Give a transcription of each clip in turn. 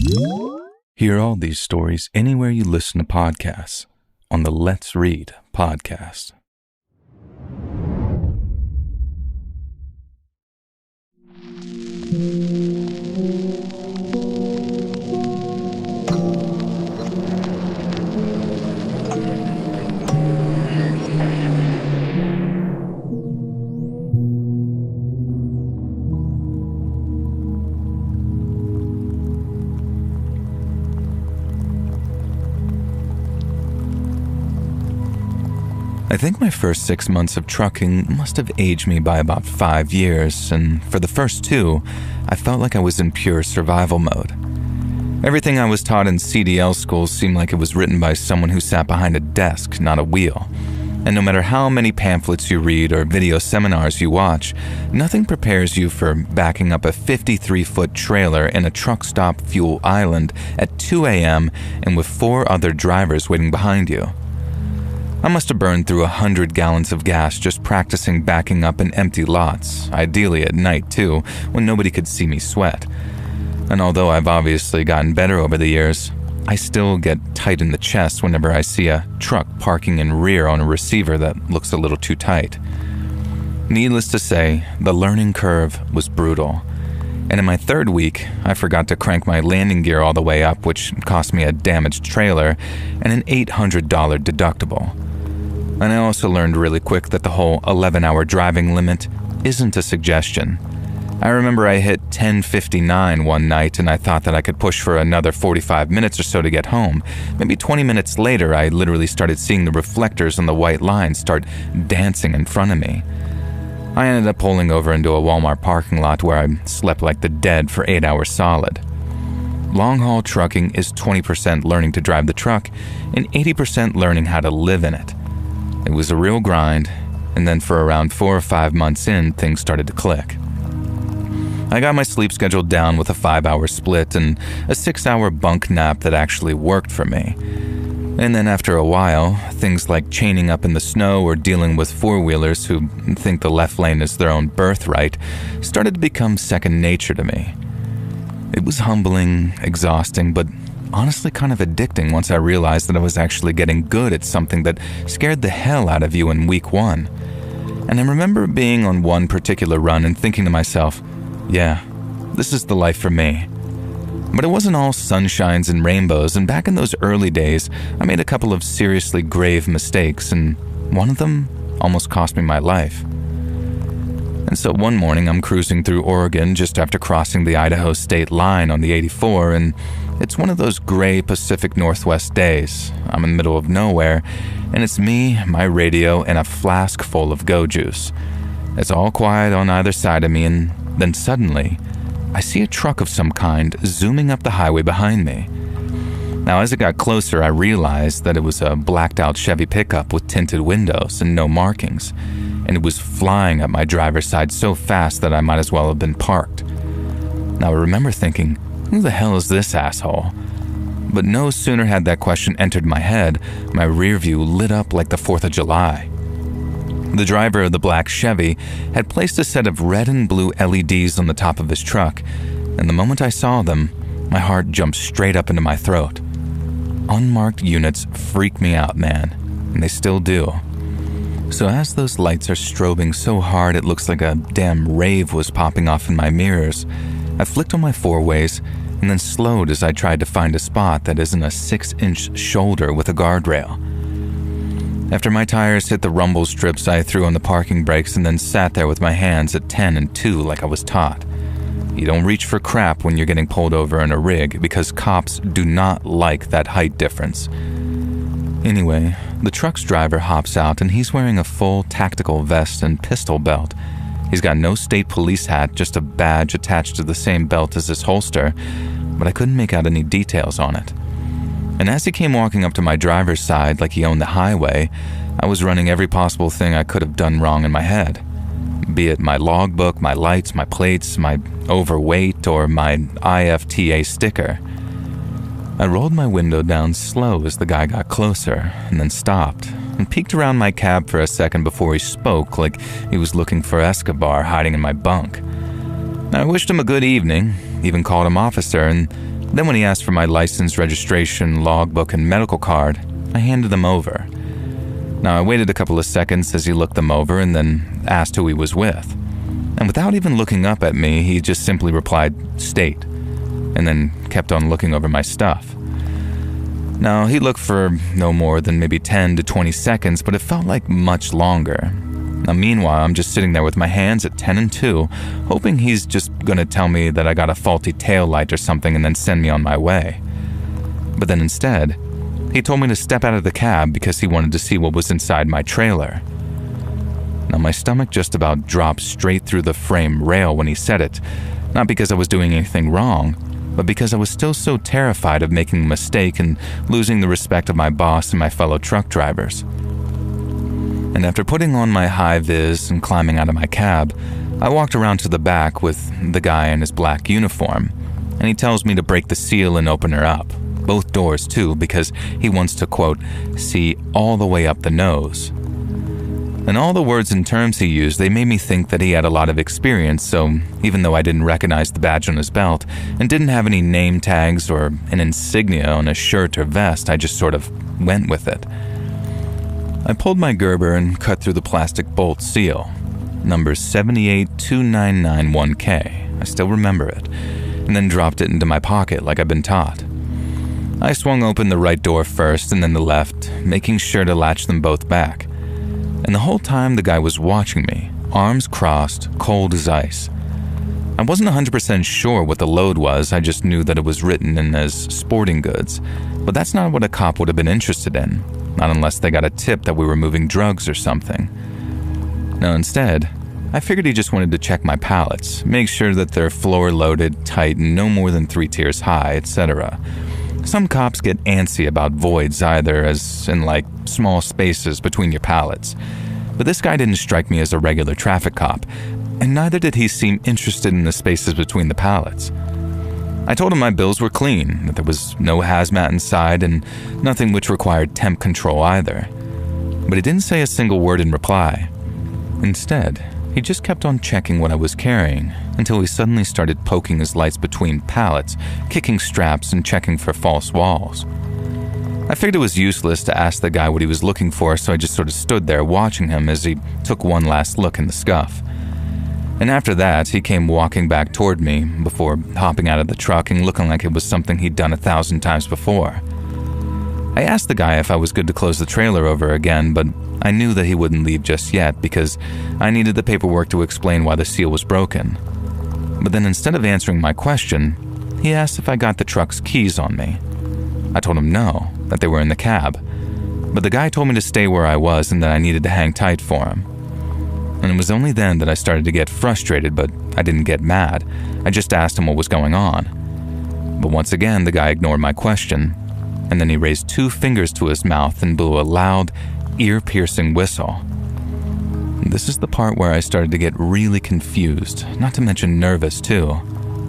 Hear all these stories anywhere you listen to podcasts on the Let's Read podcast. I think my first 6 months of trucking must have aged me by about 5 years, and for the first 2, I felt like I was in pure survival mode. Everything I was taught in CDL schools seemed like it was written by someone who sat behind a desk, not a wheel. And no matter how many pamphlets you read or video seminars you watch, nothing prepares you for backing up a 53-foot trailer in a truck stop fuel island at 2 a.m. and with 4 other drivers waiting behind you. I must have burned through 100 gallons of gas just practicing backing up in empty lots, ideally at night too, when nobody could see me sweat. And although I've obviously gotten better over the years, I still get tight in the chest whenever I see a truck parking in rear on a receiver that looks a little too tight. Needless to say, the learning curve was brutal. And in my 3rd week, I forgot to crank my landing gear all the way up, which cost me a damaged trailer and an $800 deductible. And I also learned really quick that the whole 11-hour driving limit isn't a suggestion. I remember I hit 10:59 one night and I thought that I could push for another 45 minutes or so to get home. Maybe 20 minutes later, I literally started seeing the reflectors on the white lines start dancing in front of me. I ended up pulling over into a Walmart parking lot where I slept like the dead for 8 hours solid. Long-haul trucking is 20% learning to drive the truck and 80% learning how to live in it. It was a real grind, and then for around 4 or 5 months in, things started to click. I got my sleep schedule down with a 5-hour split and a 6-hour bunk nap that actually worked for me. And then after a while, things like chaining up in the snow or dealing with four-wheelers who think the left lane is their own birthright started to become second nature to me. It was humbling, exhausting, but honestly kind of addicting once I realized that I was actually getting good at something that scared the hell out of you in week 1. And I remember being on one particular run and thinking to myself, yeah, this is the life for me. But it wasn't all sunshines and rainbows, and back in those early days, I made a couple of seriously grave mistakes, and one of them almost cost me my life. And so one morning I'm cruising through Oregon just after crossing the Idaho state line on the 84, and it's one of those gray Pacific Northwest days. I'm in the middle of nowhere, and it's me, my radio, and a flask full of Go Juice. It's all quiet on either side of me, and then suddenly, I see a truck of some kind zooming up the highway behind me. Now, as it got closer, I realized that it was a blacked-out Chevy pickup with tinted windows and no markings, and it was flying up my driver's side so fast that I might as well have been parked. Now, I remember thinking, who the hell is this asshole? But no sooner had that question entered my head, my rear view lit up like the 4th of July. The driver of the black Chevy had placed a set of red and blue LEDs on the top of his truck, and the moment I saw them, my heart jumped straight up into my throat. Unmarked units freak me out, man, and they still do. So as those lights are strobing so hard it looks like a damn rave was popping off in my mirrors, I flicked on my four-ways and then slowed as I tried to find a spot that isn't a 6-inch shoulder with a guardrail. After my tires hit the rumble strips, I threw on the parking brakes and then sat there with my hands at 10 and 2 like I was taught. You don't reach for crap when you're getting pulled over in a rig because cops do not like that height difference. Anyway, the truck's driver hops out and he's wearing a full tactical vest and pistol belt. He's got no state police hat, just a badge attached to the same belt as his holster, but I couldn't make out any details on it. And as he came walking up to my driver's side like he owned the highway, I was running every possible thing I could have done wrong in my head. Be it my logbook, my lights, my plates, my overweight, or my IFTA sticker. I rolled my window down slow as the guy got closer, and then stopped, and peeked around my cab for a second before he spoke like he was looking for Escobar hiding in my bunk. I wished him a good evening, even called him officer, and Then when he asked for my license, registration, logbook, and medical card, I handed them over. Now, I waited a couple of seconds as he looked them over and then asked who he was with. And without even looking up at me, he just simply replied, "State," and then kept on looking over my stuff. Now, he looked for no more than maybe 10 to 20 seconds, but it felt like much longer. Now, meanwhile, I'm just sitting there with my hands at 10 and 2, hoping he's just going to tell me that I got a faulty taillight or something and then send me on my way. But then instead, he told me to step out of the cab because he wanted to see what was inside my trailer. Now, my stomach just about dropped straight through the frame rail when he said it, not because I was doing anything wrong, but because I was still so terrified of making a mistake and losing the respect of my boss and my fellow truck drivers. And after putting on my high-vis and climbing out of my cab, I walked around to the back with the guy in his black uniform, and he tells me to break the seal and open her up, both doors too, because he wants to, quote, "see all the way up the nose." And all the words and terms he used, they made me think that he had a lot of experience, so even though I didn't recognize the badge on his belt and didn't have any name tags or an insignia on his shirt or vest, I just sort of went with it. I pulled my Gerber and cut through the plastic bolt seal, number 7829991K, I still remember it, and then dropped it into my pocket like I'd been taught. I swung open the right door first and then the left, making sure to latch them both back. And the whole time the guy was watching me, arms crossed, cold as ice. I wasn't 100% sure what the load was, I just knew that it was written in as sporting goods. But that's not what a cop would have been interested in, not unless they got a tip that we were moving drugs or something. No, instead, I figured he just wanted to check my pallets, make sure that they're floor-loaded, tight, and no more than 3 tiers high, etc. Some cops get antsy about voids either, as in like small spaces between your pallets. But this guy didn't strike me as a regular traffic cop, and neither did he seem interested in the spaces between the pallets. I told him my bills were clean, that there was no hazmat inside and nothing which required temp control either. But he didn't say a single word in reply. Instead, he just kept on checking what I was carrying until he suddenly started poking his lights between pallets, kicking straps and checking for false walls. I figured it was useless to ask the guy what he was looking for, so I just sort of stood there watching him as he took one last look in the scuff. And after that, he came walking back toward me before hopping out of the truck and looking like it was something he'd done 1,000 times before. I asked the guy if I was good to close the trailer over again, but I knew that he wouldn't leave just yet because I needed the paperwork to explain why the seal was broken. But then instead of answering my question, he asked if I got the truck's keys on me. I told him no, that they were in the cab. But the guy told me to stay where I was and that I needed to hang tight for him. And it was only then that I started to get frustrated, but I didn't get mad. I just asked him what was going on. But once again, the guy ignored my question, and then he raised 2 fingers to his mouth and blew a loud, ear-piercing whistle. This is the part where I started to get really confused, not to mention nervous too,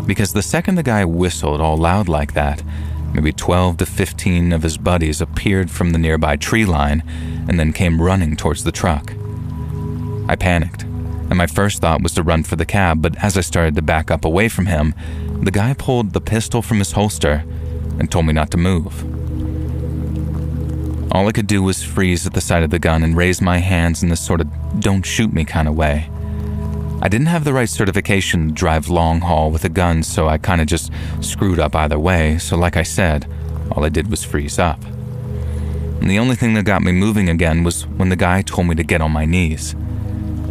because the second the guy whistled all loud like that, maybe 12 to 15 of his buddies appeared from the nearby tree line and then came running towards the truck. I panicked, and my first thought was to run for the cab, but as I started to back up away from him, the guy pulled the pistol from his holster and told me not to move. All I could do was freeze at the sight of the gun and raise my hands in this sort of don't shoot me kind of way. I didn't have the right certification to drive long haul with a gun, so I kind of just screwed up either way, so like I said, all I did was freeze up. And the only thing that got me moving again was when the guy told me to get on my knees.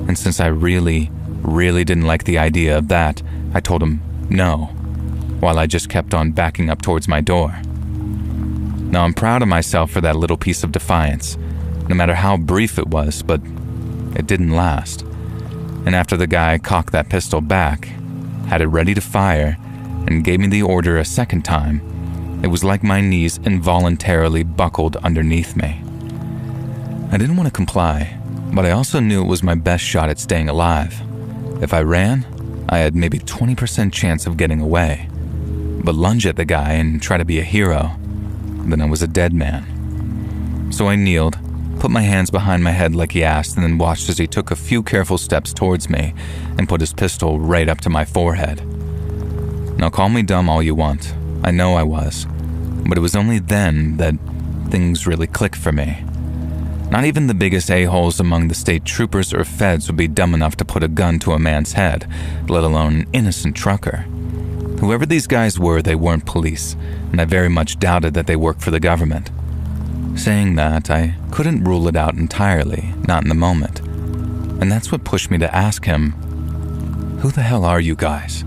And since I really didn't like the idea of that, I told him no, while I just kept on backing up towards my door. Now I'm proud of myself for that little piece of defiance, no matter how brief it was, but it didn't last. And after the guy cocked that pistol back, had it ready to fire, and gave me the order a second time, it was like my knees involuntarily buckled underneath me. I didn't want to comply, but I also knew it was my best shot at staying alive. If I ran, I had maybe 20% chance of getting away. But lunge at the guy and try to be a hero, then I was a dead man. So I kneeled, put my hands behind my head like he asked, and then watched as he took a few careful steps towards me and put his pistol right up to my forehead. Now call me dumb all you want. I know I was, but it was only then that things really clicked for me. Not even the biggest a-holes among the state troopers or feds would be dumb enough to put a gun to a man's head, let alone an innocent trucker. Whoever these guys were, they weren't police, and I very much doubted that they worked for the government. Saying that, I couldn't rule it out entirely, not in the moment. And that's what pushed me to ask him, "Who the hell are you guys?"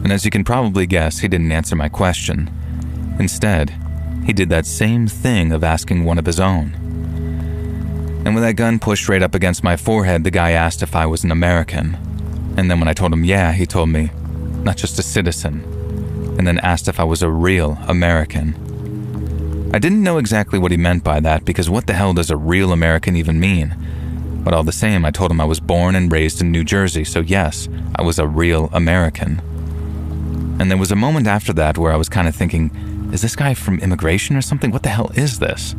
And as you can probably guess, he didn't answer my question. Instead, he did that same thing of asking one of his own. And with that gun pushed right up against my forehead, the guy asked if I was an American. And then when I told him yeah, he told me, not just a citizen, and then asked if I was a real American. I didn't know exactly what he meant by that, because what the hell does a real American even mean? But all the same, I told him I was born and raised in New Jersey, so yes, I was a real American. And there was a moment after that where I was kind of thinking, is this guy from immigration or something? What the hell is this?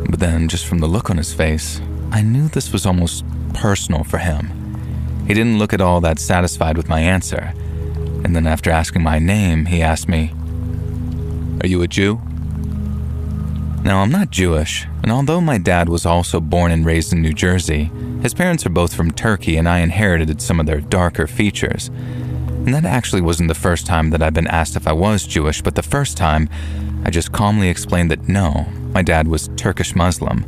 But then, just from the look on his face, I knew this was almost personal for him. He didn't look at all that satisfied with my answer. And then after asking my name, he asked me, "Are you a Jew?" Now, I'm not Jewish, and although my dad was also born and raised in New Jersey, his parents are both from Turkey, and I inherited some of their darker features. And that actually wasn't the first time that I'd been asked if I was Jewish, but the first time, I just calmly explained that no, my dad was Turkish Muslim.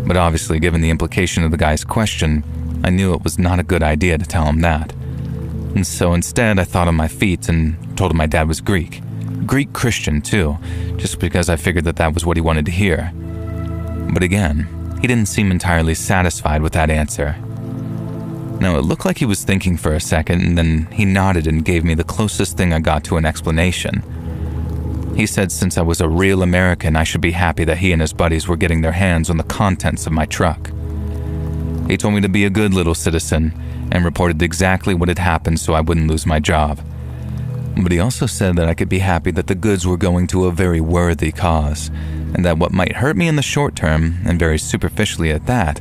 But obviously, given the implication of the guy's question, I knew it was not a good idea to tell him that. And so instead, I thought on my feet and told him my dad was Greek. Greek Christian, too, just because I figured that that was what he wanted to hear. But again, he didn't seem entirely satisfied with that answer. Now, it looked like he was thinking for a second, and then he nodded and gave me the closest thing I got to an explanation. He said since I was a real American, I should be happy that he and his buddies were getting their hands on the contents of my truck. He told me to be a good little citizen and reported exactly what had happened so I wouldn't lose my job. But he also said that I could be happy that the goods were going to a very worthy cause, and that what might hurt me in the short term, and very superficially at that,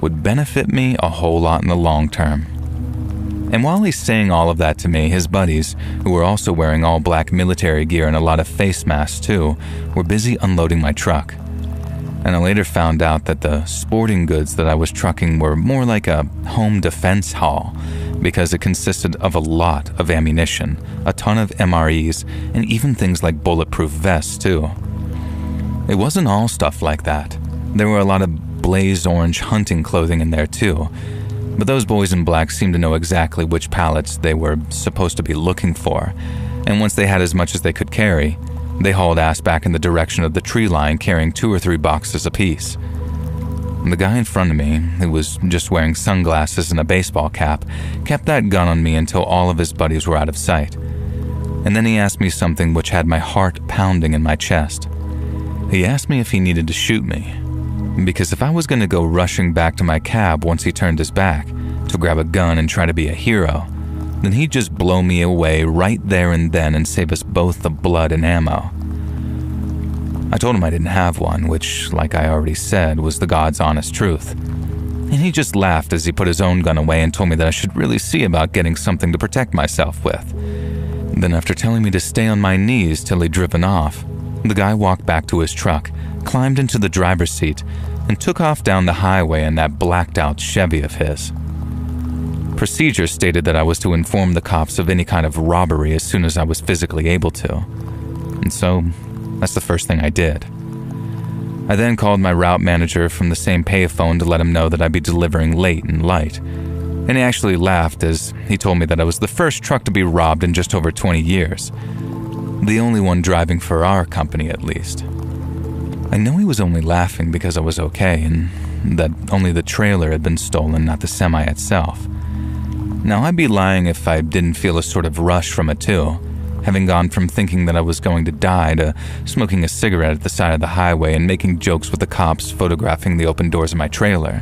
would benefit me a whole lot in the long term. And while he's saying all of that to me, his buddies, who were also wearing all black military gear and a lot of face masks too, were busy unloading my truck. And I later found out that the sporting goods that I was trucking were more like a home defense haul, because it consisted of a lot of ammunition, a ton of MREs, and even things like bulletproof vests too. It wasn't all stuff like that. There were a lot of blaze orange hunting clothing in there too, but those boys in black seemed to know exactly which pallets they were supposed to be looking for, and once they had as much as they could carry, they hauled ass back in the direction of the tree line carrying 2 or 3 boxes apiece. The guy in front of me, who was just wearing sunglasses and a baseball cap, kept that gun on me until all of his buddies were out of sight. And then he asked me something which had my heart pounding in my chest. He asked me if he needed to shoot me, because if I was going to go rushing back to my cab once he turned his back to grab a gun and try to be a hero, then he'd just blow me away right there and then and save us both the blood and ammo. I told him I didn't have one, which, like I already said, was the God's honest truth. And he just laughed as he put his own gun away and told me that I should really see about getting something to protect myself with. Then after telling me to stay on my knees till he'd driven off, the guy walked back to his truck, climbed into the driver's seat, and took off down the highway in that blacked-out Chevy of his. Procedure stated that I was to inform the cops of any kind of robbery as soon as I was physically able to. And so, that's the first thing I did. I then called my route manager from the same payphone to let him know that I'd be delivering late and light. And he actually laughed as he told me that I was the first truck to be robbed in just over 20 years. The only one driving for our company, at least. I know he was only laughing because I was okay, and that only the trailer had been stolen, not the semi itself. Now, I'd be lying if I didn't feel a sort of rush from it too, having gone from thinking that I was going to die to smoking a cigarette at the side of the highway and making jokes with the cops photographing the open doors of my trailer.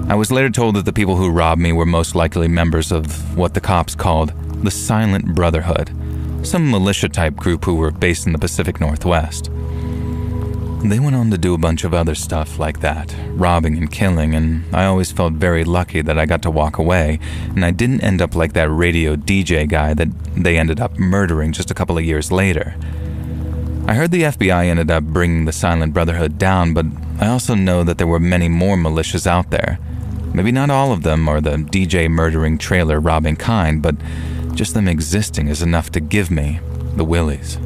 I was later told that the people who robbed me were most likely members of what the cops called the Silent Brotherhood, some militia-type group who were based in the Pacific Northwest. They went on to do a bunch of other stuff like that, robbing and killing, and I always felt very lucky that I got to walk away, and I didn't end up like that radio DJ guy that they ended up murdering just a couple of years later. I heard the FBI ended up bringing the Silent Brotherhood down, but I also know that there were many more militias out there. Maybe not all of them are the DJ murdering, trailer robbing kind, but just them existing is enough to give me the willies.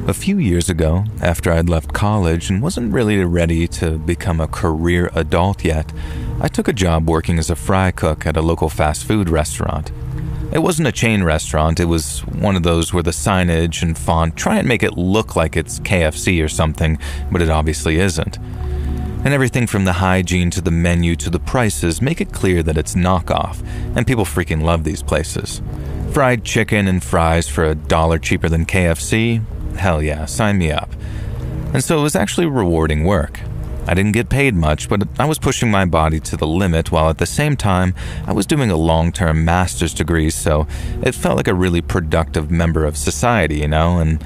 A few years ago, after I'd left college and wasn't really ready to become a career adult yet, I took a job working as a fry cook at a local fast food restaurant. It wasn't a chain restaurant, it was one of those where the signage and font try and make it look like it's KFC or something, but it obviously isn't. And everything from the hygiene to the menu to the prices make it clear that it's knockoff, and people freaking love these places. Fried chicken and fries for $1 cheaper than KFC? Hell yeah, sign me up. And so it was actually rewarding work. I didn't get paid much, but I was pushing my body to the limit while at the same time I was doing a long-term master's degree, so it felt like a really productive member of society, you know? And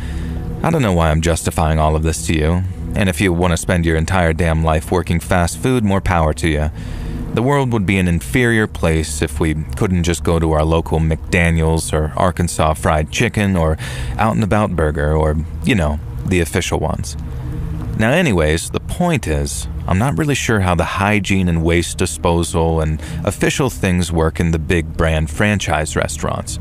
I don't know why I'm justifying all of this to you. And if you want to spend your entire damn life working fast food, more power to you. The world would be an inferior place if we couldn't just go to our local McDaniel's or Arkansas Fried Chicken or Out and About Burger or, you know, the official ones. Now anyways, the point is, I'm not really sure how the hygiene and waste disposal and official things work in the big brand franchise restaurants.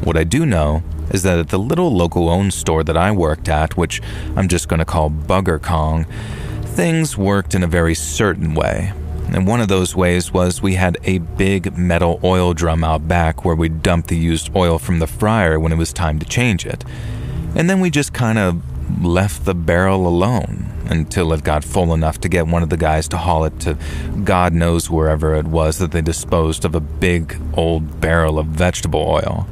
What I do know is that at the little local-owned store that I worked at, which I'm just going to call Bugger Kong, things worked in a very certain way. And one of those ways was we had a big metal oil drum out back where we'd dump the used oil from the fryer when it was time to change it. And then we just kind of left the barrel alone until it got full enough to get one of the guys to haul it to God knows wherever it was that they disposed of a big old barrel of vegetable oil.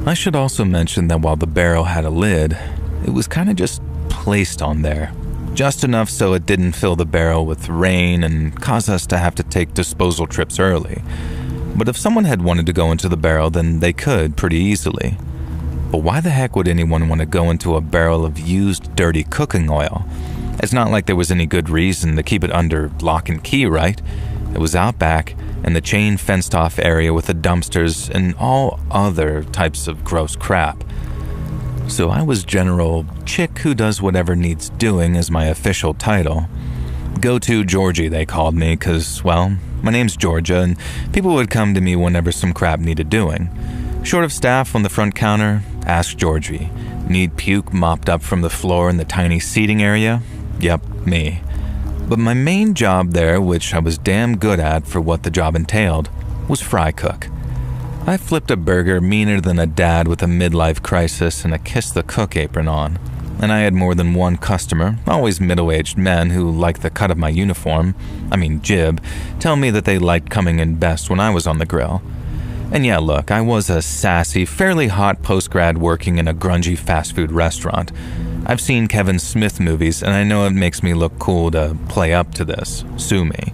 I should also mention that while the barrel had a lid, it was kind of just placed on there. Just enough so it didn't fill the barrel with rain and cause us to have to take disposal trips early. But if someone had wanted to go into the barrel, then they could pretty easily. But why the heck would anyone want to go into a barrel of used, dirty cooking oil? It's not like there was any good reason to keep it under lock and key, right? It was out back in the chain fenced-off area with the dumpsters and all other types of gross crap. So I was General Chick Who Does Whatever Needs Doing as my official title. Go-To Georgie, they called me, because, well, my name's Georgia, and people would come to me whenever some crap needed doing. Short of staff on the front counter, ask Georgie. Need puke mopped up from the floor in the tiny seating area? Yep, me. But my main job there, which I was damn good at for what the job entailed, was fry cook. I flipped a burger meaner than a dad with a midlife crisis and a kiss the cook apron on. And I had more than one customer, always middle-aged men who liked the cut of my uniform, jib, tell me that they liked coming in best when I was on the grill. And yeah, look, I was a sassy, fairly hot post-grad working in a grungy fast food restaurant. I've seen Kevin Smith movies, and I know it makes me look cool to play up to this. Sue me.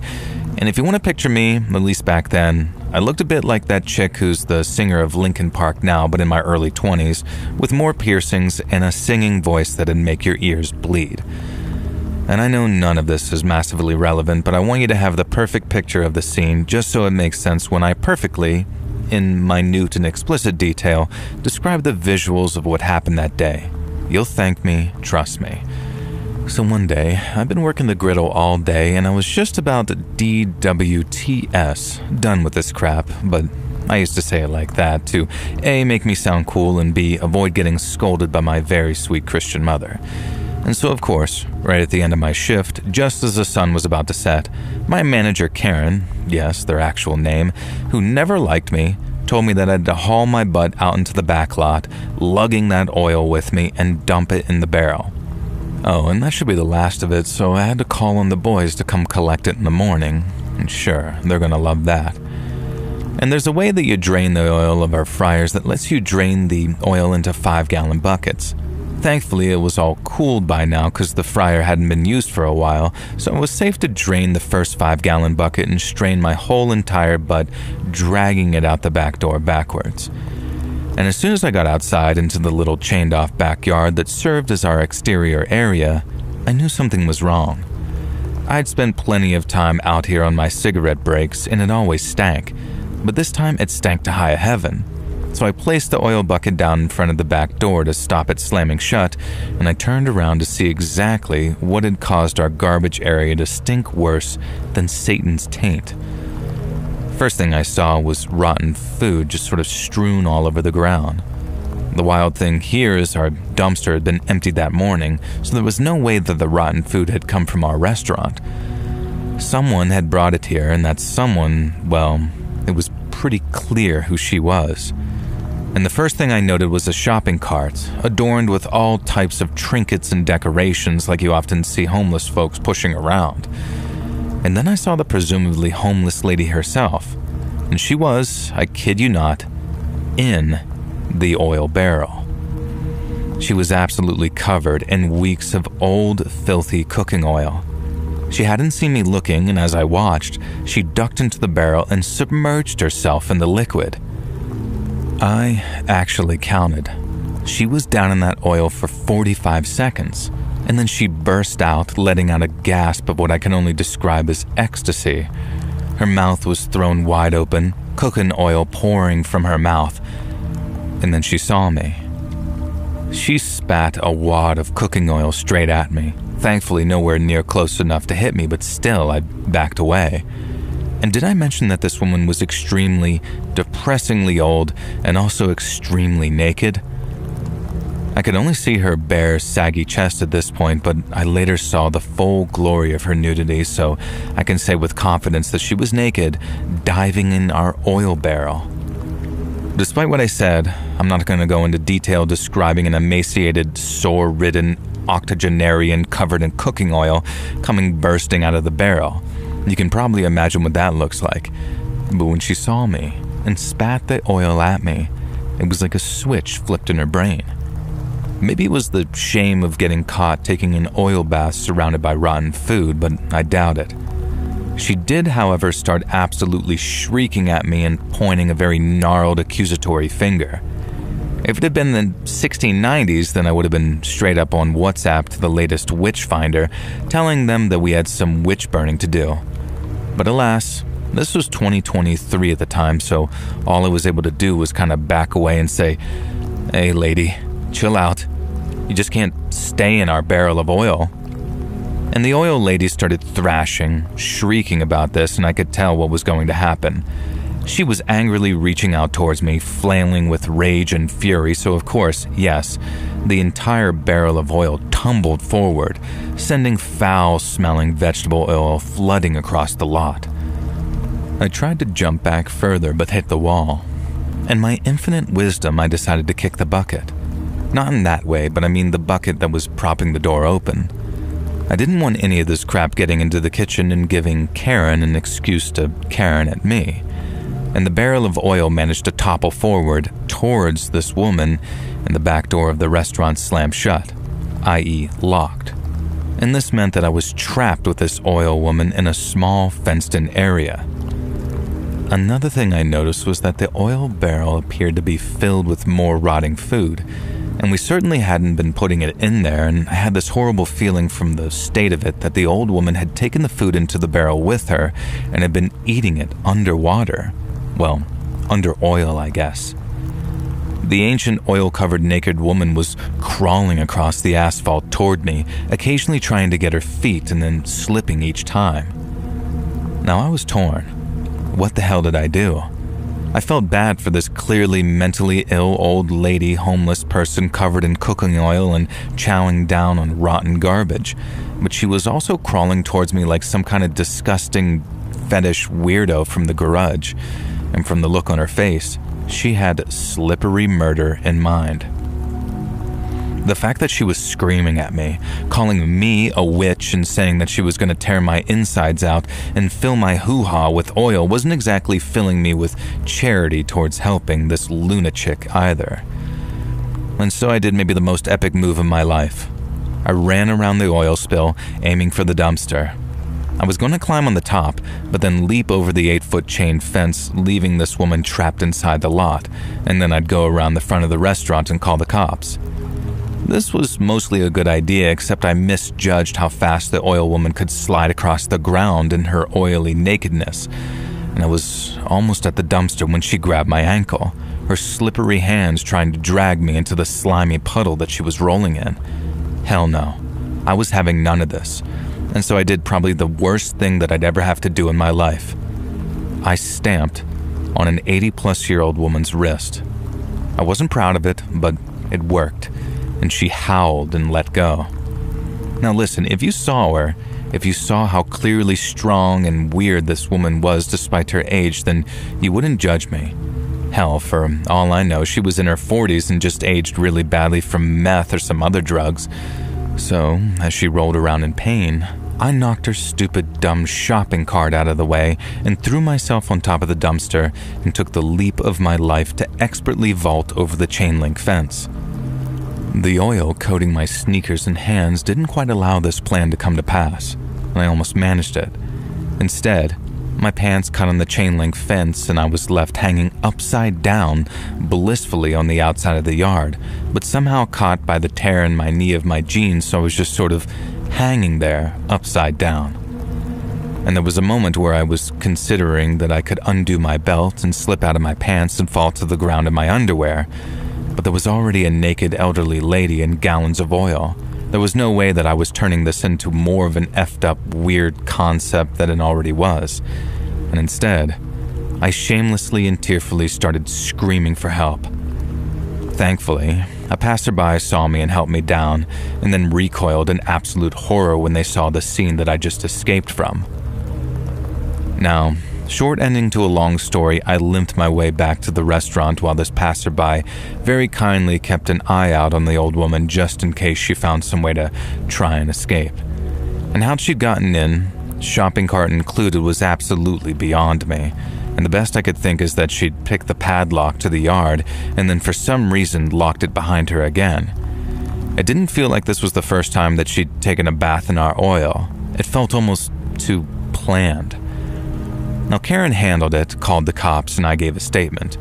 And if you want to picture me, at least back then, I looked a bit like that chick who's the singer of Linkin Park now, but in my early 20s, with more piercings and a singing voice that'd make your ears bleed. And I know none of this is massively relevant, but I want you to have the perfect picture of the scene just so it makes sense when I perfectly, in minute and explicit detail, describe the visuals of what happened that day. You'll thank me, trust me. So one day, I've been working the griddle all day and I was just about DWTS, done with this crap, but I used to say it like that to A, make me sound cool, and B, avoid getting scolded by my very sweet Christian mother. And so of course, right at the end of my shift, just as the sun was about to set, my manager Karen, yes, their actual name, who never liked me, told me that I had to haul my butt out into the back lot, lugging that oil with me and dump it in the barrel. Oh, and that should be the last of it, so I had to call on the boys to come collect it in the morning. And sure, they're gonna love that. And there's a way that you drain the oil of our fryers that lets you drain the oil into 5-gallon buckets. Thankfully, it was all cooled by now because the fryer hadn't been used for a while, so it was safe to drain the first 5-gallon bucket and strain my whole entire butt, dragging it out the back door backwards. And as soon as I got outside into the little chained-off backyard that served as our exterior area, I knew something was wrong. I'd spent plenty of time out here on my cigarette breaks, and it always stank. But this time it stank to high heaven. So I placed the oil bucket down in front of the back door to stop it slamming shut, and I turned around to see exactly what had caused our garbage area to stink worse than Satan's taint. First thing I saw was rotten food just sort of strewn all over the ground. The wild thing here is our dumpster had been emptied that morning, so there was no way that the rotten food had come from our restaurant. Someone had brought it here, and that someone, well, it was pretty clear who she was. And the first thing I noted was a shopping cart, adorned with all types of trinkets and decorations like you often see homeless folks pushing around. And then I saw the presumably homeless lady herself, and she was, I kid you not, in the oil barrel. She was absolutely covered in weeks of old, filthy cooking oil. She hadn't seen me looking, and as I watched, she ducked into the barrel and submerged herself in the liquid. I actually counted. She was down in that oil for 45 seconds, and then she burst out, letting out a gasp of what I can only describe as ecstasy. Her mouth was thrown wide open, cooking oil pouring from her mouth, and then she saw me. She spat a wad of cooking oil straight at me, thankfully nowhere near close enough to hit me, but still I backed away. And did I mention that this woman was extremely, depressingly old and also extremely naked? I could only see her bare, saggy chest at this point, but I later saw the full glory of her nudity, so I can say with confidence that she was naked, diving in our oil barrel. Despite what I said, I'm not going to go into detail describing an emaciated, sore-ridden octogenarian covered in cooking oil coming bursting out of the barrel. You can probably imagine what that looks like. But when she saw me and spat the oil at me, it was like a switch flipped in her brain. Maybe it was the shame of getting caught taking an oil bath surrounded by rotten food, but I doubt it. She did, however, start absolutely shrieking at me and pointing a very gnarled accusatory finger. If it had been the 1690s, then I would have been straight up on WhatsApp to the latest witch finder, telling them that we had some witch burning to do. But alas, this was 2023 at the time, so all I was able to do was kind of back away and say, "Hey lady, chill out. You just can't stay in our barrel of oil." And the oil lady started thrashing, shrieking about this, and I could tell what was going to happen. She was angrily reaching out towards me, flailing with rage and fury, so of course, yes, the entire barrel of oil tumbled forward, sending foul-smelling vegetable oil flooding across the lot. I tried to jump back further but hit the wall. In my infinite wisdom, I decided to kick the bucket. Not in that way, but I mean the bucket that was propping the door open. I didn't want any of this crap getting into the kitchen and giving Karen an excuse to Karen at me. And the barrel of oil managed to topple forward towards this woman, and the back door of the restaurant slammed shut, i.e. locked. And this meant that I was trapped with this oil woman in a small fenced-in area. Another thing I noticed was that the oil barrel appeared to be filled with more rotting food, and we certainly hadn't been putting it in there, and I had this horrible feeling from the state of it that the old woman had taken the food into the barrel with her and had been eating it underwater. Well, under oil, I guess. The ancient oil-covered naked woman was crawling across the asphalt toward me, occasionally trying to get her feet and then slipping each time. Now I was torn. What the hell did I do? I felt bad for this clearly mentally ill old lady homeless person covered in cooking oil and chowing down on rotten garbage, but she was also crawling towards me like some kind of disgusting fetish weirdo from the garage, and from the look on her face, she had slippery murder in mind. The fact that she was screaming at me, calling me a witch and saying that she was going to tear my insides out and fill my hoo-ha with oil wasn't exactly filling me with charity towards helping this lunatic either. And so I did maybe the most epic move of my life. I ran around the oil spill, aiming for the dumpster. I was going to climb on the top, but then leap over the 8-foot chain fence, leaving this woman trapped inside the lot, and then I'd go around the front of the restaurant and call the cops. This was mostly a good idea, except I misjudged how fast the oil woman could slide across the ground in her oily nakedness, and I was almost at the dumpster when she grabbed my ankle, her slippery hands trying to drag me into the slimy puddle that she was rolling in. Hell no, I was having none of this, and so I did probably the worst thing that I'd ever have to do in my life. I stamped on an 80-plus-year-old woman's wrist. I wasn't proud of it, but it worked, and she howled and let go. Now listen, if you saw her, if you saw how clearly strong and weird this woman was despite her age, then you wouldn't judge me. Hell, for all I know, she was in her 40s and just aged really badly from meth or some other drugs. So, as she rolled around in pain, I knocked her stupid, dumb shopping cart out of the way and threw myself on top of the dumpster and took the leap of my life to expertly vault over the chain-link fence. The oil coating my sneakers and hands didn't quite allow this plan to come to pass, and I almost managed it. Instead, my pants caught on the chain-link fence and I was left hanging upside down, blissfully on the outside of the yard, but somehow caught by the tear in my knee of my jeans, so I was just sort of hanging there, upside down. And there was a moment where I was considering that I could undo my belt and slip out of my pants and fall to the ground in my underwear, but there was already a naked elderly lady in gallons of oil. There was no way that I was turning this into more of an effed up, weird concept than it already was. And instead, I shamelessly and tearfully started screaming for help. Thankfully, a passerby saw me and helped me down, and then recoiled in absolute horror when they saw the scene that I just escaped from. Now, short ending to a long story, I limped my way back to the restaurant while this passerby very kindly kept an eye out on the old woman just in case she found some way to try and escape. And how she'd gotten in, shopping cart included, was absolutely beyond me. And the best I could think is that she'd picked the padlock to the yard and then for some reason locked it behind her again. It didn't feel like this was the first time that she'd taken a bath in our oil. It felt almost too planned. Now Karen handled it, called the cops, and I gave a statement,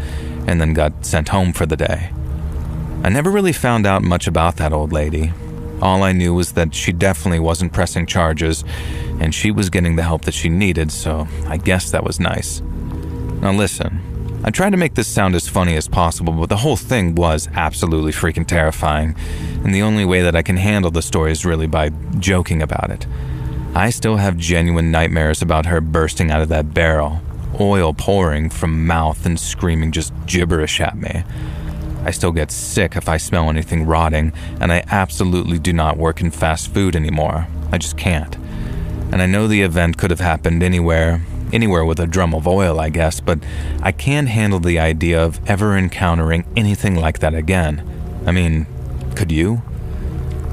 and then got sent home for the day. I never really found out much about that old lady. All I knew was that she definitely wasn't pressing charges, and she was getting the help that she needed, so I guess that was nice. Now listen, I tried to make this sound as funny as possible, but the whole thing was absolutely freaking terrifying, and the only way that I can handle the story is really by joking about it. I still have genuine nightmares about her bursting out of that barrel, oil pouring from mouth and screaming just gibberish at me. I still get sick if I smell anything rotting, and I absolutely do not work in fast food anymore. I just can't. And I know the event could have happened anywhere with a drum of oil, I guess, but I can't handle the idea of ever encountering anything like that again. I mean, could you?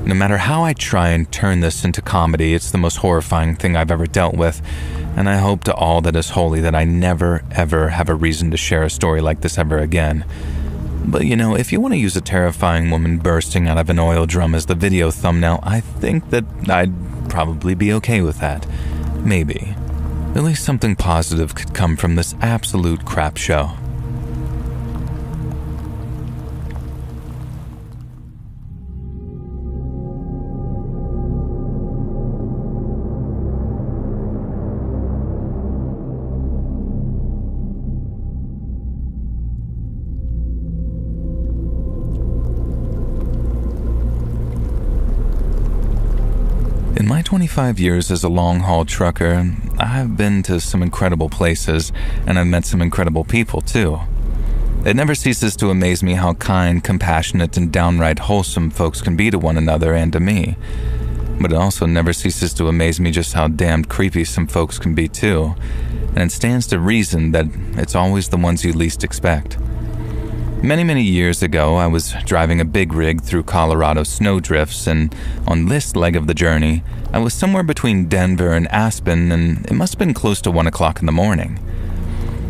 No matter how I try and turn this into comedy, it's the most horrifying thing I've ever dealt with, and I hope to all that is holy that I never, ever have a reason to share a story like this ever again. But you know, if you want to use a terrifying woman bursting out of an oil drum as the video thumbnail, I think that I'd probably be okay with that. Maybe. At least something positive could come from this absolute crap show. In my 25 years as a long-haul trucker, I've been to some incredible places, and I've met some incredible people, too. It never ceases to amaze me how kind, compassionate, and downright wholesome folks can be to one another and to me. But it also never ceases to amaze me just how damned creepy some folks can be, too. And it stands to reason that it's always the ones you least expect. Many years ago, I was driving a big rig through Colorado snowdrifts, and on this leg of the journey, I was somewhere between Denver and Aspen, and it must have been close to 1 o'clock in the morning.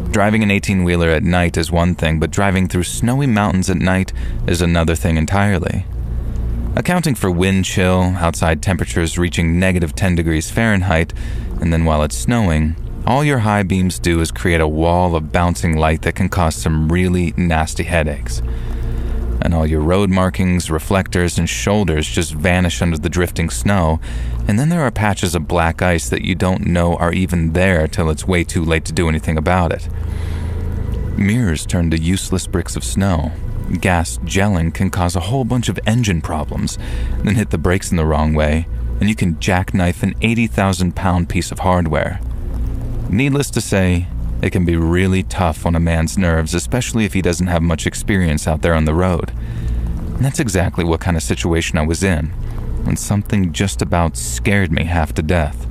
Driving an 18-wheeler at night is one thing, but driving through snowy mountains at night is another thing entirely. Accounting for wind chill, outside temperatures reaching negative 10 degrees Fahrenheit, and then while it's snowing, all your high beams do is create a wall of bouncing light that can cause some really nasty headaches. And all your road markings, reflectors, and shoulders just vanish under the drifting snow, and then there are patches of black ice that you don't know are even there till it's way too late to do anything about it. Mirrors turn to useless bricks of snow. Gas gelling can cause a whole bunch of engine problems, then hit the brakes in the wrong way, and you can jackknife an 80,000-pound piece of hardware. Needless to say, it can be really tough on a man's nerves, especially if he doesn't have much experience out there on the road. And that's exactly what kind of situation I was in, when something just about scared me half to death.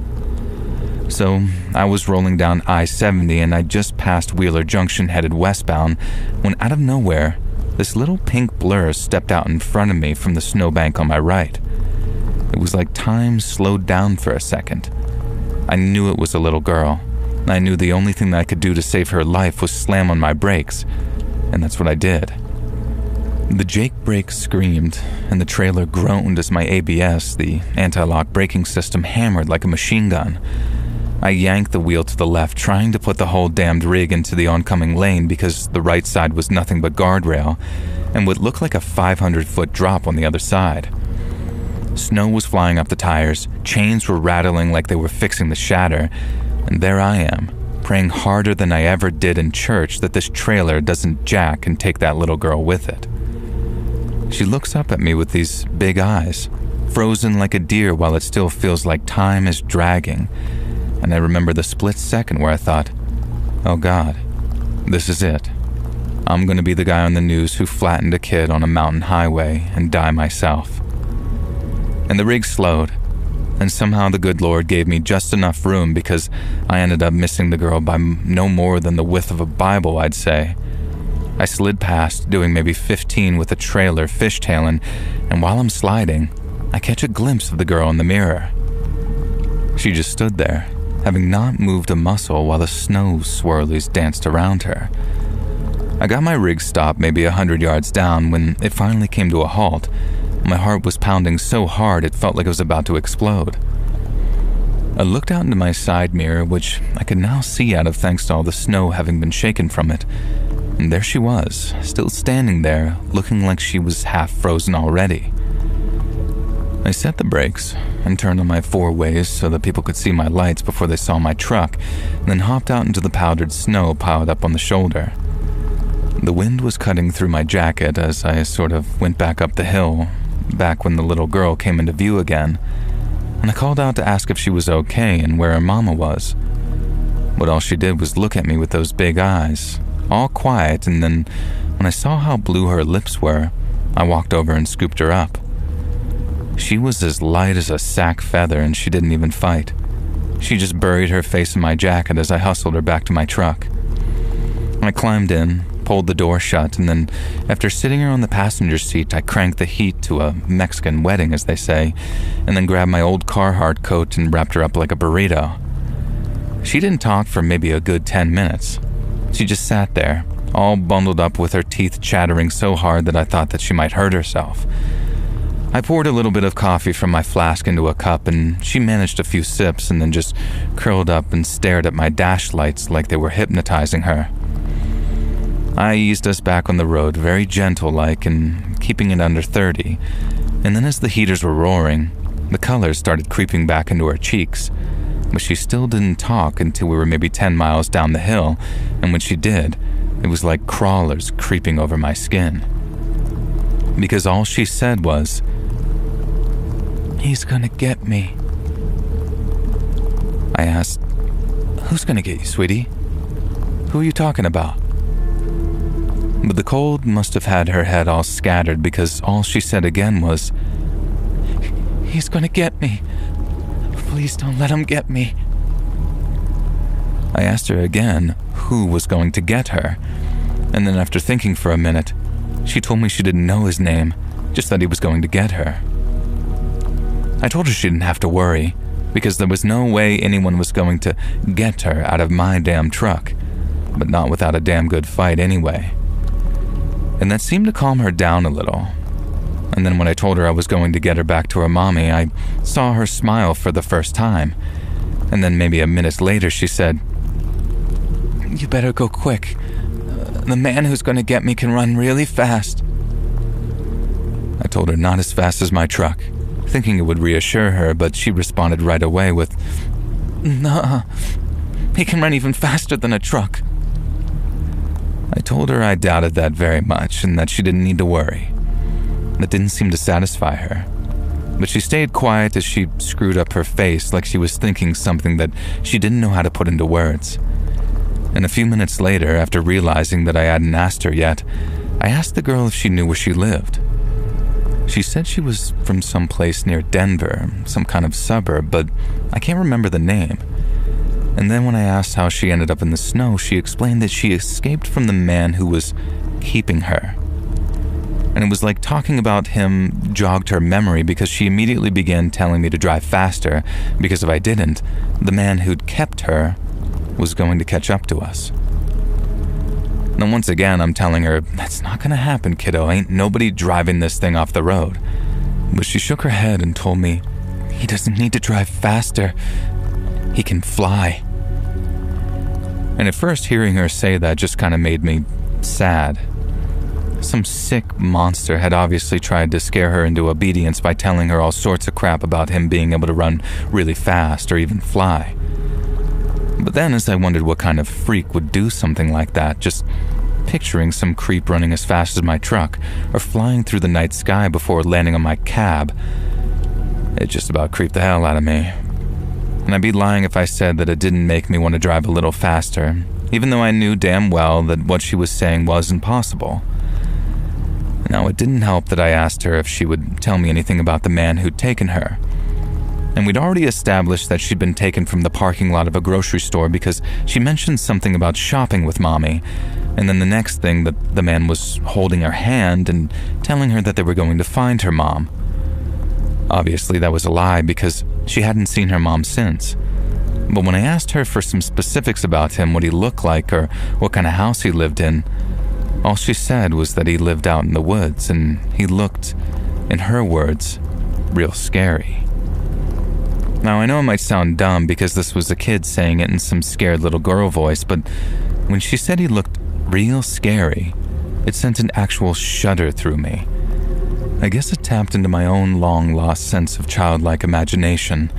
So, I was rolling down I-70 and I just passed Wheeler Junction headed westbound when out of nowhere, this little pink blur stepped out in front of me from the snowbank on my right. It was like time slowed down for a second. I knew it was a little girl. I knew the only thing that I could do to save her life was slam on my brakes, and that's what I did. The Jake brake screamed, and the trailer groaned as my ABS, the anti-lock braking system, hammered like a machine gun. I yanked the wheel to the left, trying to put the whole damned rig into the oncoming lane because the right side was nothing but guardrail, and what looked like a 500-foot drop on the other side. Snow was flying up the tires, chains were rattling like they were fixing to shatter, and there I am, praying harder than I ever did in church that this trailer doesn't jack and take that little girl with it. She looks up at me with these big eyes, frozen like a deer while it still feels like time is dragging, and I remember the split second where I thought, oh God, this is it. I'm going to be the guy on the news who flattened a kid on a mountain highway and die myself. And the rig slowed, and somehow the good Lord gave me just enough room because I ended up missing the girl by no more than the width of a Bible, I'd say. I slid past, doing maybe 15 with the trailer fishtailing, and while I'm sliding, I catch a glimpse of the girl in the mirror. She just stood there, having not moved a muscle while the snow swirlies danced around her. I got my rig stopped maybe 100 yards down when it finally came to a halt. My heart was pounding so hard it felt like it was about to explode. I looked out into my side mirror, which I could now see out of thanks to all the snow having been shaken from it, and there she was, still standing there, looking like she was half frozen already. I set the brakes and turned on my four-ways so that people could see my lights before they saw my truck, and then hopped out into the powdered snow piled up on the shoulder. The wind was cutting through my jacket as I sort of went back up the hill, back when the little girl came into view again, and I called out to ask if she was okay and where her mama was. But all she did was look at me with those big eyes, all quiet, and then when I saw how blue her lips were, I walked over and scooped her up. She was as light as a sack feather and she didn't even fight. She just buried her face in my jacket as I hustled her back to my truck. I climbed in, pulled the door shut, and then, after sitting her on the passenger seat, I cranked the heat to a Mexican wedding, as they say, and then grabbed my old Carhartt coat and wrapped her up like a burrito. She didn't talk for maybe a good 10 minutes. She just sat there, all bundled up with her teeth chattering so hard that I thought that she might hurt herself. I poured a little bit of coffee from my flask into a cup, and she managed a few sips and then just curled up and stared at my dash lights like they were hypnotizing her. I eased us back on the road, very gentle-like and keeping it under 30, and then as the heaters were roaring, the colors started creeping back into her cheeks, but she still didn't talk until we were maybe 10 miles down the hill, and when she did, it was like crawlers creeping over my skin. Because all she said was, "He's gonna get me." I asked, "Who's gonna get you, sweetie? Who are you talking about?" But the cold must have had her head all scattered because all she said again was, "He's gonna get me. Please don't let him get me." I asked her again who was going to get her, and then after thinking for a minute, She told me she didn't know his name, just that he was going to get her. I told her she didn't have to worry, because there was no way anyone was going to get her out of my damn truck, but not without a damn good fight anyway. And that seemed to calm her down a little. And then when I told her I was going to get her back to her mommy, I saw her smile for the first time. And then maybe a minute later she said, "You better go quick. The man who's going to get me can run really fast." I told her not as fast as my truck, thinking it would reassure her, but she responded right away with, "Nah, he can run even faster than a truck." I told her I doubted that very much and that she didn't need to worry. That didn't seem to satisfy her, but she stayed quiet as she screwed up her face like she was thinking something that she didn't know how to put into words. And a few minutes later, after realizing that I hadn't asked her yet, I asked the girl if she knew where she lived. She said she was from some place near Denver, some kind of suburb, but I can't remember the name. And then when I asked how she ended up in the snow, she explained that she escaped from the man who was keeping her. And it was like talking about him jogged her memory, because she immediately began telling me to drive faster, because if I didn't, the man who'd kept her was going to catch up to us. Now once again, I'm telling her, "That's not gonna happen, kiddo. Ain't nobody driving this thing off the road." But she shook her head and told me, "He doesn't need to drive faster. He can fly." And at first, hearing her say that just kind of made me sad. Some sick monster had obviously tried to scare her into obedience by telling her all sorts of crap about him being able to run really fast or even fly. But then, as I wondered what kind of freak would do something like that, just picturing some creep running as fast as my truck or flying through the night sky before landing on my cab, it just about creeped the hell out of me. And I'd be lying if I said that it didn't make me want to drive a little faster, even though I knew damn well that what she was saying was impossible. Now, it didn't help that I asked her if she would tell me anything about the man who'd taken her. And we'd already established that she'd been taken from the parking lot of a grocery store because she mentioned something about shopping with Mommy, and then the next thing that the man was holding her hand and telling her that they were going to find her mom. Obviously, that was a lie because she hadn't seen her mom since. But when I asked her for some specifics about him, what he looked like or what kind of house he lived in, all she said was that he lived out in the woods and he looked, in her words, real scary. Now, I know it might sound dumb because this was a kid saying it in some scared little girl voice, but when she said he looked real scary, it sent an actual shudder through me. I guess it tapped into my own long-lost sense of childlike imagination,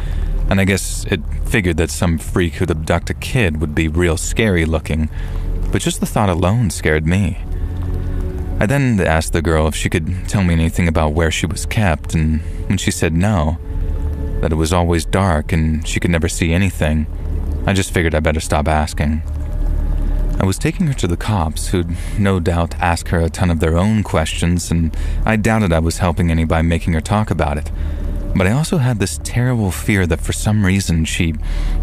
and I guess it figured that some freak who'd abduct a kid would be real scary looking, but just the thought alone scared me. I then asked the girl if she could tell me anything about where she was kept, and when she said no, that it was always dark and she could never see anything, I just figured I better stop asking. I was taking her to the cops, who'd no doubt ask her a ton of their own questions, and I doubted I was helping any by making her talk about it. But I also had this terrible fear that for some reason she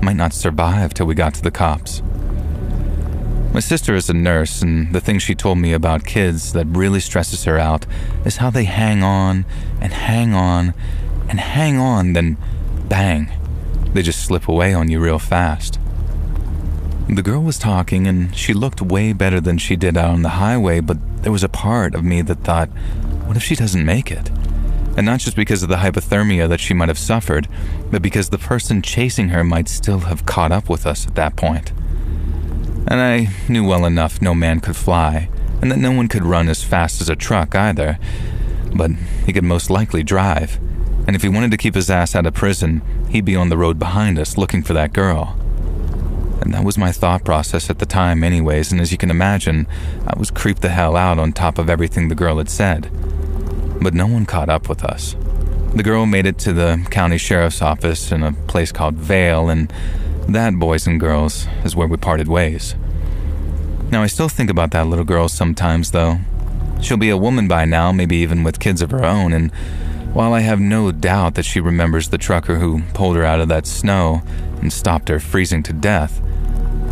might not survive till we got to the cops. My sister is a nurse, and the thing she told me about kids that really stresses her out is how they hang on and hang on and hang on, then bang, they just slip away on you real fast. The girl was talking, and she looked way better than she did out on the highway, but there was a part of me that thought, what if she doesn't make it? And not just because of the hypothermia that she might have suffered, but because the person chasing her might still have caught up with us at that point. And I knew well enough no man could fly, and that no one could run as fast as a truck either, but he could most likely drive. And if he wanted to keep his ass out of prison, he'd be on the road behind us looking for that girl. And that was my thought process at the time anyways, and as you can imagine, I was creeped the hell out on top of everything the girl had said. But no one caught up with us. The girl made it to the county sheriff's office in a place called Vale, and that, boys and girls, is where we parted ways. Now, I still think about that little girl sometimes, though. She'll be a woman by now, maybe even with kids of her own, and while I have no doubt that she remembers the trucker who pulled her out of that snow and stopped her freezing to death,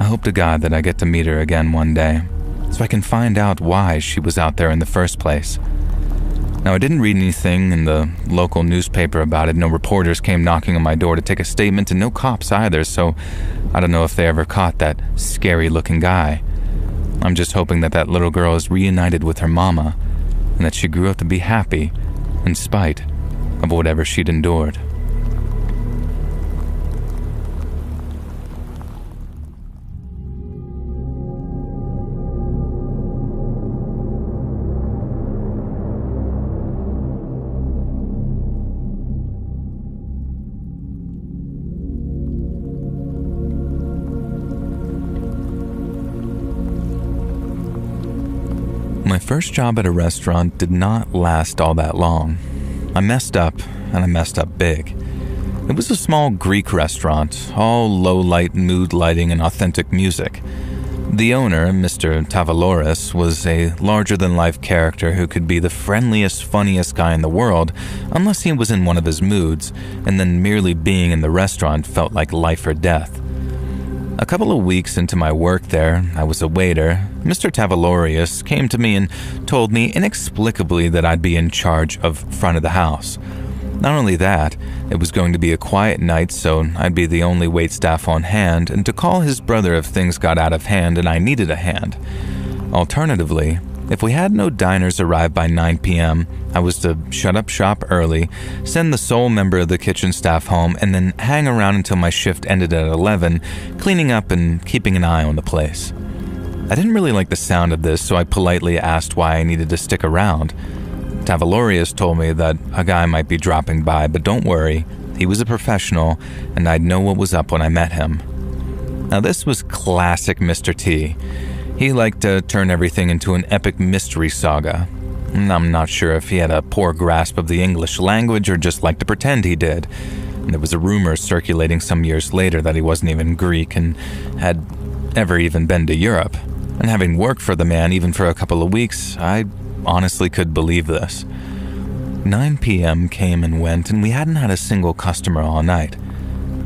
I hope to God that I get to meet her again one day, so I can find out why she was out there in the first place. Now, I didn't read anything in the local newspaper about it. No reporters came knocking on my door to take a statement, and no cops either, so I don't know if they ever caught that scary-looking guy. I'm just hoping that that little girl is reunited with her mama, and that she grew up to be happy in spite of whatever she'd endured. My first job at a restaurant did not last all that long. I messed up, and I messed up big. It was a small Greek restaurant, all low-light mood lighting and authentic music. The owner, Mr. Tavaloris, was a larger-than-life character who could be the friendliest, funniest guy in the world unless he was in one of his moods, and then merely being in the restaurant felt like life or death. A couple of weeks into my work there, I was a waiter. Mr. Tavalorius came to me and told me inexplicably that I'd be in charge of front of the house. Not only that, it was going to be a quiet night, so I'd be the only waitstaff on hand, and to call his brother if things got out of hand and I needed a hand. Alternatively, if we had no diners arrive by 9 p.m., I was to shut up shop early, send the sole member of the kitchen staff home, and then hang around until my shift ended at 11, cleaning up and keeping an eye on the place. I didn't really like the sound of this, so I politely asked why I needed to stick around. Tavalorius told me that a guy might be dropping by, but don't worry, he was a professional, and I'd know what was up when I met him. Now this was classic Mr. T. He liked to turn everything into an epic mystery saga. I'm not sure if he had a poor grasp of the English language or just liked to pretend he did. There was a rumor circulating some years later that he wasn't even Greek and had ever even been to Europe. And having worked for the man even for a couple of weeks, I honestly could believe this. 9 p.m. came and went, and we hadn't had a single customer all night.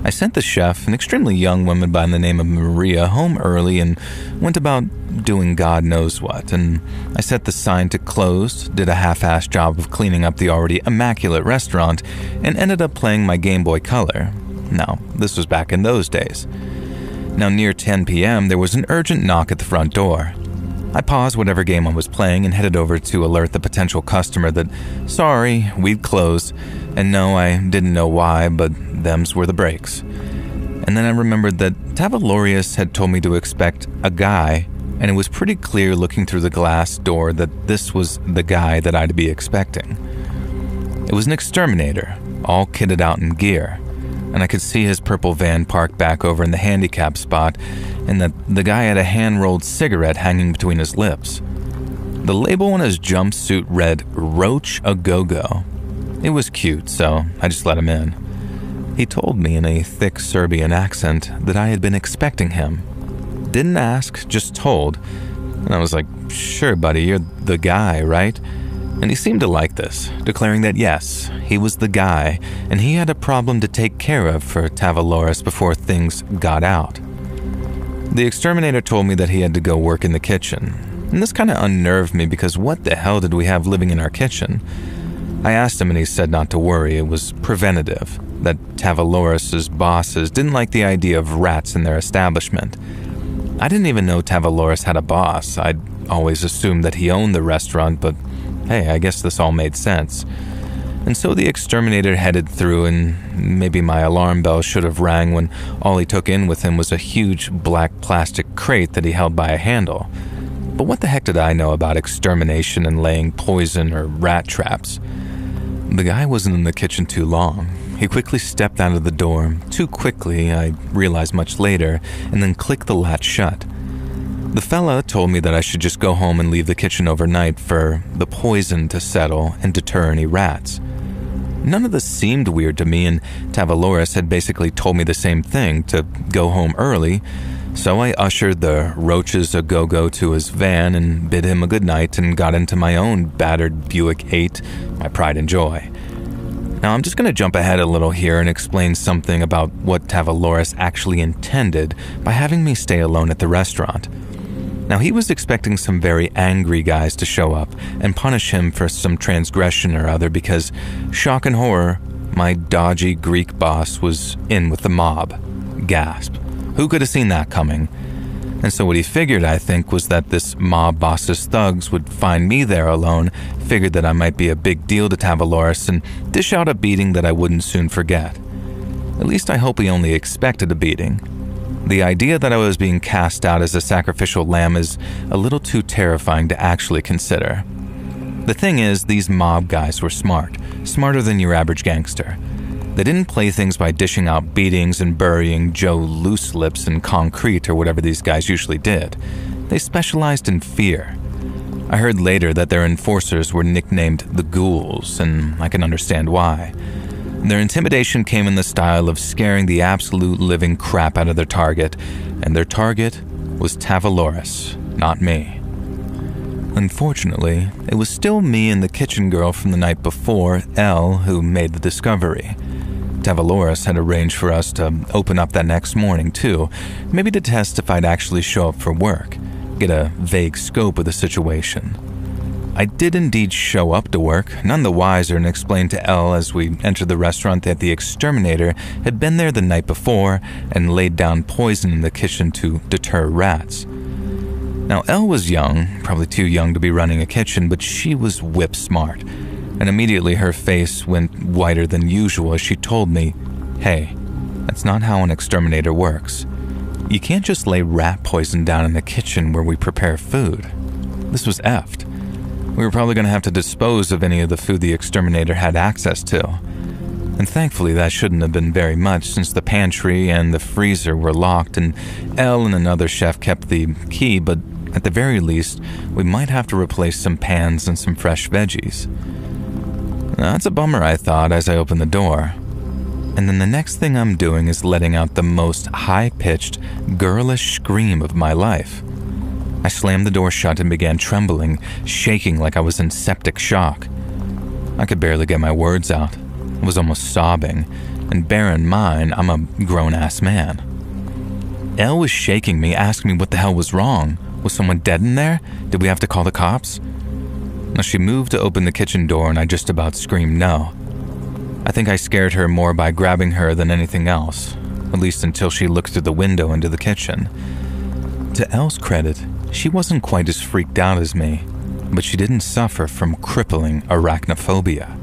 I sent the chef, an extremely young woman by the name of Maria, home early and went about doing God knows what, and I set the sign to closed, did a half-assed job of cleaning up the already immaculate restaurant, and ended up playing my Game Boy Color. Now, this was back in those days. Now, near 10 p.m., there was an urgent knock at the front door. I paused whatever game I was playing and headed over to alert the potential customer that, sorry, we'd closed, and no, I didn't know why, but them's were the breaks. And then I remembered that Tavalorius had told me to expect a guy, and it was pretty clear looking through the glass door that this was the guy that I'd be expecting. It was an exterminator, all kitted out in gear, and I could see his purple van parked back over in the handicap spot, and that the guy had a hand-rolled cigarette hanging between his lips. The label on his jumpsuit read, Roach a Go-Go. It was cute, so I just let him in. He told me in a thick Serbian accent that I had been expecting him. Didn't ask, just told. And I was like, sure, buddy, you're the guy, right? And he seemed to like this, declaring that yes, he was the guy, and he had a problem to take care of for Tavaloris before things got out. The exterminator told me that he had to go work in the kitchen, and this kind of unnerved me because what the hell did we have living in our kitchen? I asked him and he said not to worry, it was preventative, that Tavaloris' bosses didn't like the idea of rats in their establishment. I didn't even know Tavaloris had a boss. I'd always assumed that he owned the restaurant, but hey, I guess this all made sense. And so the exterminator headed through, and maybe my alarm bell should have rang when all he took in with him was a huge black plastic crate that he held by a handle. But what the heck did I know about extermination and laying poison or rat traps? The guy wasn't in the kitchen too long. He quickly stepped out of the door, too quickly, I realized much later, and then clicked the latch shut. The fella told me that I should just go home and leave the kitchen overnight for the poison to settle and deter any rats. None of this seemed weird to me, and Tavaloris had basically told me the same thing, to go home early, so I ushered the roaches a go-go to his van and bid him a good night and got into my own battered Buick 8, my pride and joy. Now I'm just going to jump ahead a little here and explain something about what Tavaloris actually intended by having me stay alone at the restaurant. Now, he was expecting some very angry guys to show up and punish him for some transgression or other because, shock and horror, my dodgy Greek boss was in with the mob. Gasp. Who could have seen that coming? And so what he figured, I think, was that this mob boss's thugs would find me there alone, figured that I might be a big deal to Tavaloris, and dish out a beating that I wouldn't soon forget. At least I hope he only expected a beating. The idea that I was being cast out as a sacrificial lamb is a little too terrifying to actually consider. The thing is, these mob guys were smart, smarter than your average gangster. They didn't play things by dishing out beatings and burying Joe loose lips in concrete or whatever these guys usually did. They specialized in fear. I heard later that their enforcers were nicknamed the Ghouls, and I can understand why. Their intimidation came in the style of scaring the absolute living crap out of their target, and their target was Tavaloris, not me. Unfortunately, it was still me and the kitchen girl from the night before, Elle, who made the discovery. Tavaloris had arranged for us to open up that next morning, too, maybe to test if I'd actually show up for work, get a vague scope of the situation. I did indeed show up to work, none the wiser, and explained to Elle as we entered the restaurant that the exterminator had been there the night before and laid down poison in the kitchen to deter rats. Now, Elle was young, probably too young to be running a kitchen, but she was whip smart, and immediately her face went whiter than usual as she told me, "Hey, that's not how an exterminator works. You can't just lay rat poison down in the kitchen where we prepare food." This was effed. We were probably going to have to dispose of any of the food the exterminator had access to. And thankfully that shouldn't have been very much since the pantry and the freezer were locked and Elle and another chef kept the key, but at the very least, we might have to replace some pans and some fresh veggies. Now, that's a bummer, I thought, as I opened the door. And then the next thing I'm doing is letting out the most high-pitched, girlish scream of my life. I slammed the door shut and began trembling, shaking like I was in septic shock. I could barely get my words out. I was almost sobbing, and bear in mind, I'm a grown-ass man. Elle was shaking me, asking me what the hell was wrong. Was someone dead in there? Did we have to call the cops? Now, she moved to open the kitchen door, and I just about screamed no. I think I scared her more by grabbing her than anything else, at least until she looked through the window into the kitchen. To Elle's credit, she wasn't quite as freaked out as me, but she didn't suffer from crippling arachnophobia.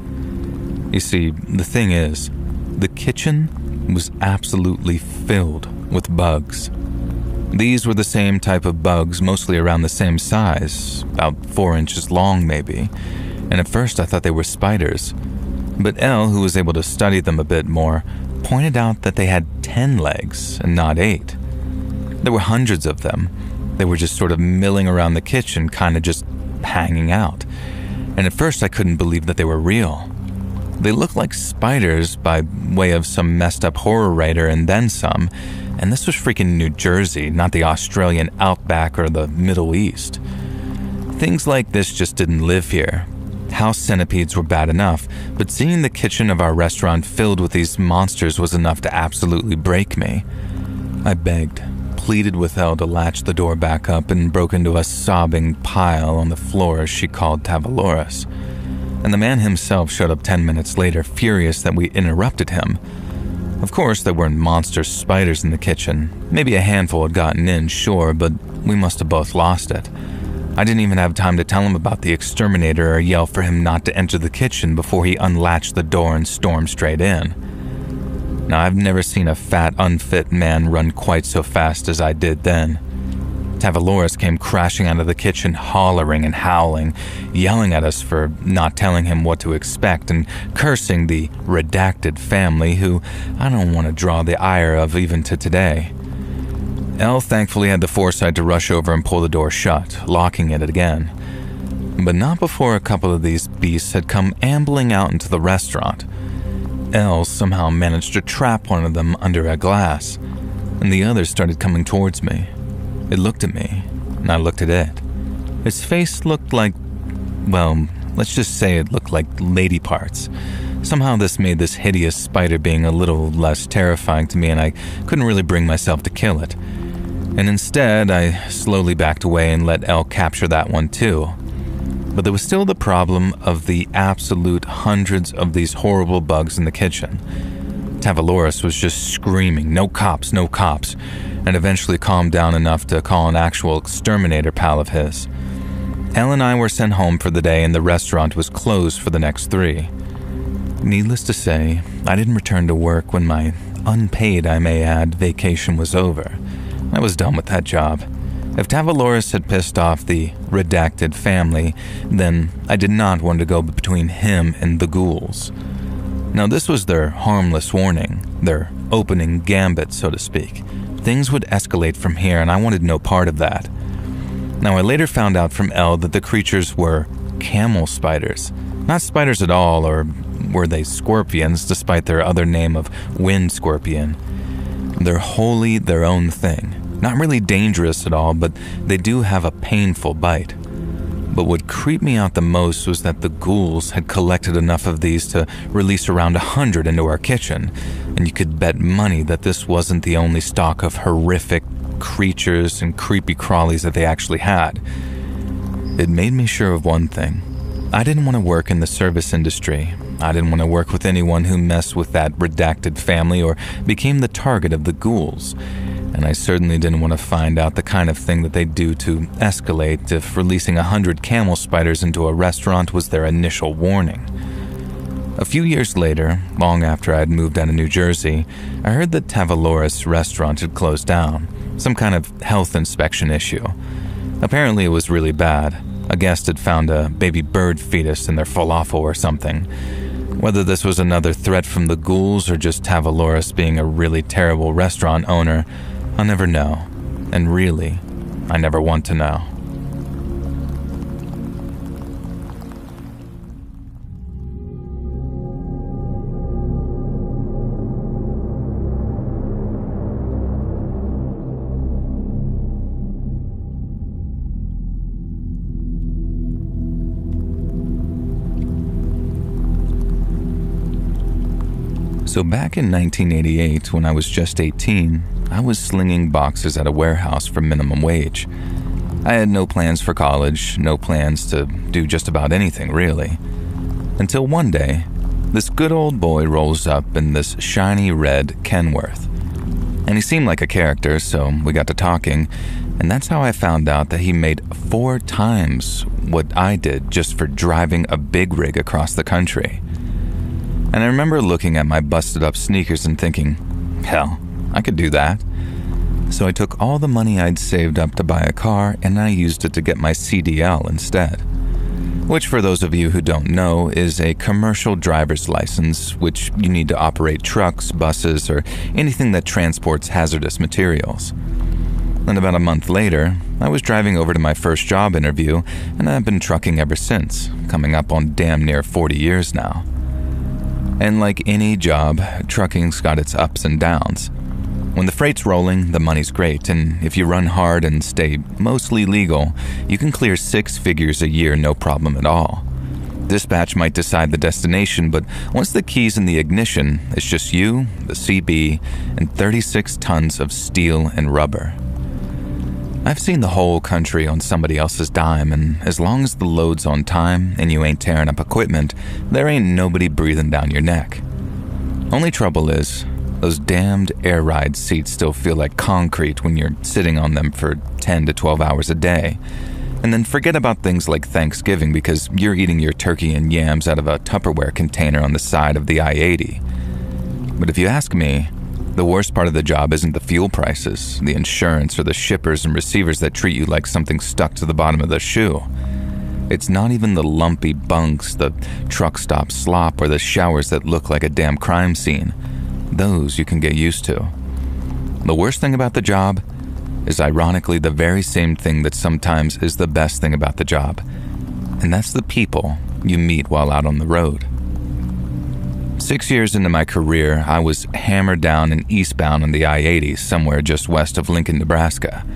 You see, the thing is, the kitchen was absolutely filled with bugs. These were the same type of bugs, mostly around the same size, about 4 inches long maybe, and at first I thought they were spiders. But Elle, who was able to study them a bit more, pointed out that they had 10 legs and not 8. There were hundreds of them. They were just sort of milling around the kitchen, kind of just hanging out. And at first I couldn't believe that they were real. They looked like spiders by way of some messed up horror writer and then some, and this was freaking New Jersey, not the Australian outback or the Middle East. Things like this just didn't live here. House centipedes were bad enough, but seeing the kitchen of our restaurant filled with these monsters was enough to absolutely break me. I begged, pleaded with Elle to latch the door back up and broke into a sobbing pile on the floor as she called Tavaloris. And the man himself showed up 10 minutes later, furious that we interrupted him. Of course, there weren't monster spiders in the kitchen. Maybe a handful had gotten in, sure, but we must have both lost it. I didn't even have time to tell him about the exterminator or yell for him not to enter the kitchen before he unlatched the door and stormed straight in. Now, I've never seen a fat, unfit man run quite so fast as I did then. Tavaloris came crashing out of the kitchen, hollering and howling, yelling at us for not telling him what to expect and cursing the redacted family who I don't want to draw the ire of even to today. Elle thankfully had the foresight to rush over and pull the door shut, locking it again. But not before a couple of these beasts had come ambling out into the restaurant. Elle somehow managed to trap one of them under a glass, and the others started coming towards me. It looked at me, and I looked at it. Its face looked like, well, let's just say it looked like lady parts. Somehow this made this hideous spider being a little less terrifying to me, and I couldn't really bring myself to kill it. And instead, I slowly backed away and let Elle capture that one too. But there was still the problem of the absolute hundreds of these horrible bugs in the kitchen. Tavaloris was just screaming, "No cops, no cops," and eventually calmed down enough to call an actual exterminator pal of his. Elle and I were sent home for the day and the restaurant was closed for the next 3. Needless to say, I didn't return to work when my unpaid, I may add, vacation was over. I was done with that job. If Tavaloris had pissed off the redacted family, then I did not want to go between him and the ghouls. Now this was their harmless warning, their opening gambit, so to speak. Things would escalate from here and I wanted no part of that. Now I later found out from Elle that the creatures were camel spiders. Not spiders at all, or were they scorpions despite their other name of wind scorpion. They're wholly their own thing. Not really dangerous at all, but they do have a painful bite. But what creeped me out the most was that the ghouls had collected enough of these to release around 100 into our kitchen, and you could bet money that this wasn't the only stock of horrific creatures and creepy crawlies that they actually had. It made me sure of one thing. I didn't want to work in the service industry. I didn't want to work with anyone who messed with that redacted family or became the target of the ghouls. And I certainly didn't want to find out the kind of thing that they do to escalate if releasing 100 camel spiders into a restaurant was their initial warning. A few years later, long after I had moved out of New Jersey, I heard that Tavaloris restaurant had closed down, some kind of health inspection issue. Apparently it was really bad. A guest had found a baby bird fetus in their falafel or something. Whether this was another threat from the ghouls or just Tavaloris being a really terrible restaurant owner, I'll never know. And really, I never want to know. So back in 1988, when I was just 18, I was slinging boxes at a warehouse for minimum wage. I had no plans for college, no plans to do just about anything, really. Until one day, this good old boy rolls up in this shiny red Kenworth. And he seemed like a character, so we got to talking, and that's how I found out that he made 4 times what I did just for driving a big rig across the country. And I remember looking at my busted up sneakers and thinking, hell, I could do that. So I took all the money I'd saved up to buy a car and I used it to get my CDL instead. Which, for those of you who don't know, is a commercial driver's license which you need to operate trucks, buses, or anything that transports hazardous materials. And about a month later, I was driving over to my first job interview and I've been trucking ever since, coming up on damn near 40 years now. And like any job, trucking's got its ups and downs. When the freight's rolling, the money's great, and if you run hard and stay mostly legal, you can clear 6 figures a year no problem at all. Dispatch might decide the destination, but once the key's in the ignition, it's just you, the CB, and 36 tons of steel and rubber. I've seen the whole country on somebody else's dime, and as long as the load's on time and you ain't tearing up equipment, there ain't nobody breathing down your neck. Only trouble is, those damned air ride seats still feel like concrete when you're sitting on them for 10 to 12 hours a day. And then forget about things like Thanksgiving because you're eating your turkey and yams out of a Tupperware container on the side of the I-80. But if you ask me, the worst part of the job isn't the fuel prices, the insurance, or the shippers and receivers that treat you like something stuck to the bottom of the shoe. It's not even the lumpy bunks, the truck stop slop, or the showers that look like a damn crime scene. Those you can get used to. The worst thing about the job is ironically the very same thing that sometimes is the best thing about the job, and that's the people you meet while out on the road. 6 years into my career, I was hammered down and eastbound on the I-80 somewhere just west of Lincoln, Nebraska.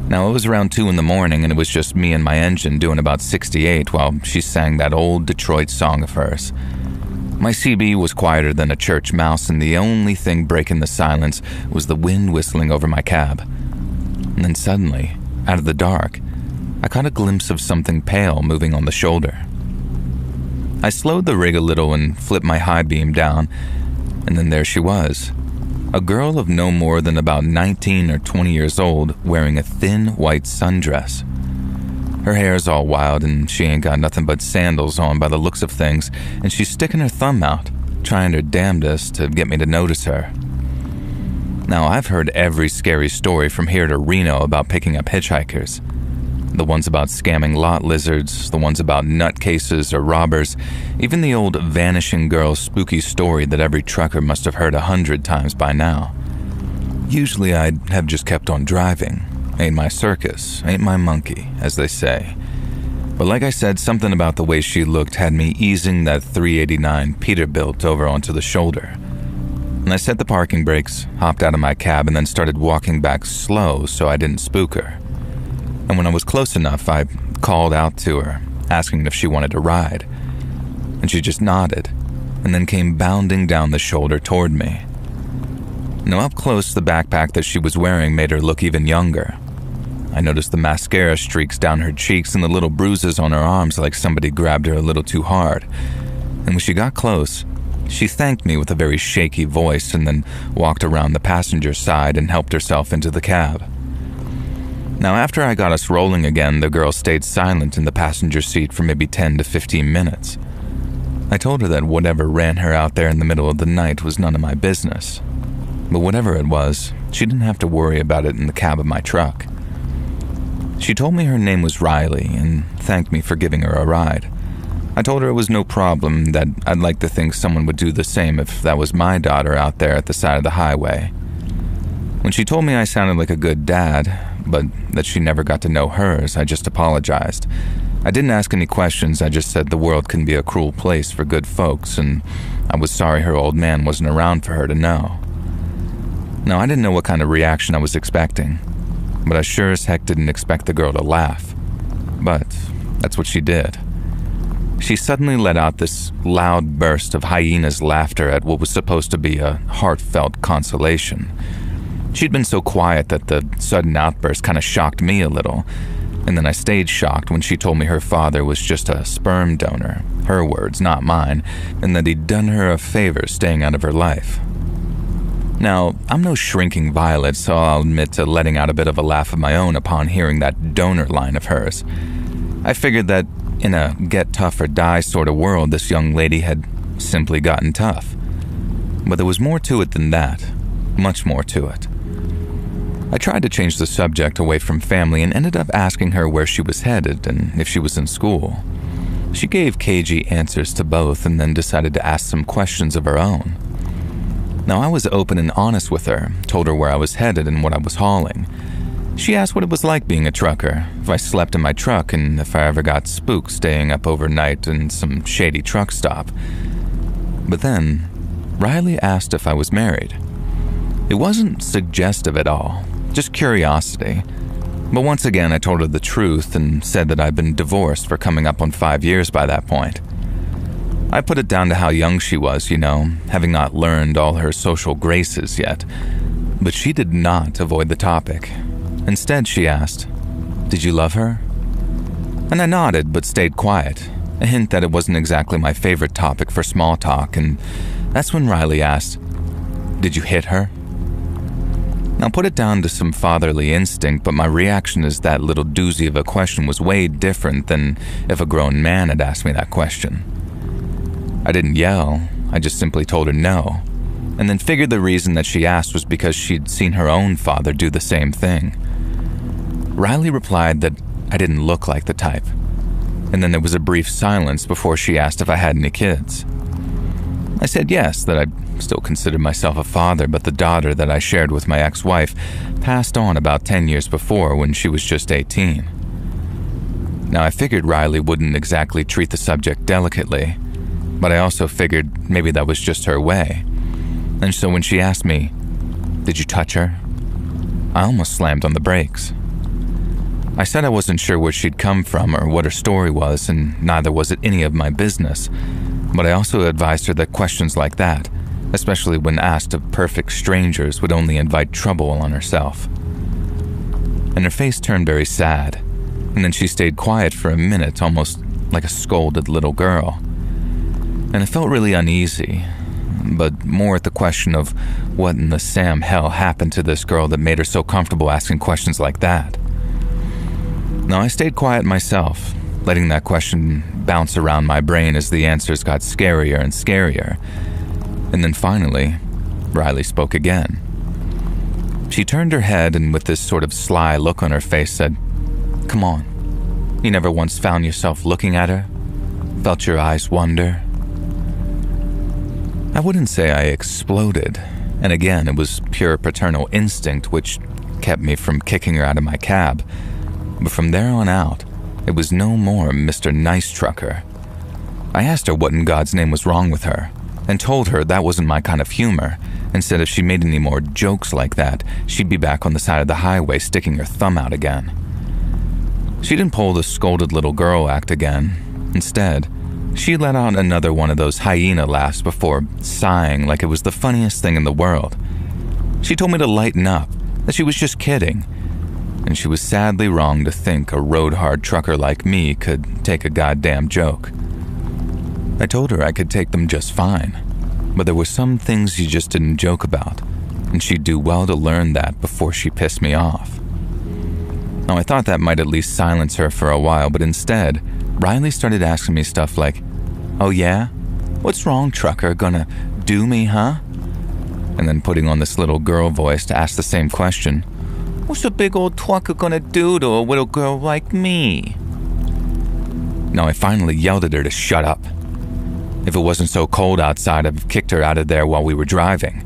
Now, it was around 2 in the morning and it was just me and my engine doing about 68 while she sang that old Detroit song of hers. My CB was quieter than a church mouse and the only thing breaking the silence was the wind whistling over my cab. And then suddenly, out of the dark, I caught a glimpse of something pale moving on the shoulder. I slowed the rig a little and flipped my high beam down, and then there she was. A girl of no more than about 19 or 20 years old wearing a thin white sundress. Her hair's all wild and she ain't got nothing but sandals on by the looks of things, and she's sticking her thumb out, trying her damnedest to get me to notice her. Now, I've heard every scary story from here to Reno about picking up hitchhikers. The ones about scamming lot lizards, the ones about nutcases or robbers, even the old vanishing girl spooky story that every trucker must have heard 100 times by now. Usually I'd have just kept on driving. Ain't my circus, ain't my monkey, as they say. But like I said, something about the way she looked had me easing that 389 Peterbilt over onto the shoulder. And I set the parking brakes, hopped out of my cab, and then started walking back slow so I didn't spook her. And when I was close enough, I called out to her, asking if she wanted to ride. And she just nodded, and then came bounding down the shoulder toward me. Now up close, the backpack that she was wearing made her look even younger. I noticed the mascara streaks down her cheeks and the little bruises on her arms like somebody grabbed her a little too hard. And when she got close, she thanked me with a very shaky voice and then walked around the passenger side and helped herself into the cab. Now, after I got us rolling again, the girl stayed silent in the passenger seat for maybe 10 to 15 minutes. I told her that whatever ran her out there in the middle of the night was none of my business. But whatever it was, she didn't have to worry about it in the cab of my truck. She told me her name was Riley and thanked me for giving her a ride. I told her it was no problem, that I'd like to think someone would do the same if that was my daughter out there at the side of the highway. When she told me I sounded like a good dad, but that she never got to know hers, I just apologized. I didn't ask any questions, I just said the world can be a cruel place for good folks, and I was sorry her old man wasn't around for her to know. Now, I didn't know what kind of reaction I was expecting, but I sure as heck didn't expect the girl to laugh. But that's what she did. She suddenly let out this loud burst of hyena's laughter at what was supposed to be a heartfelt consolation. She'd been so quiet that the sudden outburst kind of shocked me a little, and then I stayed shocked when she told me her father was just a sperm donor, her words, not mine, and that he'd done her a favor staying out of her life. Now, I'm no shrinking violet, so I'll admit to letting out a bit of a laugh of my own upon hearing that donor line of hers. I figured that in a get tough or die sort of world, this young lady had simply gotten tough. But there was more to it than that, much more to it. I tried to change the subject away from family and ended up asking her where she was headed and if she was in school. She gave cagey answers to both and then decided to ask some questions of her own. Now, I was open and honest with her, told her where I was headed and what I was hauling. She asked what it was like being a trucker, if I slept in my truck, and if I ever got spooked staying up overnight in some shady truck stop. But then, Riley asked if I was married. It wasn't suggestive at all, just curiosity. But once again, I told her the truth and said that I'd been divorced for coming up on 5 years by that point. I put it down to how young she was, you know, having not learned all her social graces yet. But she did not avoid the topic. Instead, she asked, "Did you love her?" And I nodded but stayed quiet, a hint that it wasn't exactly my favorite topic for small talk, and that's when Riley asked, "Did you hit her?" Now, put it down to some fatherly instinct, but my reaction as that little doozy of a question was way different than if a grown man had asked me that question. I didn't yell, I just simply told her no, and then figured the reason that she asked was because she'd seen her own father do the same thing. Riley replied that I didn't look like the type, and then there was a brief silence before she asked if I had any kids. I said yes, that I still considered myself a father, but the daughter that I shared with my ex-wife passed on about 10 years before when she was just 18. Now, I figured Riley wouldn't exactly treat the subject delicately, but I also figured maybe that was just her way. And so when she asked me, "Did you touch her?" I almost slammed on the brakes. I said I wasn't sure where she'd come from or what her story was, and neither was it any of my business, but I also advised her that questions like that, especially when asked of perfect strangers, would only invite trouble on herself. and her face turned very sad, and then she stayed quiet for a minute, almost like a scolded little girl. And I felt really uneasy, but more at the question of what in the Sam hell happened to this girl that made her so comfortable asking questions like that. Now, I stayed quiet myself, letting that question bounce around my brain as the answers got scarier and scarier. And then finally, Riley spoke again. She turned her head and with this sort of sly look on her face said, "Come on, you never once found yourself looking at her? Felt your eyes wander?" I wouldn't say I exploded, and again, it was pure paternal instinct which kept me from kicking her out of my cab. But from there on out, it was no more Mr. Nice Trucker. I asked her what in God's name was wrong with her, and told her that wasn't my kind of humor, and said if she made any more jokes like that, she'd be back on the side of the highway sticking her thumb out again. She didn't pull the scolded little girl act again. Instead, she let out another one of those hyena laughs before sighing like it was the funniest thing in the world. She told me to lighten up, that she was just kidding, and she was sadly wrong to think a road-hard trucker like me could take a goddamn joke. I told her I could take them just fine, but there were some things you just didn't joke about, and she'd do well to learn that before she pissed me off. Now, I thought that might at least silence her for a while, but instead, Riley started asking me stuff like, "Oh yeah? What's wrong, trucker? Gonna do me, huh?" And then putting on this little girl voice to ask the same question, "What's a big old trucker gonna do to a little girl like me?" Now, I finally yelled at her to shut up. If it wasn't so cold outside, I'd have kicked her out of there while we were driving.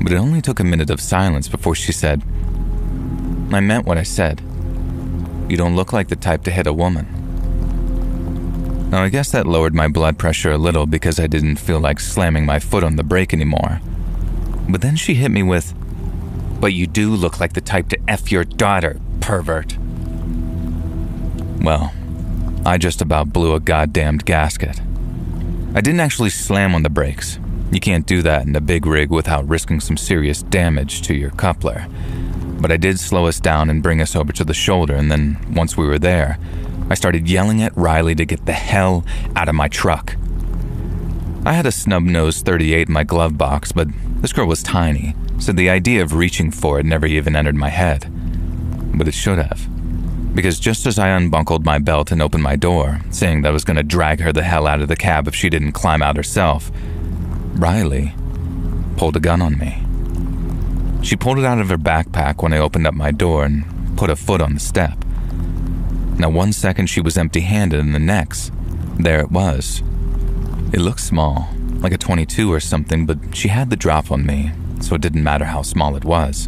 But it only took a minute of silence before she said, "I meant what I said. You don't look like the type to hit a woman." Now, I guess that lowered my blood pressure a little because I didn't feel like slamming my foot on the brake anymore. But then she hit me with, "But you do look like the type to F your daughter, pervert." Well, I just about blew a goddamned gasket. I didn't actually slam on the brakes. You can't do that in a big rig without risking some serious damage to your coupler. But I did slow us down and bring us over to the shoulder, and then once we were there, I started yelling at Riley to get the hell out of my truck. I had a snub-nosed .38 in my glove box, but this girl was tiny, so the idea of reaching for it never even entered my head. But it should have. Because just as I unbuckled my belt and opened my door, saying that I was going to drag her the hell out of the cab if she didn't climb out herself, Riley pulled a gun on me. She pulled it out of her backpack when I opened up my door and put a foot on the step. Now, one second she was empty-handed, and the next, there it was. It looked small, like a .22 or something, but she had the drop on me, so it didn't matter how small it was.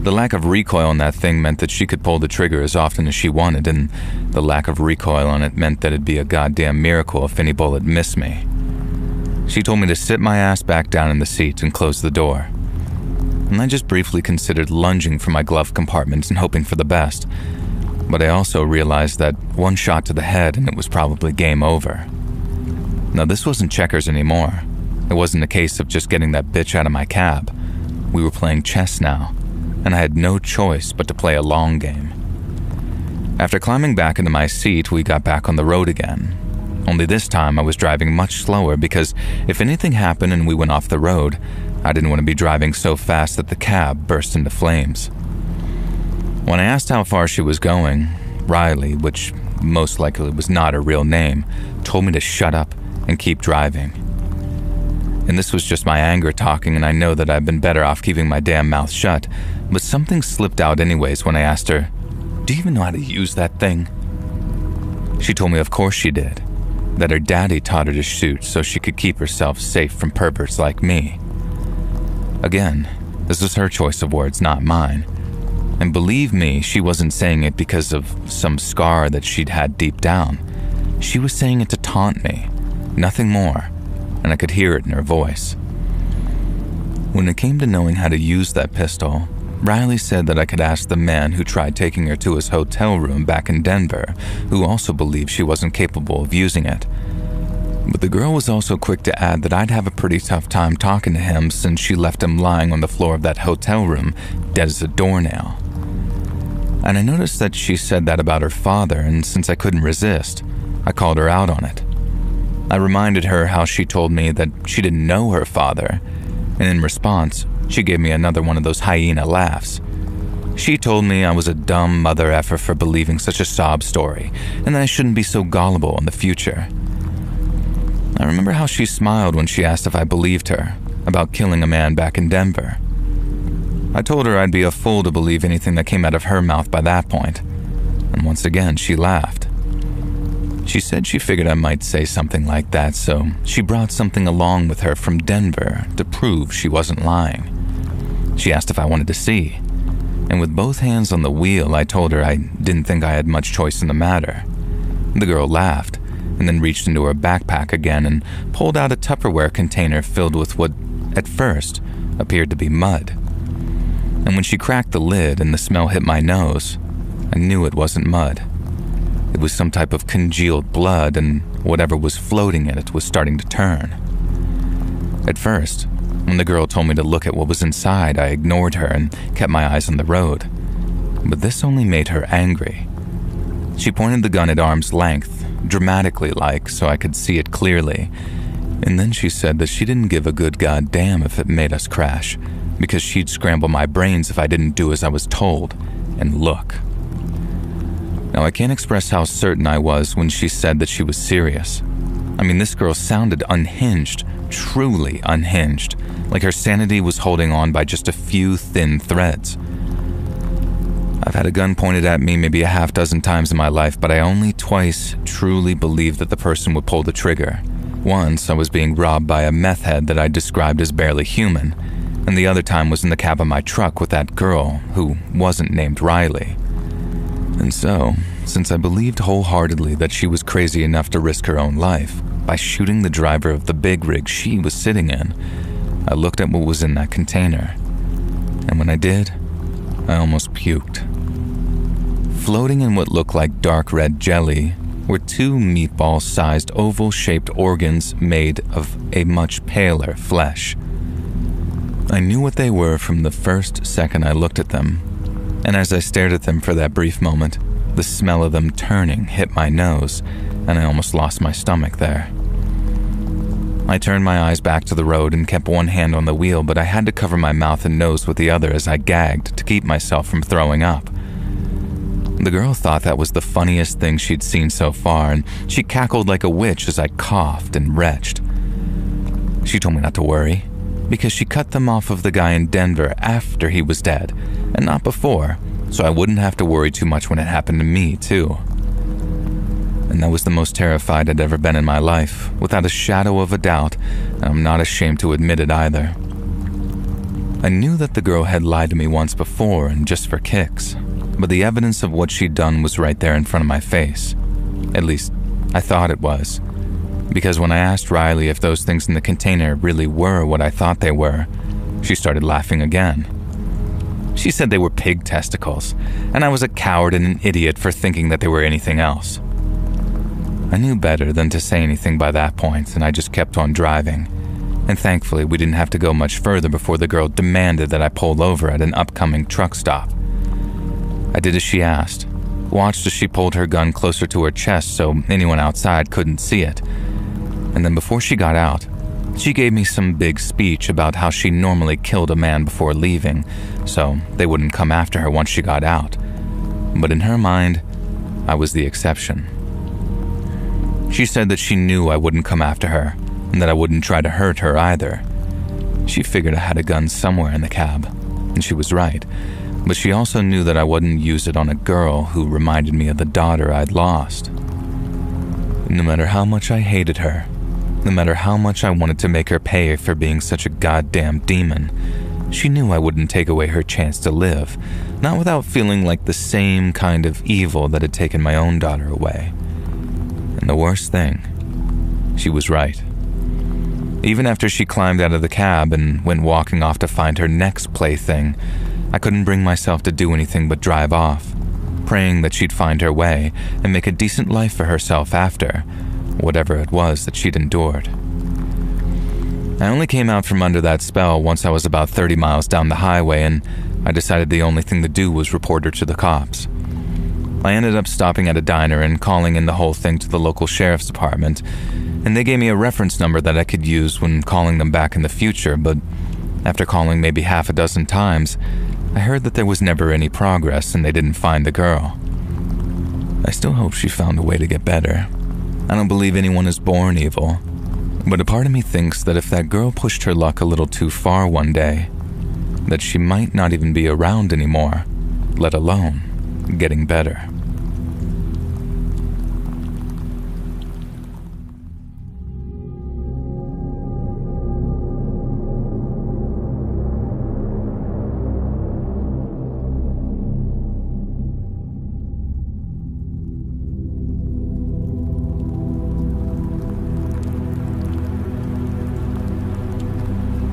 The lack of recoil on that thing meant that she could pull the trigger as often as she wanted, and the lack of recoil on it meant that it'd be a goddamn miracle if any bullet missed me. She told me to sit my ass back down in the seat and close the door. And I just briefly considered lunging for my glove compartment and hoping for the best, but I also realized that one shot to the head and it was probably game over. Now, this wasn't checkers anymore. It wasn't a case of just getting that bitch out of my cab. We were playing chess now, and I had no choice but to play a long game. After climbing back into my seat, we got back on the road again. Only this time I was driving much slower because if anything happened and we went off the road, I didn't want to be driving so fast that the cab burst into flames. When I asked how far she was going, Riley, which most likely was not her real name, told me to shut up and keep driving. And this was just my anger talking, and I know that I've been better off keeping my damn mouth shut, but something slipped out anyways when I asked her, "Do you even know how to use that thing?" She told me of course she did, that her daddy taught her to shoot so she could keep herself safe from perverts like me. Again, this was her choice of words, not mine. And believe me, she wasn't saying it because of some scar that she'd had deep down. She was saying it to taunt me, nothing more, and I could hear it in her voice. When it came to knowing how to use that pistol, Riley said that I could ask the man who tried taking her to his hotel room back in Denver, who also believed she wasn't capable of using it. But the girl was also quick to add that I'd have a pretty tough time talking to him since she left him lying on the floor of that hotel room, dead as a doornail. And I noticed that she said that about her father, and since I couldn't resist, I called her out on it. I reminded her how she told me that she didn't know her father, and in response, she gave me another one of those hyena laughs. She told me I was a dumb mother effer for believing such a sob story, and that I shouldn't be so gullible in the future. I remember how she smiled when she asked if I believed her about killing a man back in Denver. I told her I'd be a fool to believe anything that came out of her mouth by that point, and once again she laughed. She said she figured I might say something like that, so she brought something along with her from Denver to prove she wasn't lying. She asked if I wanted to see, and with both hands on the wheel, I told her I didn't think I had much choice in the matter. The girl laughed, and then reached into her backpack again and pulled out a Tupperware container filled with what, at first, appeared to be mud. And when she cracked the lid and the smell hit my nose, I knew it wasn't mud. It was some type of congealed blood, and whatever was floating in it was starting to turn. At first, when the girl told me to look at what was inside, I ignored her and kept my eyes on the road. But this only made her angry. She pointed the gun at arm's length, dramatically like, so I could see it clearly. And then she said that she didn't give a good goddamn if it made us crash, because she'd scramble my brains if I didn't do as I was told and look. Now, I can't express how certain I was when she said that she was serious. I mean, this girl sounded unhinged, truly unhinged, like her sanity was holding on by just a few thin threads. I've had a gun pointed at me maybe a half dozen times in my life, but I only twice truly believed that the person would pull the trigger. Once, I was being robbed by a meth head that I described as barely human, and the other time was in the cab of my truck with that girl who wasn't named Riley. And so, since I believed wholeheartedly that she was crazy enough to risk her own life by shooting the driver of the big rig she was sitting in, I looked at what was in that container. And when I did, I almost puked. Floating in what looked like dark red jelly were two meatball-sized oval-shaped organs made of a much paler flesh. I knew what they were from the first second I looked at them, and as I stared at them for that brief moment, the smell of them turning hit my nose, and I almost lost my stomach there. I turned my eyes back to the road and kept one hand on the wheel, but I had to cover my mouth and nose with the other as I gagged to keep myself from throwing up. The girl thought that was the funniest thing she'd seen so far, and she cackled like a witch as I coughed and retched. She told me not to worry, because she cut them off of the guy in Denver after he was dead, and not before, so I wouldn't have to worry too much when it happened to me, too. And that was the most terrified I'd ever been in my life, without a shadow of a doubt, and I'm not ashamed to admit it either. I knew that the girl had lied to me once before, and just for kicks, but the evidence of what she'd done was right there in front of my face. At least, I thought it was. Because when I asked Riley if those things in the container really were what I thought they were, she started laughing again. She said they were pig testicles, and I was a coward and an idiot for thinking that they were anything else. I knew better than to say anything by that point, and I just kept on driving. And thankfully, we didn't have to go much further before the girl demanded that I pull over at an upcoming truck stop. I did as she asked, watched as she pulled her gun closer to her chest so anyone outside couldn't see it. And then before she got out, she gave me some big speech about how she normally killed a man before leaving, so they wouldn't come after her once she got out. But in her mind, I was the exception. She said that she knew I wouldn't come after her, and that I wouldn't try to hurt her either. She figured I had a gun somewhere in the cab, and she was right, but she also knew that I wouldn't use it on a girl who reminded me of the daughter I'd lost. No matter how much I hated her, no matter how much I wanted to make her pay for being such a goddamn demon, she knew I wouldn't take away her chance to live, not without feeling like the same kind of evil that had taken my own daughter away. And the worst thing, she was right. Even after she climbed out of the cab and went walking off to find her next plaything, I couldn't bring myself to do anything but drive off, praying that she'd find her way and make a decent life for herself after, whatever it was that she'd endured. I only came out from under that spell once I was about 30 miles down the highway, and I decided the only thing to do was report her to the cops. I ended up stopping at a diner and calling in the whole thing to the local sheriff's department, and they gave me a reference number that I could use when calling them back in the future, but after calling maybe half a dozen times, I heard that there was never any progress and they didn't find the girl. I still hope she found a way to get better. I don't believe anyone is born evil, but a part of me thinks that if that girl pushed her luck a little too far one day, that she might not even be around anymore, let alone getting better.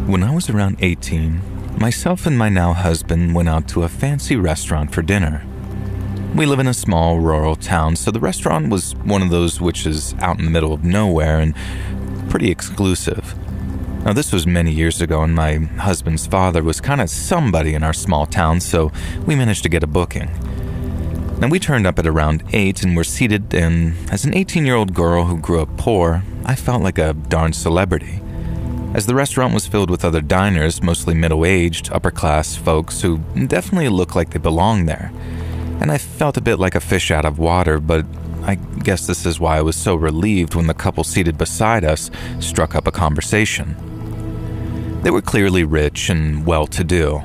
When I was around 18, myself and my now husband went out to a fancy restaurant for dinner. We live in a small rural town, so the restaurant was one of those which is out in the middle of nowhere and pretty exclusive. Now, this was many years ago, and my husband's father was kind of somebody in our small town, so we managed to get a booking. Now, we turned up at around 8 and were seated, and as an 18-year-old girl who grew up poor, I felt like a darn celebrity, as the restaurant was filled with other diners, mostly middle-aged, upper-class folks who definitely looked like they belonged there. And I felt a bit like a fish out of water, but I guess this is why I was so relieved when the couple seated beside us struck up a conversation. They were clearly rich and well-to-do.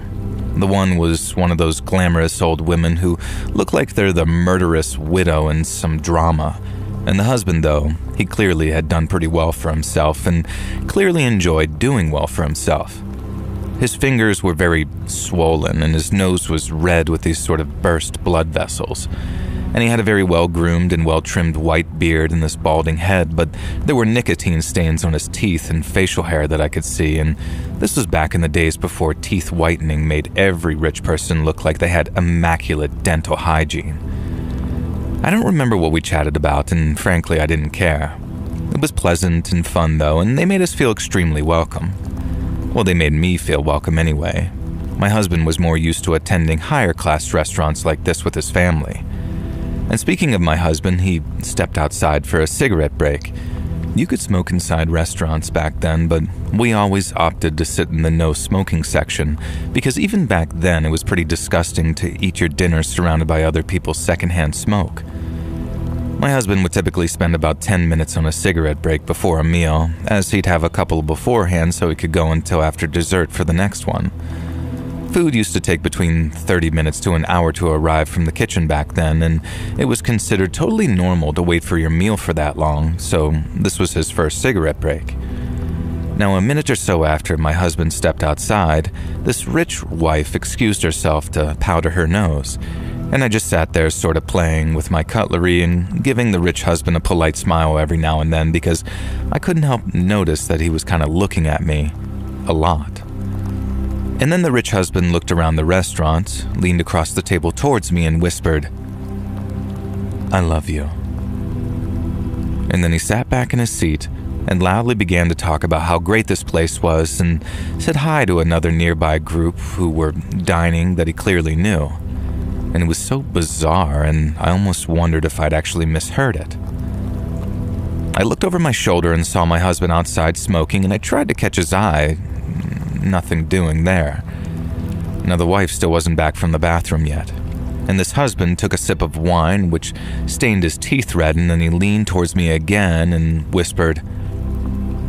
The one was one of those glamorous old women who look like they're the murderous widow in some drama. And the husband, though, he clearly had done pretty well for himself and clearly enjoyed doing well for himself. His fingers were very swollen and his nose was red with these sort of burst blood vessels. And he had a very well-groomed and well-trimmed white beard and this balding head, but there were nicotine stains on his teeth and facial hair that I could see, and this was back in the days before teeth whitening made every rich person look like they had immaculate dental hygiene. I don't remember what we chatted about, and frankly, I didn't care. It was pleasant and fun, though, and they made us feel extremely welcome. Well, they made me feel welcome anyway. My husband was more used to attending higher-class restaurants like this with his family. And speaking of my husband, he stepped outside for a cigarette break. You could smoke inside restaurants back then, but we always opted to sit in the no-smoking section, because even back then it was pretty disgusting to eat your dinner surrounded by other people's secondhand smoke. My husband would typically spend about 10 minutes on a cigarette break before a meal, as he'd have a couple beforehand so he could go until after dessert for the next one. Food used to take between 30 minutes to an hour to arrive from the kitchen back then, and it was considered totally normal to wait for your meal for that long, so this was his first cigarette break. Now, a minute or so after my husband stepped outside, this rich wife excused herself to powder her nose, and I just sat there sort of playing with my cutlery and giving the rich husband a polite smile every now and then because I couldn't help notice that he was kind of looking at me a lot. And then the rich husband looked around the restaurant, leaned across the table towards me and whispered, "I love you." And then he sat back in his seat and loudly began to talk about how great this place was and said hi to another nearby group who were dining that he clearly knew. And it was so bizarre, and I almost wondered if I'd actually misheard it. I looked over my shoulder and saw my husband outside smoking, and I tried to catch his eye. Nothing doing there. Now, the wife still wasn't back from the bathroom yet, and this husband took a sip of wine, which stained his teeth red, and then he leaned towards me again and whispered,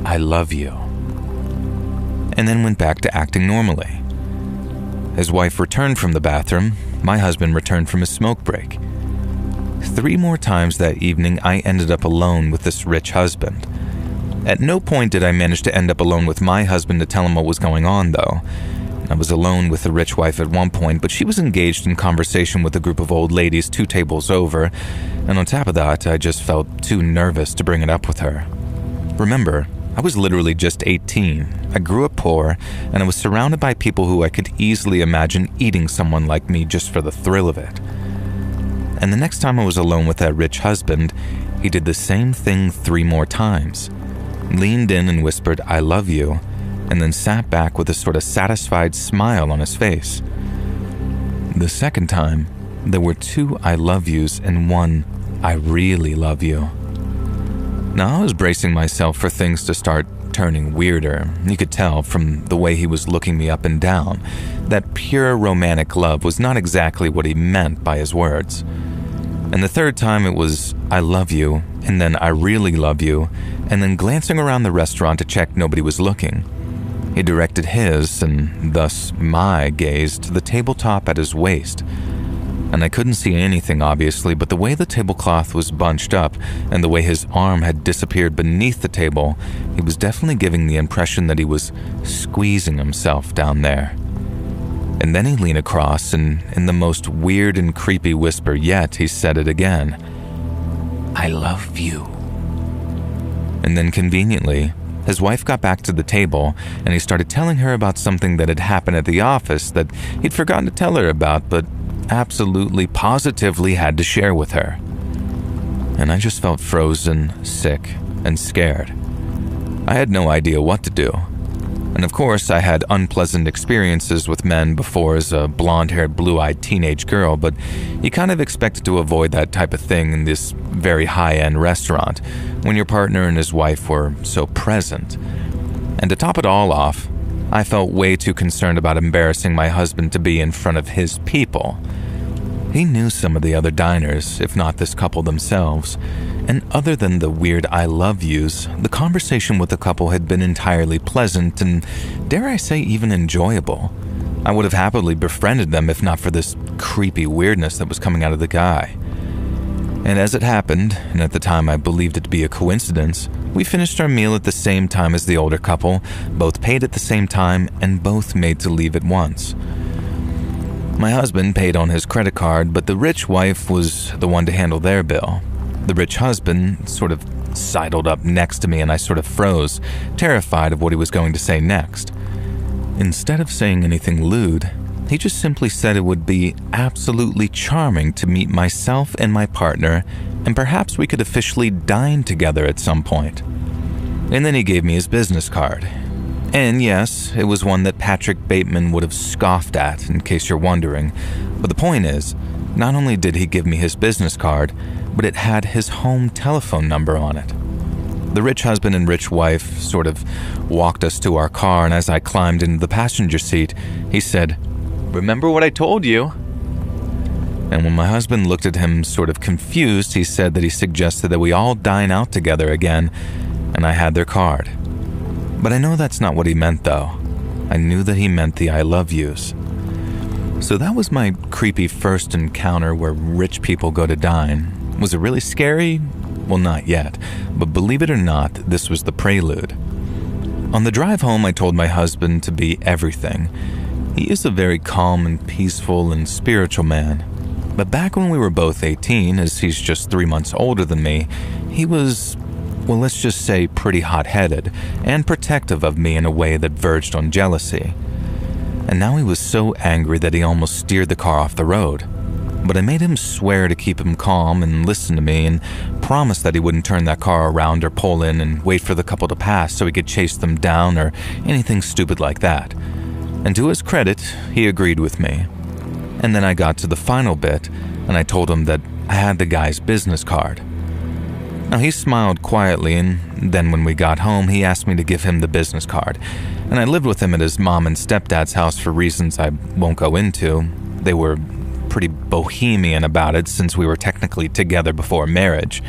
"I love you," and then went back to acting normally. His wife returned from the bathroom. My husband returned from his smoke break. 3 more times that evening, I ended up alone with this rich husband. At no point did I manage to end up alone with my husband to tell him what was going on, though. I was alone with the rich wife at one point, but she was engaged in conversation with a group of old ladies 2 tables over, and on top of that, I just felt too nervous to bring it up with her. Remember, I was literally just 18. I grew up poor, and I was surrounded by people who I could easily imagine eating someone like me just for the thrill of it. And the next time I was alone with that rich husband, he did the same thing 3 more times. Leaned in and whispered, "I love you," and then sat back with a sort of satisfied smile on his face. The second time, There were 2 I love yous and 1 I really love you. Now I was bracing myself for things to start turning weirder. You could tell from the way he was looking me up and down that pure romantic love was not exactly what he meant by his words. And the 3rd time it was, I love you, and then I really love you, and then glancing around the restaurant to check nobody was looking. He directed his, and thus my, gaze to the tabletop at his waist. And I couldn't see anything obviously, but the way the tablecloth was bunched up and the way his arm had disappeared beneath the table, he was definitely giving the impression that he was squeezing himself down there. And then he leaned across and in the most weird and creepy whisper yet, he said it again. I love you. And then conveniently, his wife got back to the table and he started telling her about something that had happened at the office that he'd forgotten to tell her about, but absolutely positively had to share with her. And I just felt frozen, sick, and scared. I had no idea what to do. And of course, I had unpleasant experiences with men before as a blonde-haired, blue-eyed teenage girl, but you kind of expected to avoid that type of thing in this very high-end restaurant when your partner and his wife were so present. And to top it all off, I felt way too concerned about embarrassing my husband to be in front of his people. He knew some of the other diners, if not this couple themselves, and other than the weird I love yous, the conversation with the couple had been entirely pleasant and, dare I say, even enjoyable. I would have happily befriended them if not for this creepy weirdness that was coming out of the guy. And as it happened, and at the time I believed it to be a coincidence, we finished our meal at the same time as the older couple, both paid at the same time, and both made to leave at once. My husband paid on his credit card, but the rich wife was the one to handle their bill. The rich husband sort of sidled up next to me and I sort of froze, terrified of what he was going to say next. Instead of saying anything lewd, he just simply said it would be absolutely charming to meet myself and my partner, and perhaps we could officially dine together at some point. And then he gave me his business card. And yes, it was one that Patrick Bateman would have scoffed at, in case you're wondering. But the point is, not only did he give me his business card, but it had his home telephone number on it. The rich husband and rich wife sort of walked us to our car, and as I climbed into the passenger seat, he said, "Remember what I told you?" And when my husband looked at him sort of confused, he said that he suggested that we all dine out together again, and I had their card. But I know that's not what he meant though. I knew that he meant the I love yous. So that was my creepy first encounter where rich people go to dine. Was it really scary? Well, not yet, but believe it or not, this was the prelude. On the drive home, I told my husband to be everything. He is a very calm and peaceful and spiritual man. But back when we were both 18, as he's just 3 months older than me, he was, well, let's just say pretty hot-headed and protective of me in a way that verged on jealousy. And now he was so angry that he almost steered the car off the road. But I made him swear to keep him calm and listen to me and promise that he wouldn't turn that car around or pull in and wait for the couple to pass so he could chase them down or anything stupid like that. And to his credit, he agreed with me. And then I got to the final bit, and I told him that I had the guy's business card. Now he smiled quietly, and then when we got home, he asked me to give him the business card. And I lived with him at his mom and stepdad's house for reasons I won't go into. They were pretty bohemian about it since we were technically together before marriage.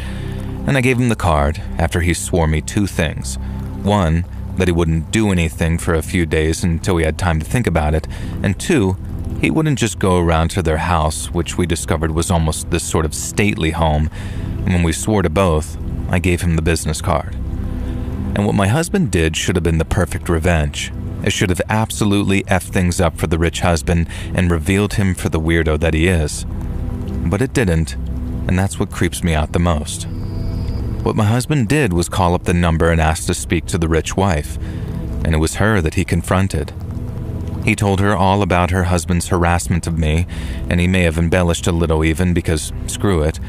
And I gave him the card after he swore me 2 things. 1, that he wouldn't do anything for a few days until we had time to think about it, and 2, he wouldn't just go around to their house, which we discovered was almost this sort of stately home, and when we swore to both, I gave him the business card. And what my husband did should have been the perfect revenge. It should have absolutely effed things up for the rich husband and revealed him for the weirdo that he is. But it didn't, and that's what creeps me out the most. What my husband did was call up the number and ask to speak to the rich wife, and it was her that he confronted. He told her all about her husband's harassment of me, and he may have embellished a little even because screw it,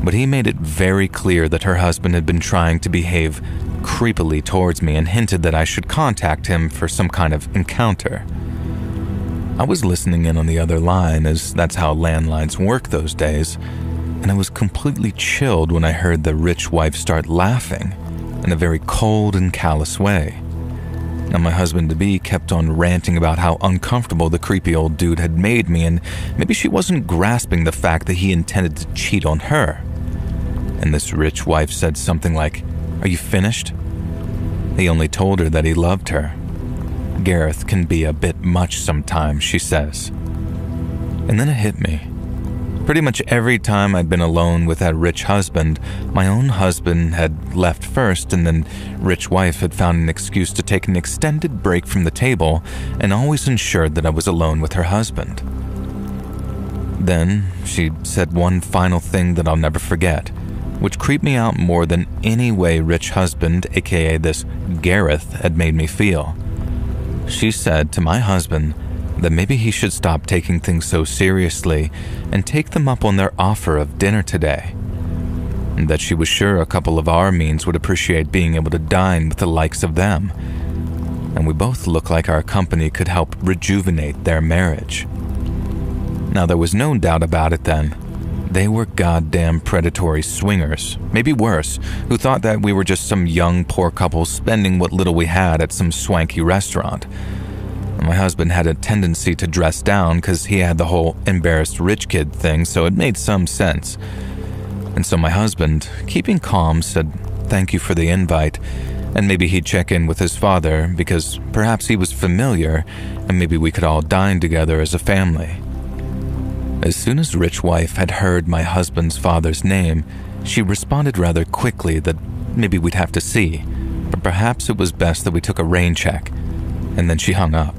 but he made it very clear that her husband had been trying to behave creepily towards me and hinted that I should contact him for some kind of encounter. I was listening in on the other line, as that's how landlines work those days, and I was completely chilled when I heard the rich wife start laughing in a very cold and callous way. Now, my husband-to-be kept on ranting about how uncomfortable the creepy old dude had made me, and maybe she wasn't grasping the fact that he intended to cheat on her. And this rich wife said something like, "Are you finished?" He only told her that he loved her. "Gareth can be a bit much sometimes," she says. And then it hit me. Pretty much every time I'd been alone with that rich husband, my own husband had left first, and then rich wife had found an excuse to take an extended break from the table and always ensured that I was alone with her husband. Then she said one final thing that I'll never forget, which creeped me out more than any way rich husband, aka this Gareth, had made me feel. She said to my husband that maybe he should stop taking things so seriously and take them up on their offer of dinner today. And that she was sure a couple of our means would appreciate being able to dine with the likes of them. And we both looked like our company could help rejuvenate their marriage. Now, there was no doubt about it then. They were goddamn predatory swingers, maybe worse, who thought that we were just some young poor couple spending what little we had at some swanky restaurant. My husband had a tendency to dress down because he had the whole embarrassed rich kid thing, so it made some sense. And so my husband, keeping calm, said thank you for the invite, and maybe he'd check in with his father because perhaps he was familiar and maybe we could all dine together as a family. As soon as rich wife had heard my husband's father's name, she responded rather quickly that maybe we'd have to see, but perhaps it was best that we took a rain check, and then she hung up.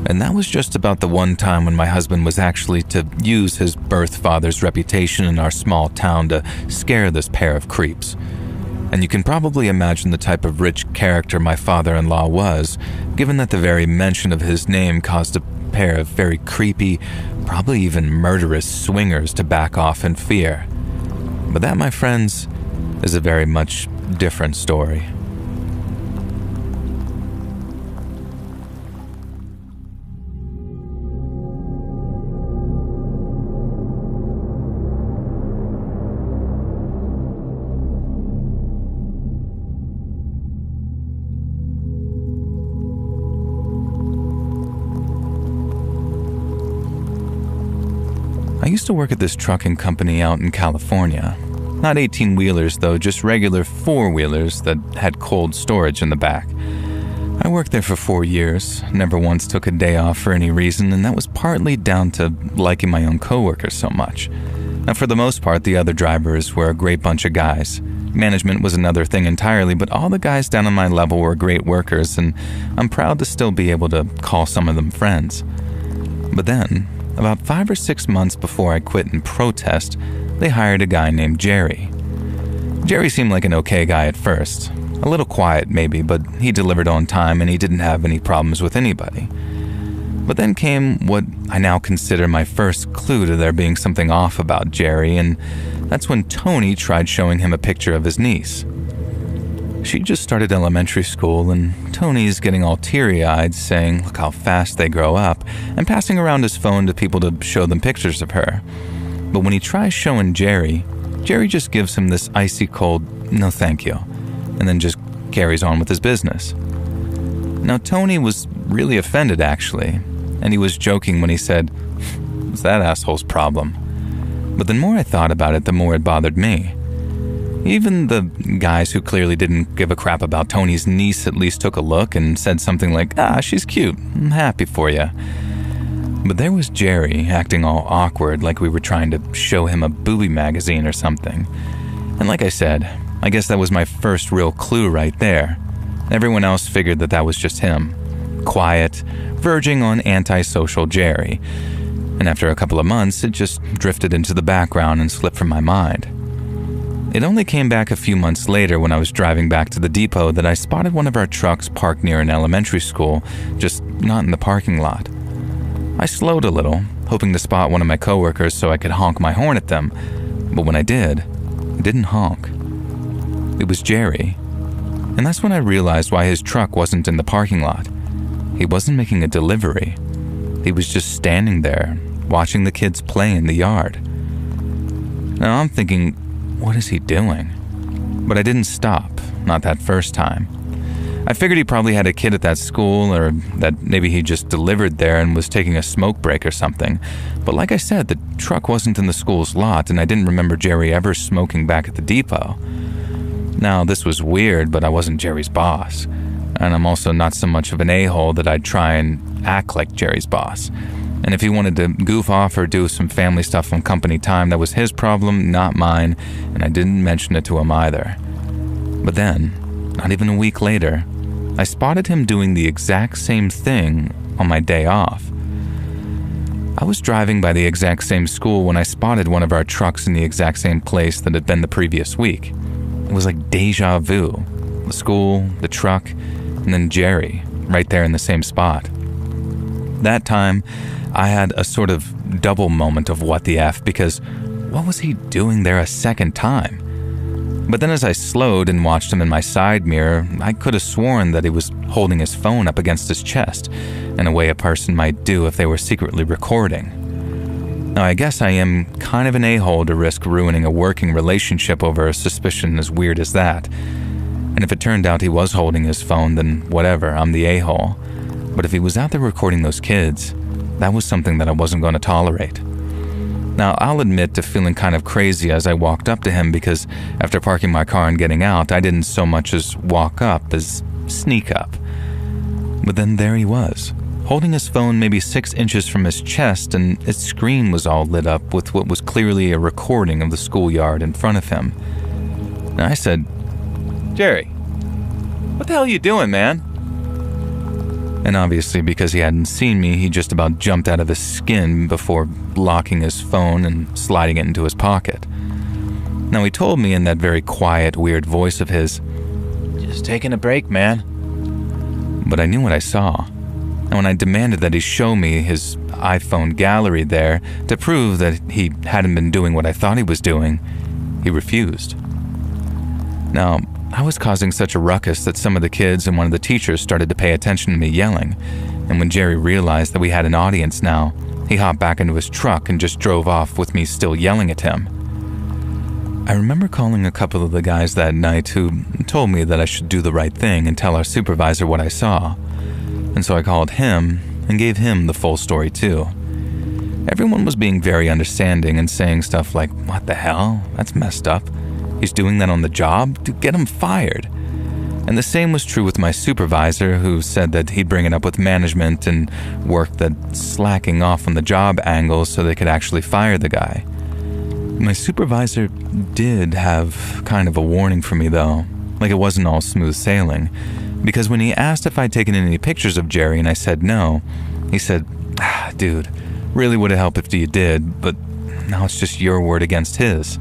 And that was just about the one time when my husband was actually to use his birth father's reputation in our small town to scare this pair of creeps. And you can probably imagine the type of rich character my father-in-law was, given that the very mention of his name caused a pair of very creepy, probably even murderous swingers to back off in fear. But that, my friends, is a very much different story. I used to work at this trucking company out in California. Not 18-wheelers though, just regular 4-wheelers that had cold storage in the back. I worked there for 4 years, never once took a day off for any reason, and that was partly down to liking my own coworkers so much. Now, for the most part, the other drivers were a great bunch of guys. Management was another thing entirely, but all the guys down on my level were great workers, and I'm proud to still be able to call some of them friends. But then, about 5 or 6 months before I quit in protest, they hired a guy named Jerry. Jerry seemed like an okay guy at first. A little quiet maybe, but he delivered on time and he didn't have any problems with anybody. But then came what I now consider my first clue to there being something off about Jerry, and that's when Tony tried showing him a picture of his niece. She just started elementary school, and Tony's getting all teary-eyed, saying, look how fast they grow up, and passing around his phone to people to show them pictures of her. But when he tries showing Jerry, Jerry just gives him this icy cold, no thank you, and then just carries on with his business. Now, Tony was really offended, actually, and he was joking when he said, it's that asshole's problem. But the more I thought about it, the more it bothered me. Even the guys who clearly didn't give a crap about Tony's niece at least took a look and said something like, she's cute, I'm happy for you. But there was Jerry acting all awkward like we were trying to show him a booby magazine or something. And like I said, I guess that was my first real clue right there. Everyone else figured that that was just him. Quiet, verging on antisocial Jerry. And after a couple of months, it just drifted into the background and slipped from my mind. It only came back a few months later when I was driving back to the depot that I spotted one of our trucks parked near an elementary school, just not in the parking lot. I slowed a little, hoping to spot one of my coworkers so I could honk my horn at them, but when I did, it didn't honk. It was Jerry. And that's when I realized why his truck wasn't in the parking lot. He wasn't making a delivery. He was just standing there, watching the kids play in the yard. Now I'm thinking, what is he doing? But I didn't stop, not that first time. I figured he probably had a kid at that school, or that maybe he just delivered there and was taking a smoke break or something. But like I said, the truck wasn't in the school's lot, and I didn't remember Jerry ever smoking back at the depot. Now, this was weird, but I wasn't Jerry's boss. And I'm also not so much of an a-hole that I'd try and act like Jerry's boss. And if he wanted to goof off or do some family stuff on company time, that was his problem, not mine, and I didn't mention it to him either. But then, not even a week later, I spotted him doing the exact same thing on my day off. I was driving by the exact same school when I spotted one of our trucks in the exact same place that had been the previous week. It was like deja vu. The school, the truck, and then Jerry, right there in the same spot. That time, I had a sort of double moment of what the F, because what was he doing there a second time? But then as I slowed and watched him in my side mirror, I could have sworn that he was holding his phone up against his chest, in a way a person might do if they were secretly recording. Now, I guess I am kind of an a-hole to risk ruining a working relationship over a suspicion as weird as that. And if it turned out he was holding his phone, then whatever, I'm the a-hole. But if he was out there recording those kids, that was something that I wasn't going to tolerate. Now, I'll admit to feeling kind of crazy as I walked up to him, because after parking my car and getting out, I didn't so much as walk up as sneak up. But then there he was, holding his phone maybe 6 inches from his chest, and its screen was all lit up with what was clearly a recording of the schoolyard in front of him. And I said, "Jerry, what the hell are you doing, man?" And obviously, because he hadn't seen me, he just about jumped out of his skin before locking his phone and sliding it into his pocket. Now, he told me in that very quiet, weird voice of his, "Just taking a break, man." But I knew what I saw. And when I demanded that he show me his iPhone gallery there to prove that he hadn't been doing what I thought he was doing, he refused. Now, I was causing such a ruckus that some of the kids and one of the teachers started to pay attention to me yelling, and when Jerry realized that we had an audience now, he hopped back into his truck and just drove off with me still yelling at him. I remember calling a couple of the guys that night who told me that I should do the right thing and tell our supervisor what I saw, and so I called him and gave him the full story too. Everyone was being very understanding and saying stuff like, "What the hell? That's messed up. He's doing that on the job? To get him fired." And the same was true with my supervisor, who said that he'd bring it up with management and work that slacking off on the job angle so they could actually fire the guy. My supervisor did have kind of a warning for me though, like it wasn't all smooth sailing, because when he asked if I'd taken any pictures of Jerry and I said no, he said, "Dude, really would have helped if you did, but now it's just your word against his."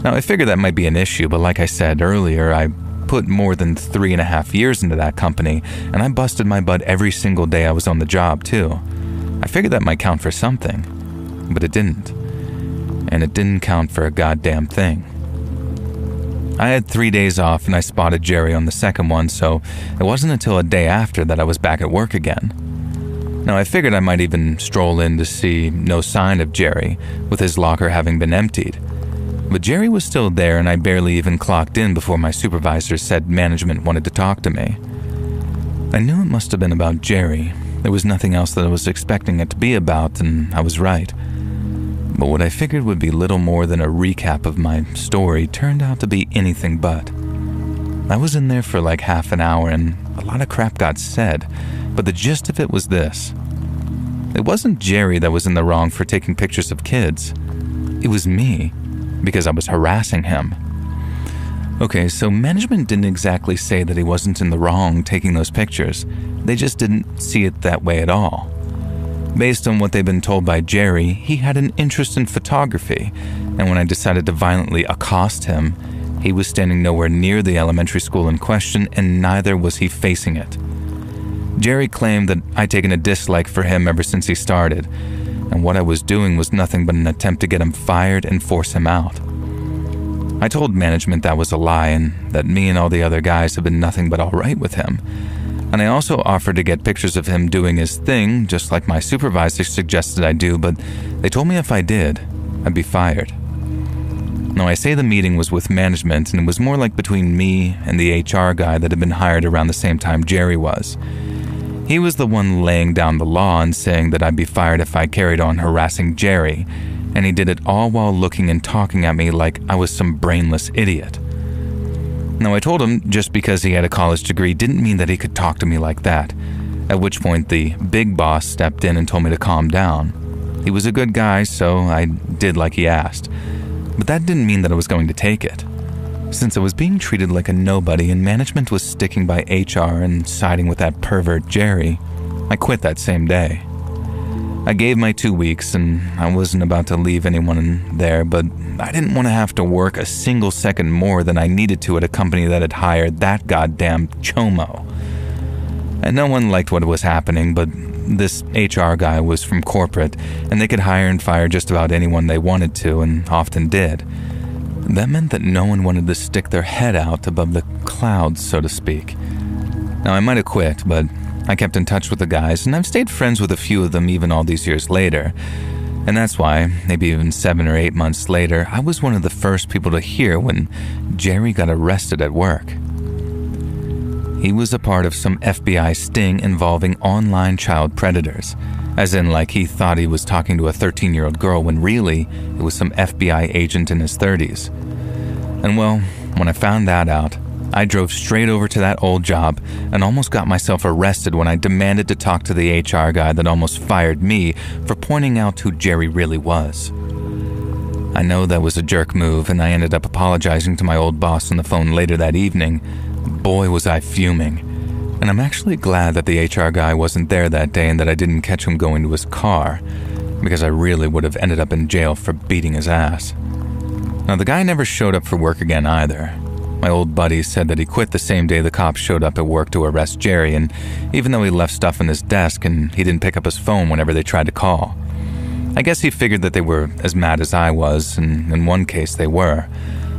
Now, I figured that might be an issue, but like I said earlier, I put more than 3.5 years into that company, and I busted my butt every single day I was on the job, too. I figured that might count for something, but it didn't. And it didn't count for a goddamn thing. I had 3 days off, and I spotted Jerry on the second one, so it wasn't until a day after that I was back at work again. Now, I figured I might even stroll in to see no sign of Jerry, with his locker having been emptied. But Jerry was still there, and I barely even clocked in before my supervisor said management wanted to talk to me. I knew it must have been about Jerry. There was nothing else that I was expecting it to be about, and I was right. But what I figured would be little more than a recap of my story turned out to be anything but. I was in there for like half an hour, and a lot of crap got said, but the gist of it was this. It wasn't Jerry that was in the wrong for taking pictures of kids. It was me, because I was harassing him. Okay, so management didn't exactly say that he wasn't in the wrong taking those pictures. They just didn't see it that way at all. Based on what they'd been told by Jerry, he had an interest in photography, and when I decided to violently accost him, he was standing nowhere near the elementary school in question, and neither was he facing it. Jerry claimed that I'd taken a dislike for him ever since he started, and what I was doing was nothing but an attempt to get him fired and force him out. I told management that was a lie and that me and all the other guys had been nothing but all right with him. And I also offered to get pictures of him doing his thing, just like my supervisor suggested I do, but they told me if I did, I'd be fired. Now, I say the meeting was with management, and it was more like between me and the HR guy that had been hired around the same time Jerry was. He was the one laying down the law and saying that I'd be fired if I carried on harassing Jerry, and he did it all while looking and talking at me like I was some brainless idiot. Now, I told him just because he had a college degree didn't mean that he could talk to me like that, at which point the big boss stepped in and told me to calm down. He was a good guy, so I did like he asked, but that didn't mean that I was going to take it. Since I was being treated like a nobody and management was sticking by HR and siding with that pervert Jerry, I quit that same day. I gave my 2 weeks and I wasn't about to leave anyone in there, but I didn't want to have to work a single second more than I needed to at a company that had hired that goddamn chomo. And no one liked what was happening, but this HR guy was from corporate and they could hire and fire just about anyone they wanted to and often did. That meant that no one wanted to stick their head out above the clouds, so to speak. Now, I might have quit, but I kept in touch with the guys, and I've stayed friends with a few of them even all these years later. And that's why, maybe even 7 or 8 months later, I was one of the first people to hear when Jerry got arrested at work. He was a part of some FBI sting involving online child predators, as in like he thought he was talking to a 13-year-old girl when really it was some FBI agent in his 30s. And well, when I found that out, I drove straight over to that old job and almost got myself arrested when I demanded to talk to the HR guy that almost fired me for pointing out who Jerry really was. I know that was a jerk move, and I ended up apologizing to my old boss on the phone later that evening. Boy, was I fuming. And I'm actually glad that the HR guy wasn't there that day and that I didn't catch him going to his car, because I really would have ended up in jail for beating his ass. Now, the guy never showed up for work again either. My old buddy said that he quit the same day the cops showed up at work to arrest Jerry, and even though he left stuff on his desk and he didn't pick up his phone whenever they tried to call. I guess he figured that they were as mad as I was, and in one case they were.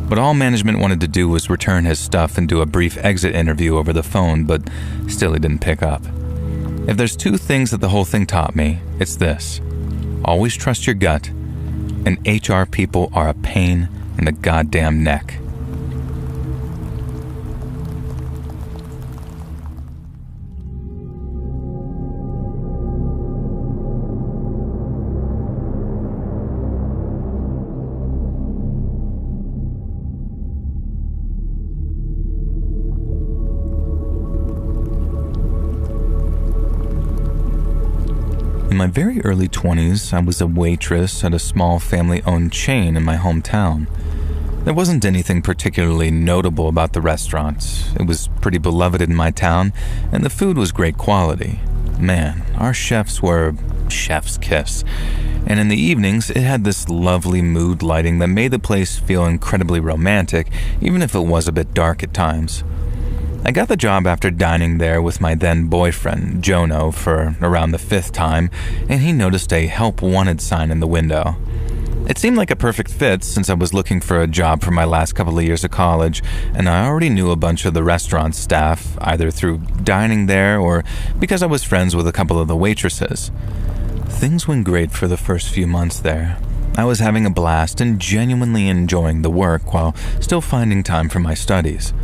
But all management wanted to do was return his stuff and do a brief exit interview over the phone, but still he didn't pick up. If there's 2 things that the whole thing taught me, it's this. Always trust your gut, and HR people are a pain in the goddamn neck. In my very early 20s, I was a waitress at a small family-owned chain in my hometown. There wasn't anything particularly notable about the restaurant. It was pretty beloved in my town, and the food was great quality. Man, our chefs were chef's kiss. And in the evenings, it had this lovely mood lighting that made the place feel incredibly romantic, even if it was a bit dark at times. I got the job after dining there with my then boyfriend, Jono, for around the 5th time, and he noticed a help wanted sign in the window. It seemed like a perfect fit since I was looking for a job for my last couple of years of college, and I already knew a bunch of the restaurant staff, either through dining there or because I was friends with a couple of the waitresses. Things went great for the first few months there. I was having a blast and genuinely enjoying the work while still finding time for my studies.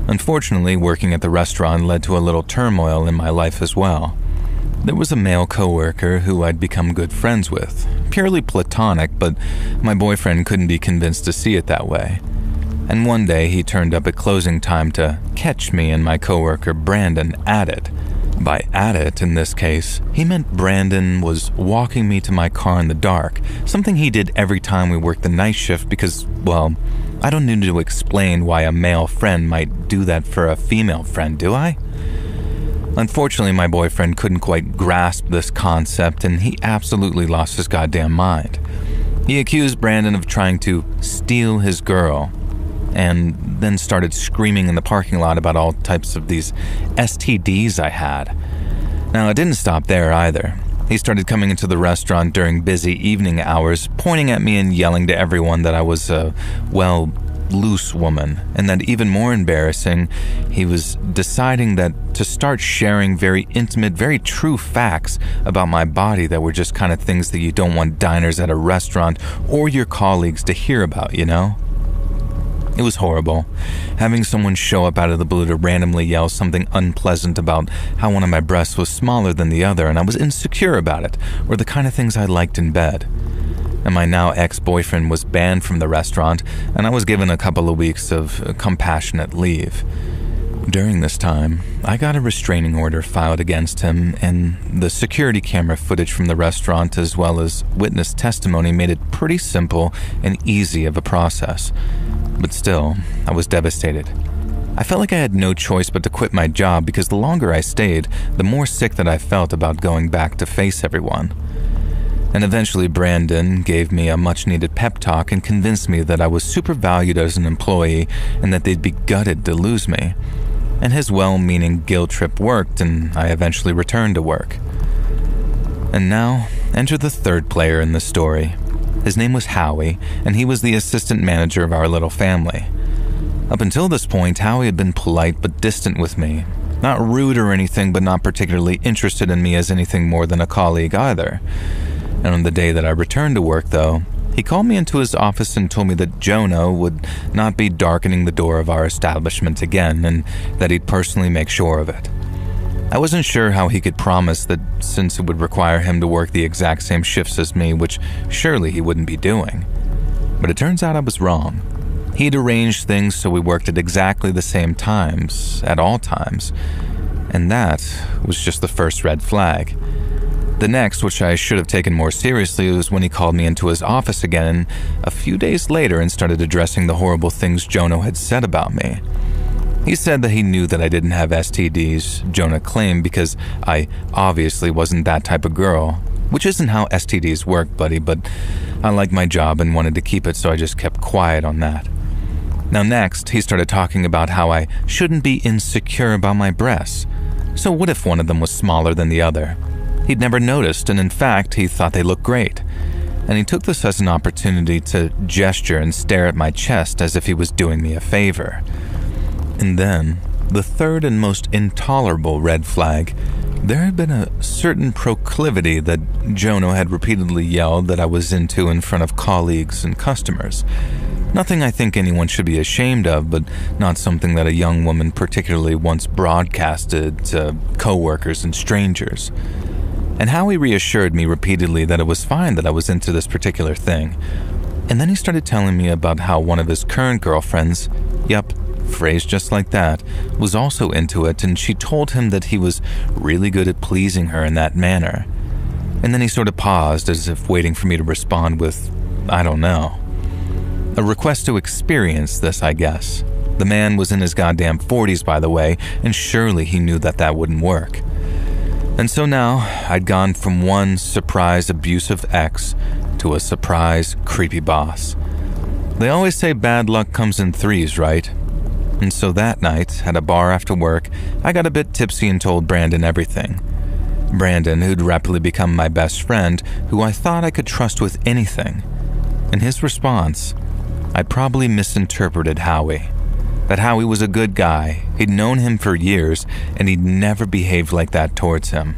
Unfortunately, working at the restaurant led to a little turmoil in my life as well. There was a male coworker who I'd become good friends with, purely platonic, but my boyfriend couldn't be convinced to see it that way. And one day he turned up at closing time to catch me and my coworker Brandon at it. By at it, in this case, he meant Brandon was walking me to my car in the dark, something he did every time we worked the night shift because, well, I don't need to explain why a male friend might do that for a female friend, do I? Unfortunately, my boyfriend couldn't quite grasp this concept, and he absolutely lost his goddamn mind. He accused Brandon of trying to steal his girl, and then started screaming in the parking lot about all types of these STDs I had. Now, it didn't stop there either. He started coming into the restaurant during busy evening hours, pointing at me and yelling to everyone that I was a, loose woman, and that even more embarrassing, he was deciding that to start sharing very intimate, very true facts about my body that were just kind of things that you don't want diners at a restaurant or your colleagues to hear about, you know? It was horrible, having someone show up out of the blue to randomly yell something unpleasant about how one of my breasts was smaller than the other and I was insecure about it, or the kind of things I liked in bed. And my now ex-boyfriend was banned from the restaurant, and I was given a couple of weeks of compassionate leave. During this time, I got a restraining order filed against him, and the security camera footage from the restaurant as well as witness testimony made it pretty simple and easy of a process. But still, I was devastated. I felt like I had no choice but to quit my job because the longer I stayed, the more sick that I felt about going back to face everyone. And eventually Brandon gave me a much-needed pep talk and convinced me that I was super valued as an employee and that they'd be gutted to lose me. And his well-meaning guilt trip worked, and I eventually returned to work. And now, enter the third player in the story. His name was Howie, and he was the assistant manager of our little family. Up until this point, Howie had been polite but distant with me. Not rude or anything, but not particularly interested in me as anything more than a colleague either. And on the day that I returned to work, though, he called me into his office and told me that Jono would not be darkening the door of our establishment again, and that he'd personally make sure of it. I wasn't sure how he could promise that since it would require him to work the exact same shifts as me, which surely he wouldn't be doing. But it turns out I was wrong. He'd arranged things so we worked at exactly the same times, at all times. And that was just the first red flag. The next, which I should have taken more seriously, was when he called me into his office again a few days later and started addressing the horrible things Jono had said about me. He said that he knew that I didn't have STDs, Jonah claimed, because I obviously wasn't that type of girl, which isn't how STDs work, buddy, but I liked my job and wanted to keep it, so I just kept quiet on that. Now next, he started talking about how I shouldn't be insecure about my breasts. So what if one of them was smaller than the other? He'd never noticed, and in fact, he thought they looked great. And he took this as an opportunity to gesture and stare at my chest as if he was doing me a favor. And then, the third and most intolerable red flag, there had been a certain proclivity that Jono had repeatedly yelled that I was into in front of colleagues and customers. Nothing I think anyone should be ashamed of, but not something that a young woman particularly once broadcasted to coworkers and strangers. And Howie reassured me repeatedly that it was fine that I was into this particular thing. And then he started telling me about how one of his current girlfriends, yep, phrased just like that, was also into it, and she told him that he was really good at pleasing her in that manner. And then he sort of paused as if waiting for me to respond with, I don't know. A request to experience this, I guess. The man was in his goddamn 40s, by the way, and surely he knew that that wouldn't work. And so now, I'd gone from one surprise abusive ex to a surprise creepy boss. They always say bad luck comes in threes, right? And so that night, at a bar after work, I got a bit tipsy and told Brandon everything. Brandon, who'd rapidly become my best friend, who I thought I could trust with anything. In his response, I probably misinterpreted Howie. That Howie was a good guy, he'd known him for years, and he'd never behaved like that towards him.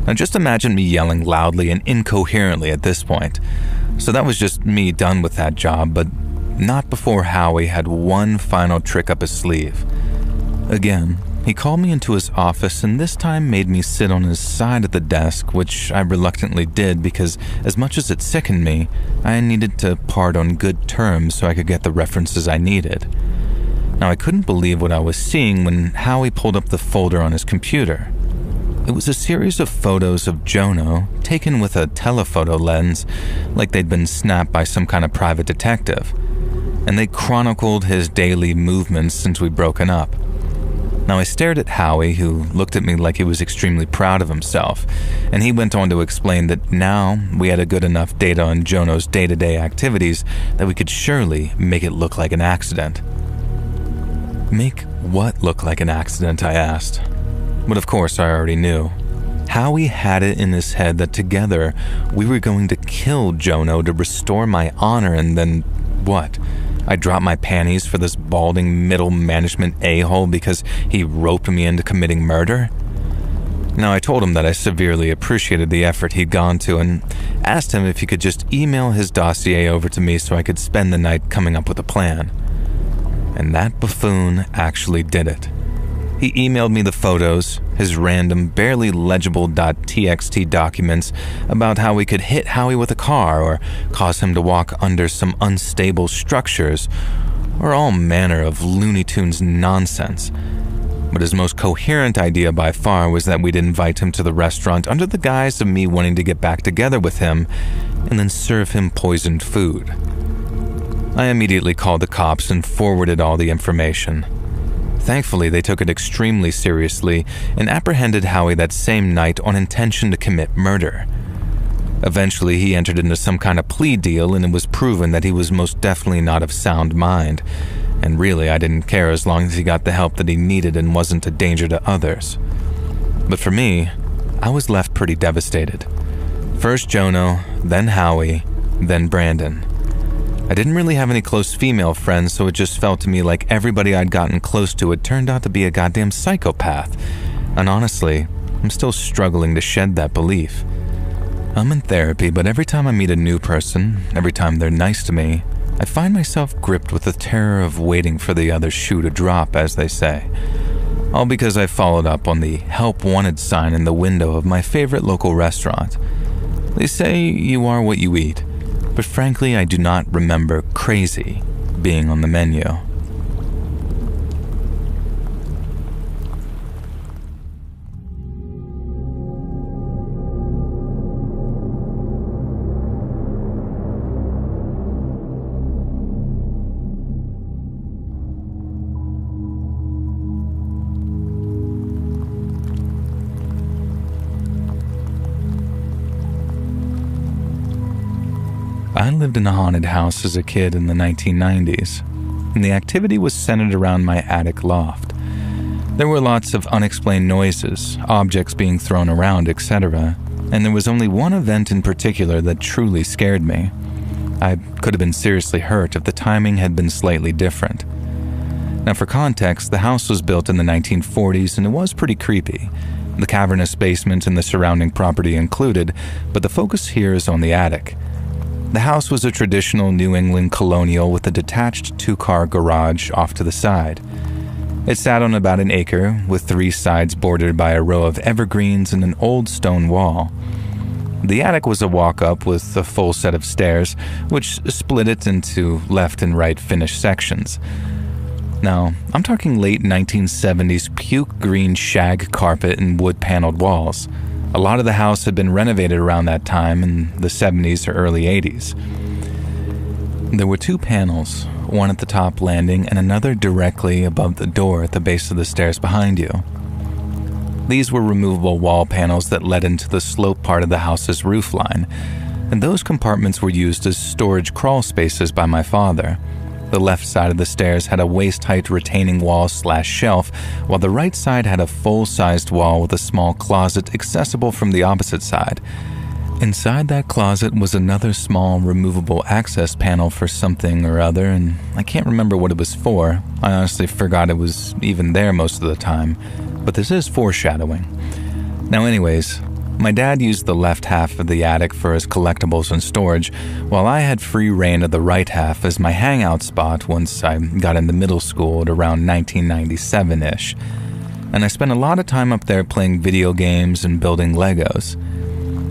Now just imagine me yelling loudly and incoherently at this point. So that was just me done with that job, but not before Howie had one final trick up his sleeve. Again, he called me into his office and this time made me sit on his side at the desk, which I reluctantly did because as much as it sickened me, I needed to part on good terms so I could get the references I needed. Now I couldn't believe what I was seeing when Howie pulled up the folder on his computer. It was a series of photos of Jono taken with a telephoto lens, like they'd been snapped by some kind of private detective. And they chronicled his daily movements since we'd broken up. Now I stared at Howie, who looked at me like he was extremely proud of himself, and he went on to explain that now we had a good enough data on Jono's day-to-day activities that we could surely make it look like an accident. Make what look like an accident, I asked. But of course I already knew. Howie had it in his head that together we were going to kill Jono to restore my honor and then, what? I dropped my panties for this balding middle management a-hole because he roped me into committing murder? Now, I told him that I severely appreciated the effort he'd gone to and asked him if he could just email his dossier over to me so I could spend the night coming up with a plan. And that buffoon actually did it. He emailed me the photos, his random, barely legible .txt documents about how we could hit Howie with a car or cause him to walk under some unstable structures, or all manner of Looney Tunes nonsense. But his most coherent idea by far was that we'd invite him to the restaurant under the guise of me wanting to get back together with him and then serve him poisoned food. I immediately called the cops and forwarded all the information. Thankfully, they took it extremely seriously and apprehended Howie that same night on intention to commit murder. Eventually, he entered into some kind of plea deal and it was proven that he was most definitely not of sound mind. And really, I didn't care as long as he got the help that he needed and wasn't a danger to others. But for me, I was left pretty devastated. First Jono, then Howie, then Brandon. I didn't really have any close female friends, so it just felt to me like everybody I'd gotten close to had turned out to be a goddamn psychopath. And honestly, I'm still struggling to shed that belief. I'm in therapy, but every time I meet a new person, every time they're nice to me, I find myself gripped with the terror of waiting for the other shoe to drop, as they say. All because I followed up on the help wanted sign in the window of my favorite local restaurant. They say you are what you eat, but frankly I do not remember crazy being on the menu. I lived in a haunted house as a kid in the 1990s, and the activity was centered around my attic loft. There were lots of unexplained noises, objects being thrown around, etc., and there was only one event in particular that truly scared me. I could have been seriously hurt if the timing had been slightly different. Now, for context, the house was built in the 1940s and it was pretty creepy, the cavernous basement and the surrounding property included, but the focus here is on the attic. The house was a traditional New England colonial with a detached two-car garage off to the side. It sat on about an acre, with 3 sides bordered by a row of evergreens and an old stone wall. The attic was a walk-up with a full set of stairs, which split it into left and right finished sections. Now, I'm talking late 1970s puke green shag carpet and wood-paneled walls. A lot of the house had been renovated around that time in the 70s or early 80s. There were 2 panels, one at the top landing and another directly above the door at the base of the stairs behind you. These were removable wall panels that led into the slope part of the house's roofline, and those compartments were used as storage crawl spaces by my father. The left side of the stairs had a waist-height retaining wall/shelf, while the right side had a full-sized wall with a small closet accessible from the opposite side. Inside that closet was another small removable access panel for something or other, and I can't remember what it was for. I honestly forgot it was even there most of the time, but this is foreshadowing. Now anyways, my dad used the left half of the attic for his collectibles and storage, while I had free reign of the right half as my hangout spot once I got into middle school at around 1997-ish. And I spent a lot of time up there playing video games and building Legos.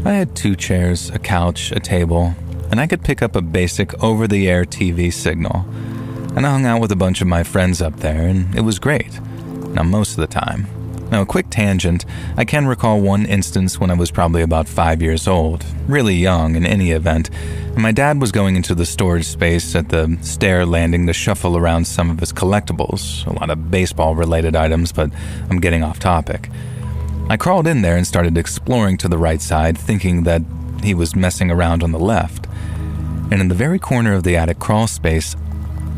I had 2 chairs, a couch, a table, and I could pick up a basic over-the-air TV signal. And I hung out with a bunch of my friends up there, and it was great. Now, most of the time. Now, a quick tangent, I can recall one instance when I was probably about 5 years old, really young in any event, and my dad was going into the storage space at the stair landing to shuffle around some of his collectibles, a lot of baseball-related items, but I'm getting off topic. I crawled in there and started exploring to the right side, thinking that he was messing around on the left. And in the very corner of the attic crawl space,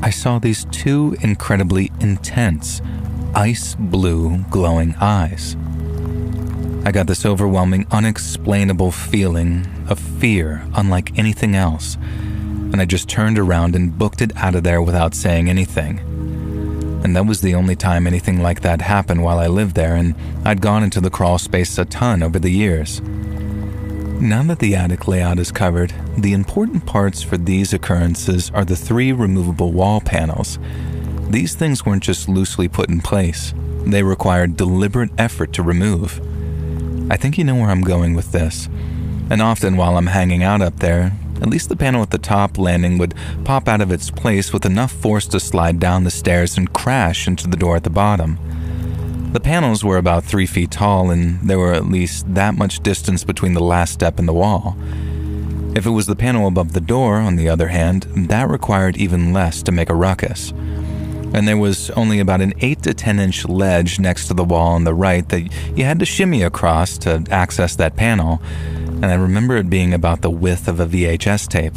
I saw these 2 incredibly intense, ice blue glowing eyes. I got this overwhelming, unexplainable feeling of fear unlike anything else. and I just turned around and booked it out of there without saying anything. And that was the only time anything like that happened while I lived there, and I'd gone into the crawl space a ton over the years. Now that the attic layout is covered, the important parts for these occurrences are the 3 removable wall panels. These things weren't just loosely put in place. They required deliberate effort to remove. I think you know where I'm going with this. And often while I'm hanging out up there, at least the panel at the top landing would pop out of its place with enough force to slide down the stairs and crash into the door at the bottom. The panels were about 3 feet tall, and there were at least that much distance between the last step and the wall. If it was the panel above the door, on the other hand, that required even less to make a ruckus. And there was only about an 8 to 10 inch ledge next to the wall on the right that you had to shimmy across to access that panel, and I remember it being about the width of a VHS tape.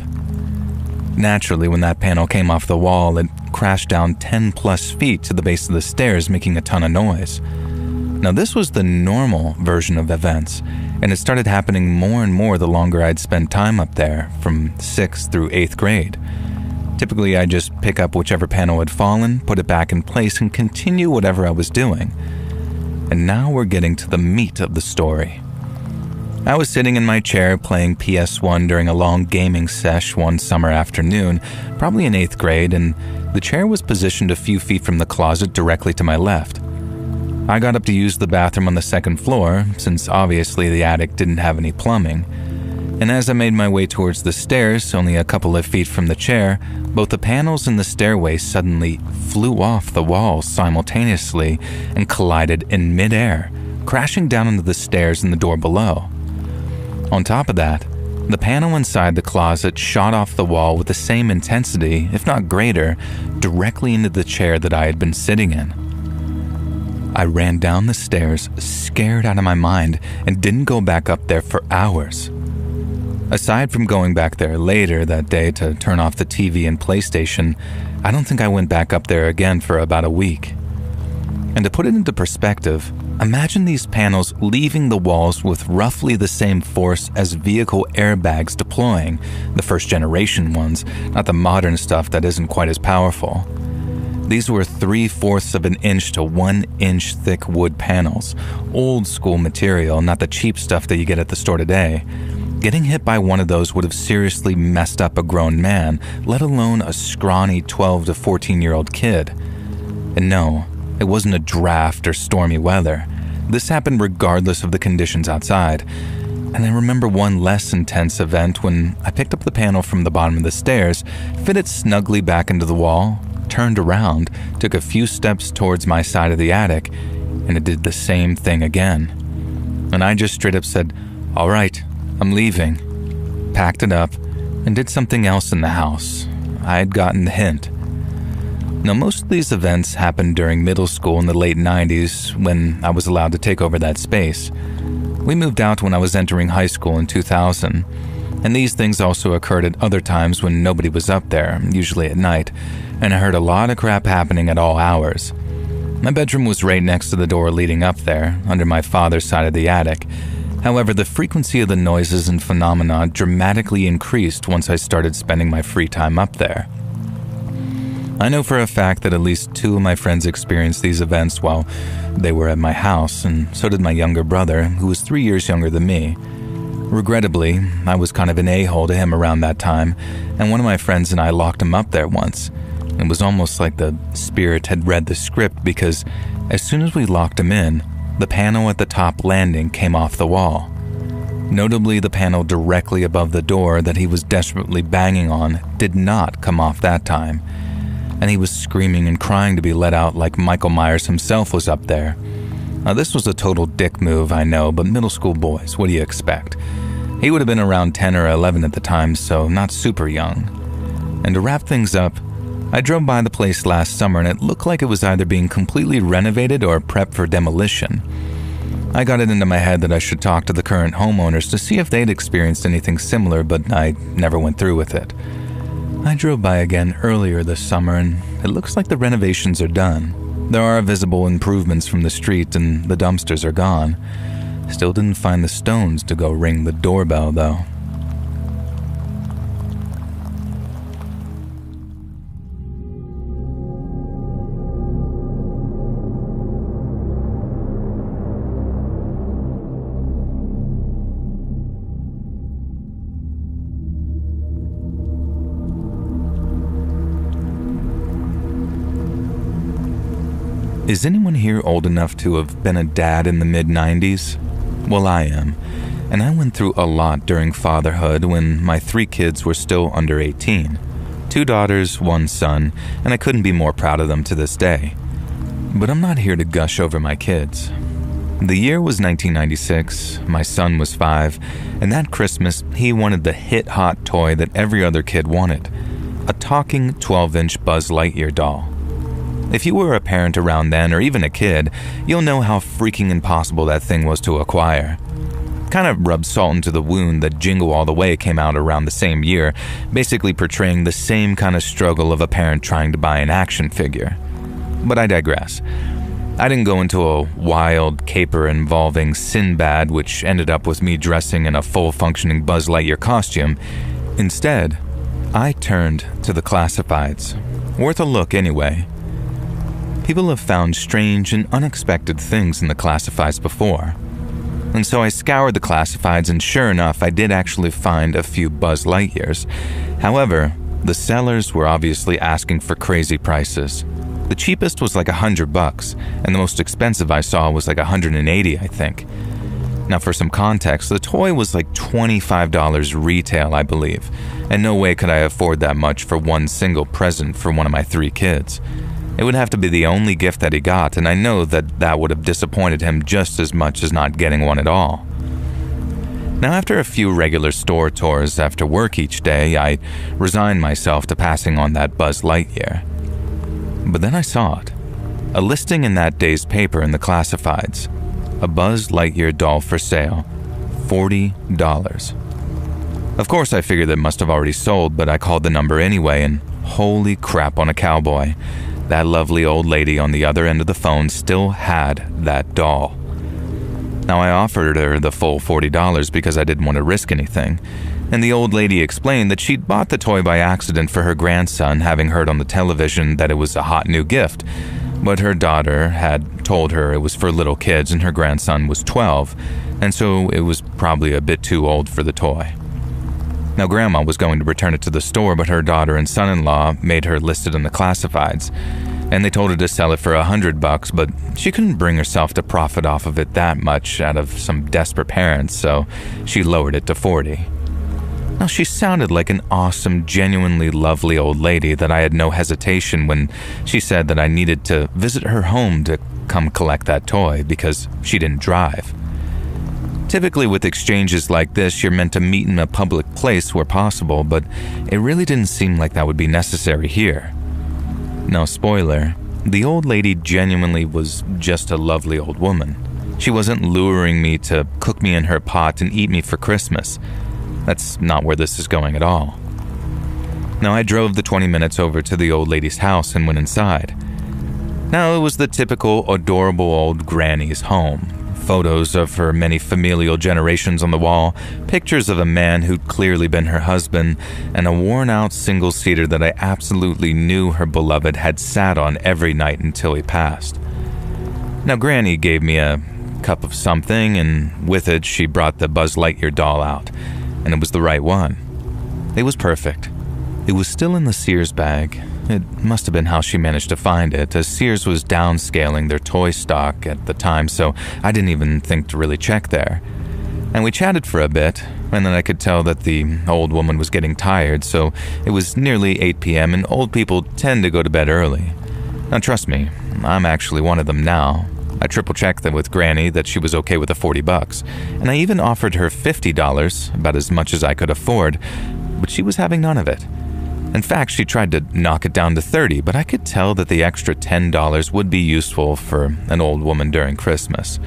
Naturally, when that panel came off the wall, it crashed down 10 plus feet to the base of the stairs, making a ton of noise. Now, this was the normal version of events, and it started happening more and more the longer I'd spent time up there, from 6th through 8th grade. Typically, I'd just pick up whichever panel had fallen, put it back in place, and continue whatever I was doing. And now we're getting to the meat of the story. I was sitting in my chair playing PS1 during a long gaming sesh one summer afternoon, probably in 8th grade, and the chair was positioned a few feet from the closet directly to my left. I got up to use the bathroom on the 2nd floor, since obviously the attic didn't have any plumbing. And as I made my way towards the stairs, only a couple of feet from the chair, both the panels in the stairway suddenly flew off the walls simultaneously and collided in midair, crashing down into the stairs and the door below. On top of that, the panel inside the closet shot off the wall with the same intensity, if not greater, directly into the chair that I had been sitting in. I ran down the stairs, scared out of my mind, and didn't go back up there for hours. Aside from going back there later that day to turn off the TV and PlayStation, I don't think I went back up there again for about a week. And to put it into perspective, imagine these panels leaving the walls with roughly the same force as vehicle airbags deploying, the first generation ones, not the modern stuff that isn't quite as powerful. These were 3/4 of an inch to 1 inch thick wood panels, old school material, not the cheap stuff that you get at the store today. Getting hit by one of those would have seriously messed up a grown man, let alone a scrawny 12 to 14-year-old kid. And no, it wasn't a draft or stormy weather. This happened regardless of the conditions outside. And I remember one less intense event when I picked up the panel from the bottom of the stairs, fit it snugly back into the wall, turned around, took a few steps towards my side of the attic, and it did the same thing again. And I just straight up said, "All right, I'm leaving," packed it up, and did something else in the house. I had gotten the hint. Now, most of these events happened during middle school in the late 90s when I was allowed to take over that space. We moved out when I was entering high school in 2000, and these things also occurred at other times when nobody was up there, usually at night, and I heard a lot of crap happening at all hours. My bedroom was right next to the door leading up there, under my father's side of the attic. However, the frequency of the noises and phenomena dramatically increased once I started spending my free time up there. I know for a fact that at least 2 of my friends experienced these events while they were at my house, and so did my younger brother, who was 3 years younger than me. Regrettably, I was kind of an a-hole to him around that time, and one of my friends and I locked him up there once. It was almost like the spirit had read the script, because as soon as we locked him in, the panel at the top landing came off the wall. Notably, the panel directly above the door that he was desperately banging on did not come off that time, and he was screaming and crying to be let out like Michael Myers himself was up there. Now, this was a total dick move, I know, but middle school boys, what do you expect? He would have been around 10 or 11 at the time, so not super young. And to wrap things up, I drove by the place last summer and it looked like it was either being completely renovated or prepped for demolition. I got it into my head that I should talk to the current homeowners to see if they'd experienced anything similar, but I never went through with it. I drove by again earlier this summer and it looks like the renovations are done. There are visible improvements from the street and the dumpsters are gone. Still didn't find the stones to go ring the doorbell though. Is anyone here old enough to have been a dad in the mid-90s? Well, I am, and I went through a lot during fatherhood when my 3 kids were still under 18. 2 daughters, 1 son, and I couldn't be more proud of them to this day. But I'm not here to gush over my kids. The year was 1996, my son was 5, and that Christmas he wanted the hit-hot toy that every other kid wanted, a talking 12-inch Buzz Lightyear doll. If you were a parent around then, or even a kid, you'll know how freaking impossible that thing was to acquire. Kind of rubbed salt into the wound that Jingle All the Way came out around the same year, basically portraying the same kind of struggle of a parent trying to buy an action figure. But I digress. I didn't go into a wild caper involving Sinbad, which ended up with me dressing in a full-functioning Buzz Lightyear costume. Instead, I turned to the classifieds. Worth a look anyway. People have found strange and unexpected things in the classifieds before. And so I scoured the classifieds, and sure enough, I did actually find a few Buzz Lightyears. However, the sellers were obviously asking for crazy prices. The cheapest was like $100, and the most expensive I saw was like $180, I think. Now, for some context, the toy was like $25 retail, I believe, and no way could I afford that much for one single present for one of my 3 kids. It would have to be the only gift that he got, and I know that that would have disappointed him just as much as not getting one at all. Now, after a few regular store tours after work each day, I resigned myself to passing on that Buzz Lightyear. But then I saw it. A listing in that day's paper in the classifieds. A Buzz Lightyear doll for sale. $40. Of course, I figured that must have already sold, but I called the number anyway, and holy crap on a cowboy. That lovely old lady on the other end of the phone still had that doll. Now, I offered her the full $40 because I didn't want to risk anything, and the old lady explained that she'd bought the toy by accident for her grandson, having heard on the television that it was a hot new gift, but her daughter had told her it was for little kids and her grandson was 12, and so it was probably a bit too old for the toy. Now, Grandma was going to return it to the store, but her daughter and son-in-law made her list it in the classifieds, and they told her to sell it for $100, but she couldn't bring herself to profit off of it that much out of some desperate parents, so she lowered it to $40. Now, she sounded like an awesome, genuinely lovely old lady that I had no hesitation when she said that I needed to visit her home to come collect that toy because she didn't drive. Typically with exchanges like this, you're meant to meet in a public place where possible, but it really didn't seem like that would be necessary here. Now, spoiler, the old lady genuinely was just a lovely old woman. She wasn't luring me to cook me in her pot and eat me for Christmas. That's not where this is going at all. Now, I drove the 20 minutes over to the old lady's house and went inside. Now, it was the typical adorable old granny's home. Photos of her many familial generations on the wall, pictures of a man who'd clearly been her husband, and a worn-out single-seater that I absolutely knew her beloved had sat on every night until he passed. Now, Granny gave me a cup of something, and with it, she brought the Buzz Lightyear doll out, and it was the right one. It was perfect. It was still in the Sears bag. It must have been how she managed to find it, as Sears was downscaling their toy stock at the time, so I didn't even think to really check there. And we chatted for a bit, and then I could tell that the old woman was getting tired, so it was nearly 8 p.m., and old people tend to go to bed early. Now, trust me, I'm actually one of them now. I triple-checked that with Granny that she was okay with the $40, and I even offered her $50, about as much as I could afford, but she was having none of it. In fact, she tried to knock it down to $30, but I could tell that the extra $10 would be useful for an old woman during Christmas.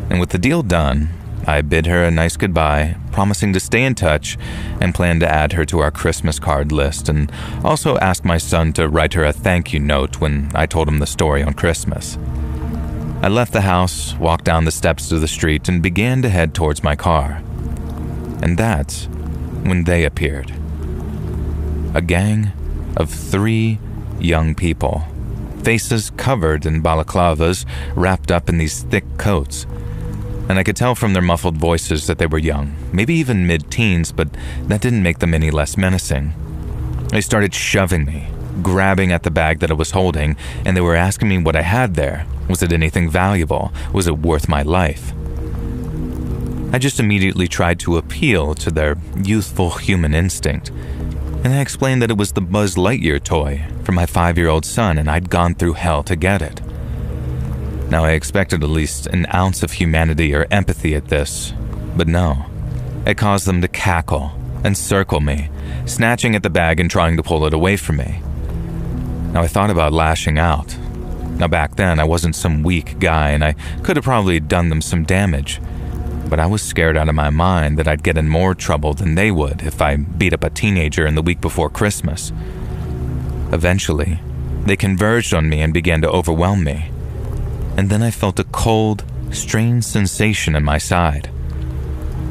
And with the deal done, I bid her a nice goodbye, promising to stay in touch and plan to add her to our Christmas card list, and also ask my son to write her a thank you note when I told him the story on Christmas. I left the house, walked down the steps to the street, and began to head towards my car. And that's when they appeared. A gang of 3 young people, faces covered in balaclavas, wrapped up in these thick coats. And I could tell from their muffled voices that they were young, maybe even mid-teens, but that didn't make them any less menacing. They started shoving me, grabbing at the bag that I was holding, and they were asking me what I had there. Was it anything valuable? Was it worth my life? I just immediately tried to appeal to their youthful human instinct, and I explained that it was the Buzz Lightyear toy for my 5-year-old son, and I'd gone through hell to get it. Now, I expected at least an ounce of humanity or empathy at this, but no. It caused them to cackle and circle me, snatching at the bag and trying to pull it away from me. Now, I thought about lashing out. Now, back then, I wasn't some weak guy, and I could have probably done them some damage, but I was scared out of my mind that I'd get in more trouble than they would if I beat up a teenager in the week before Christmas. Eventually, they converged on me and began to overwhelm me. And then I felt a cold, strange sensation in my side.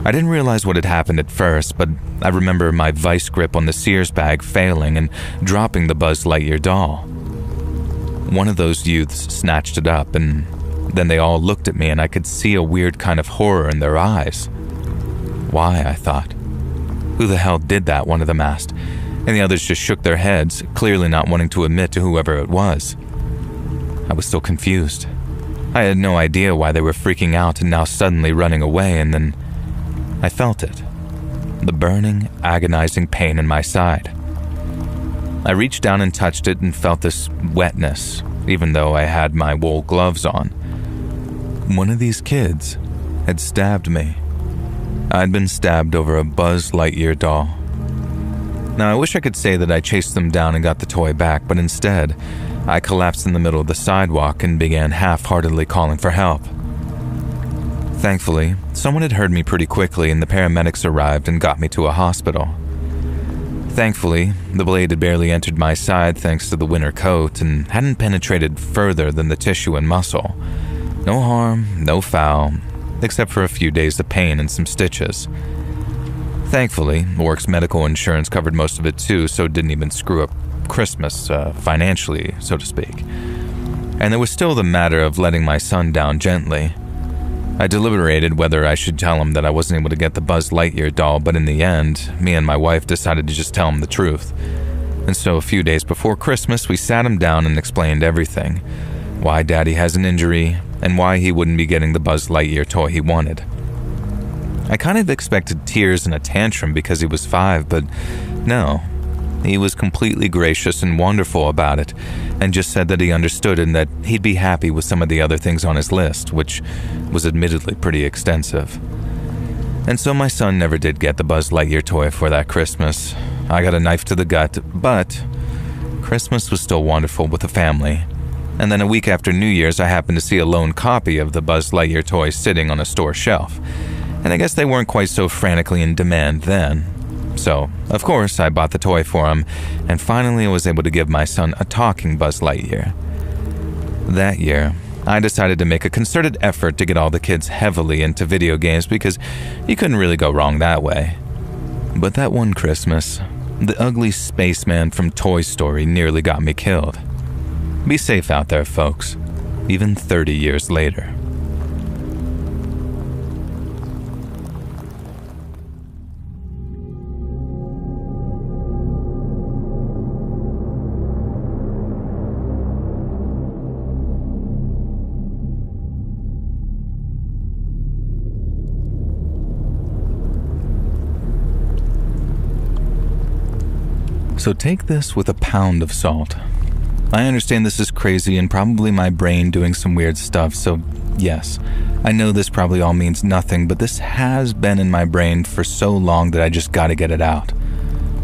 I didn't realize what had happened at first, but I remember my vice grip on the Sears bag failing and dropping the Buzz Lightyear doll. One of those youths snatched it up, and then they all looked at me, and I could see a weird kind of horror in their eyes. Why, I thought. Who the hell did that, one of them asked, and the others just shook their heads, clearly not wanting to admit to whoever it was. I was still confused. I had no idea why they were freaking out and now suddenly running away, and then I felt it. The burning, agonizing pain in my side. I reached down and touched it and felt this wetness, even though I had my wool gloves on. One of these kids had stabbed me. I'd been stabbed over a Buzz Lightyear doll. Now, I wish I could say that I chased them down and got the toy back, but instead, I collapsed in the middle of the sidewalk and began half-heartedly calling for help. Thankfully, someone had heard me pretty quickly, and the paramedics arrived and got me to a hospital. Thankfully, the blade had barely entered my side thanks to the winter coat and hadn't penetrated further than the tissue and muscle. No harm, no foul, except for a few days of pain and some stitches. Thankfully, work's medical insurance covered most of it too, so it didn't even screw up Christmas financially, so to speak. And there was still the matter of letting my son down gently. I deliberated whether I should tell him that I wasn't able to get the Buzz Lightyear doll, but in the end, me and my wife decided to just tell him the truth. And so a few days before Christmas, we sat him down and explained everything. Why Daddy has an injury, and why he wouldn't be getting the Buzz Lightyear toy he wanted. I kind of expected tears and a tantrum because he was 5, but no. He was completely gracious and wonderful about it, and just said that he understood and that he'd be happy with some of the other things on his list, which was admittedly pretty extensive. And so my son never did get the Buzz Lightyear toy for that Christmas. I got a knife to the gut, but Christmas was still wonderful with the family. And then a week after New Year's, I happened to see a lone copy of the Buzz Lightyear toy sitting on a store shelf. And I guess they weren't quite so frantically in demand then. So, of course, I bought the toy for him, and finally I was able to give my son a talking Buzz Lightyear. That year, I decided to make a concerted effort to get all the kids heavily into video games because you couldn't really go wrong that way. But that one Christmas, the ugly spaceman from Toy Story nearly got me killed. Be safe out there, folks, even 30 years later. So take this with a pound of salt. I understand this is crazy and probably my brain doing some weird stuff, so yes, I know this probably all means nothing, but this has been in my brain for so long that I just gotta get it out.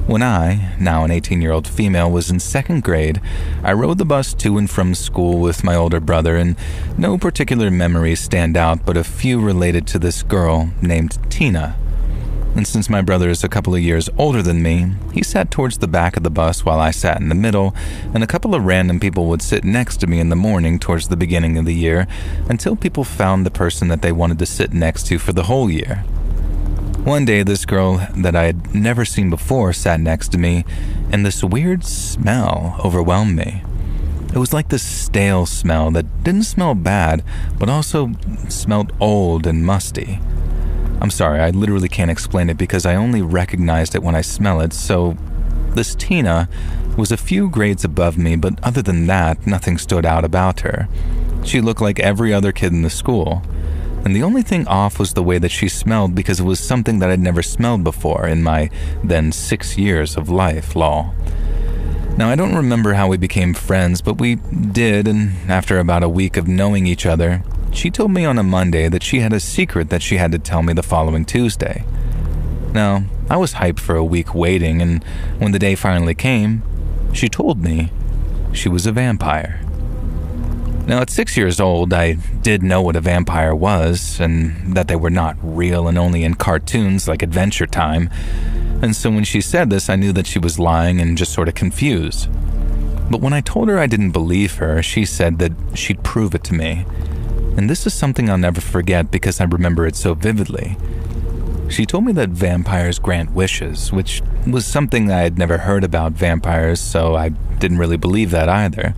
When I, now an 18-year-old female, was in 2nd grade, I rode the bus to and from school with my older brother, and no particular memories stand out, but a few related to this girl named Tina. And since my brother is a couple of years older than me, he sat towards the back of the bus while I sat in the middle, and a couple of random people would sit next to me in the morning towards the beginning of the year until people found the person that they wanted to sit next to for the whole year. One day, this girl that I had never seen before sat next to me, and this weird smell overwhelmed me. It was like this stale smell that didn't smell bad, but also smelled old and musty. I'm sorry, I literally can't explain it because I only recognized it when I smell it, so This Tina was a few grades above me, but other than that, nothing stood out about her. She looked like every other kid in the school. And the only thing off was the way that she smelled, because it was something that I'd never smelled before in my then 6 years of life, lol. Now, I don't remember how we became friends, but we did, and after about a week of knowing each other, she told me on a Monday that she had a secret that she had to tell me the following Tuesday. Now, I was hyped for a week waiting, and when the day finally came, she told me she was a vampire. Now, at 6 years old, I did know what a vampire was, and that they were not real and only in cartoons like Adventure Time. And so when she said this, I knew that she was lying and just sort of confused. But when I told her I didn't believe her, she said that she'd prove it to me. And this is something I'll never forget because I remember it so vividly. She told me that vampires grant wishes, which was something I had never heard about vampires, so I didn't really believe that either.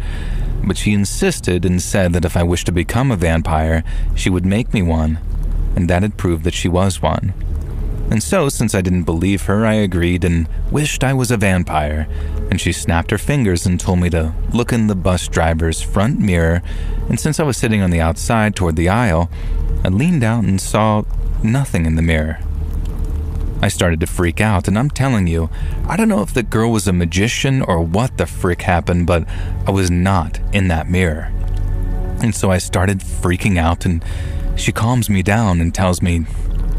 But she insisted and said that if I wished to become a vampire, she would make me one, and that had proved that she was one. And so, since I didn't believe her, I agreed and wished I was a vampire, and she snapped her fingers and told me to look in the bus driver's front mirror, and since I was sitting on the outside toward the aisle, I leaned out and saw nothing in the mirror. I started to freak out, and I'm telling you, I don't know if the girl was a magician or what the frick happened, but I was not in that mirror. And so I started freaking out, and she calms me down and tells me,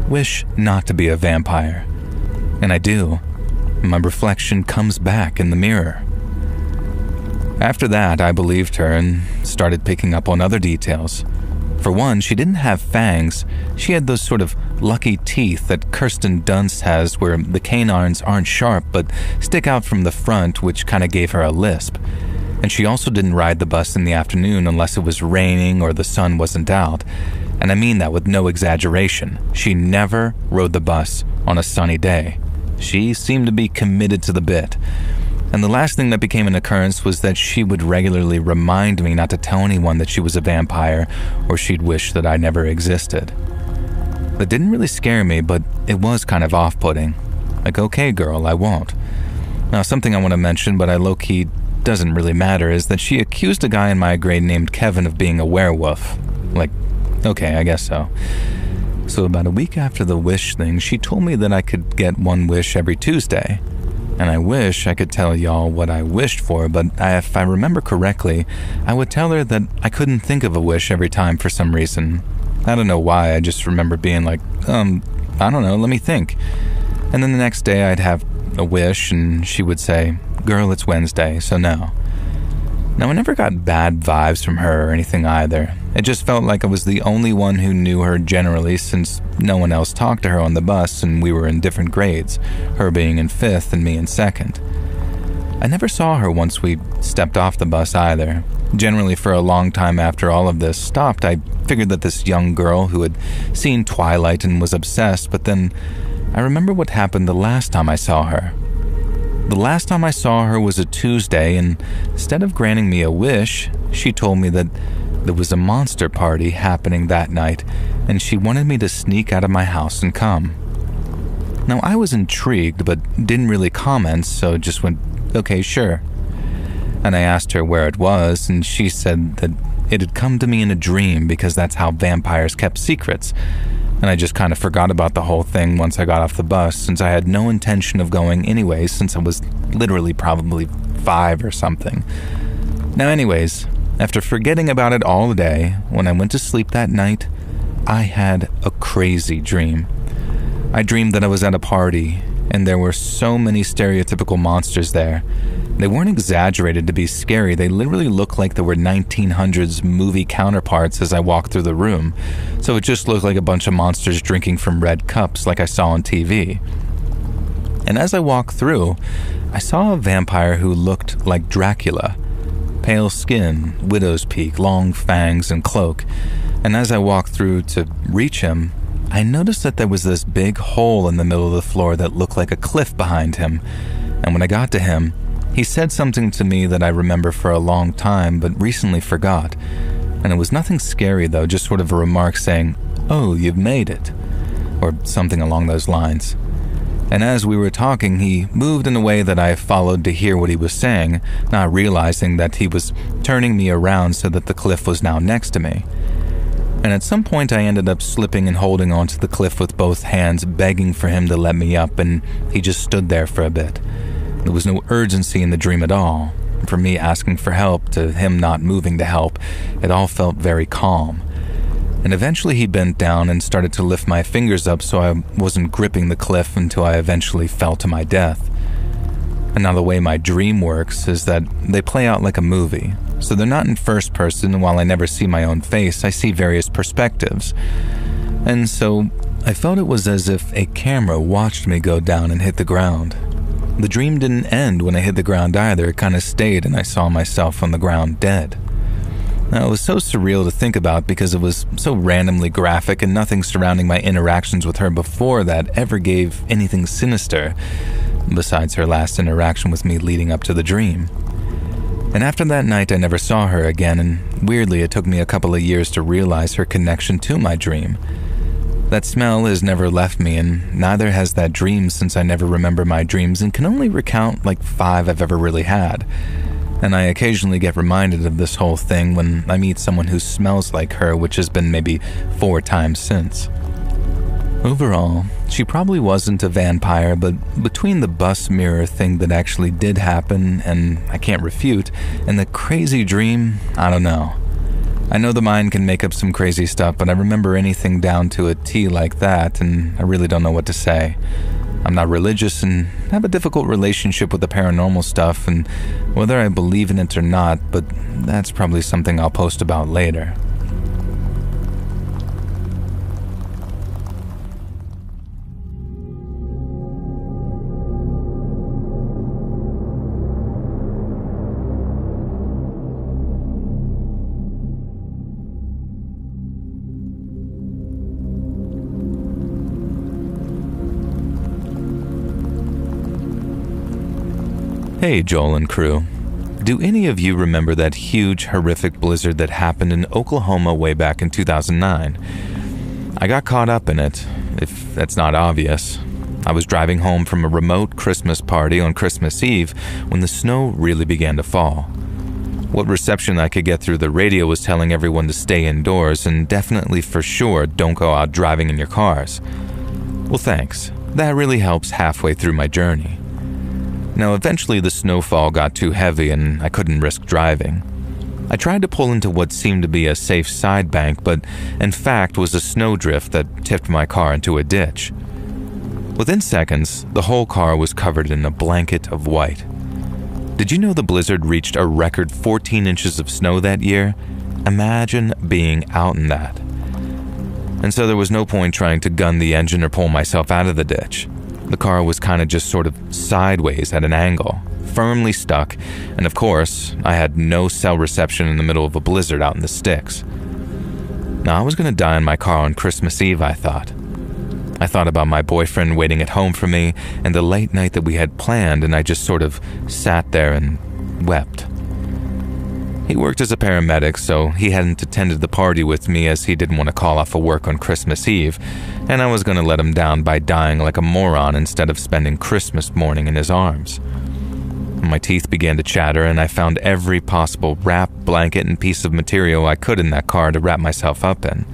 wish not to be a vampire. And I do. My reflection comes back in the mirror. After that, I believed her and started picking up on other details. For one, she didn't have fangs. She had those sort of lucky teeth that Kirsten Dunst has, where the canines aren't sharp but stick out from the front, which kind of gave her a lisp. And she also didn't ride the bus in the afternoon unless it was raining or the sun wasn't out. And I mean that with no exaggeration. She never rode the bus on a sunny day. She seemed to be committed to the bit. And the last thing that became an occurrence was that she would regularly remind me not to tell anyone that she was a vampire, or she'd wish that I never existed. That didn't really scare me, but it was kind of off-putting. Like, okay girl, I won't. Now, something I want to mention, but I low-key doesn't really matter, is that she accused a guy in my grade named Kevin of being a werewolf. Like, okay, I guess so. So about a week after the wish thing, she told me that I could get one wish every Tuesday. And I wish I could tell y'all what I wished for, but if I remember correctly, I would tell her that I couldn't think of a wish every time for some reason. I don't know why, I just remember being like, I don't know, let me think. And then the next day I'd have a wish and she would say, girl, it's Wednesday, so no. Now, I never got bad vibes from her or anything either. It just felt like I was the only one who knew her generally, since no one else talked to her on the bus and we were in different grades, her being in 5th and me in 2nd. I never saw her once we stepped off the bus either. Generally, for a long time after all of this stopped, I figured that this young girl who had seen Twilight and was obsessed, but then I remember what happened the last time I saw her. The last time I saw her was a Tuesday, and instead of granting me a wish, she told me that there was a monster party happening that night, and she wanted me to sneak out of my house and come. Now, I was intrigued, but didn't really comment, so just went, okay, sure. And I asked her where it was, and she said that it had come to me in a dream because that's how vampires kept secrets. And I just kind of forgot about the whole thing once I got off the bus, since I had no intention of going anyway, since I was literally probably 5 or something. Now anyways, after forgetting about it all day, when I went to sleep that night, I had a crazy dream. I dreamed that I was at a party, and there were so many stereotypical monsters there. They weren't exaggerated to be scary, they literally looked like they were 1900s movie counterparts as I walked through the room, so it just looked like a bunch of monsters drinking from red cups like I saw on TV. And as I walked through, I saw a vampire who looked like Dracula. Pale skin, widow's peak, long fangs, and cloak. And as I walked through to reach him, I noticed that there was this big hole in the middle of the floor that looked like a cliff behind him. And when I got to him, he said something to me that I remember for a long time but recently forgot. And it was nothing scary though, just sort of a remark saying, "Oh, you've made it," or something along those lines. And as we were talking, he moved in a way that I followed to hear what he was saying, not realizing that he was turning me around so that the cliff was now next to me. And at some point I ended up slipping and holding onto the cliff with both hands, begging for him to let me up, and he just stood there for a bit. There was no urgency in the dream at all. From me asking for help to him not moving to help, it all felt very calm. And eventually he bent down and started to lift my fingers up so I wasn't gripping the cliff until I eventually fell to my death. And now the way my dream works is that they play out like a movie. So they're not in first person, and while I never see my own face, I see various perspectives. And so I felt it was as if a camera watched me go down and hit the ground. The dream didn't end when I hit the ground either, it kind of stayed and I saw myself on the ground dead. Now, it was so surreal to think about because it was so randomly graphic and nothing surrounding my interactions with her before that ever gave anything sinister, besides her last interaction with me leading up to the dream. And after that night, I never saw her again, and weirdly, it took me a couple of years to realize her connection to my dream. That smell has never left me, and neither has that dream since I never remember my dreams and can only recount like 5 I've ever really had. And I occasionally get reminded of this whole thing when I meet someone who smells like her, which has been maybe 4 times since. Overall, she probably wasn't a vampire, but between the bus mirror thing that actually did happen and I can't refute, and the crazy dream, I don't know. I know the mind can make up some crazy stuff, but I remember anything down to a T like that, and I really don't know what to say. I'm not religious and have a difficult relationship with the paranormal stuff, and whether I believe in it or not, but that's probably something I'll post about later. Hey, Joel and crew. Do any of you remember that huge, horrific blizzard that happened in Oklahoma way back in 2009? I got caught up in it, if that's not obvious. I was driving home from a remote Christmas party on Christmas Eve when the snow really began to fall. What reception I could get through the radio was telling everyone to stay indoors and definitely for sure don't go out driving in your cars. Well, thanks. That really helps halfway through my journey. Now, eventually the snowfall got too heavy and I couldn't risk driving. I tried to pull into what seemed to be a safe side bank, but in fact was a snowdrift that tipped my car into a ditch. Within seconds, the whole car was covered in a blanket of white. Did you know the blizzard reached a record 14 inches of snow that year? Imagine being out in that. And so there was no point trying to gun the engine or pull myself out of the ditch. The car was kind of just sort of sideways at an angle, firmly stuck, and of course, I had no cell reception in the middle of a blizzard out in the sticks. Now, I was going to die in my car on Christmas Eve, I thought. I thought about my boyfriend waiting at home for me and the late night that we had planned, and I just sort of sat there and wept. He worked as a paramedic, so he hadn't attended the party with me as he didn't want to call off of work on Christmas Eve, and I was going to let him down by dying like a moron instead of spending Christmas morning in his arms. My teeth began to chatter, and I found every possible wrap, blanket, and piece of material I could in that car to wrap myself up in.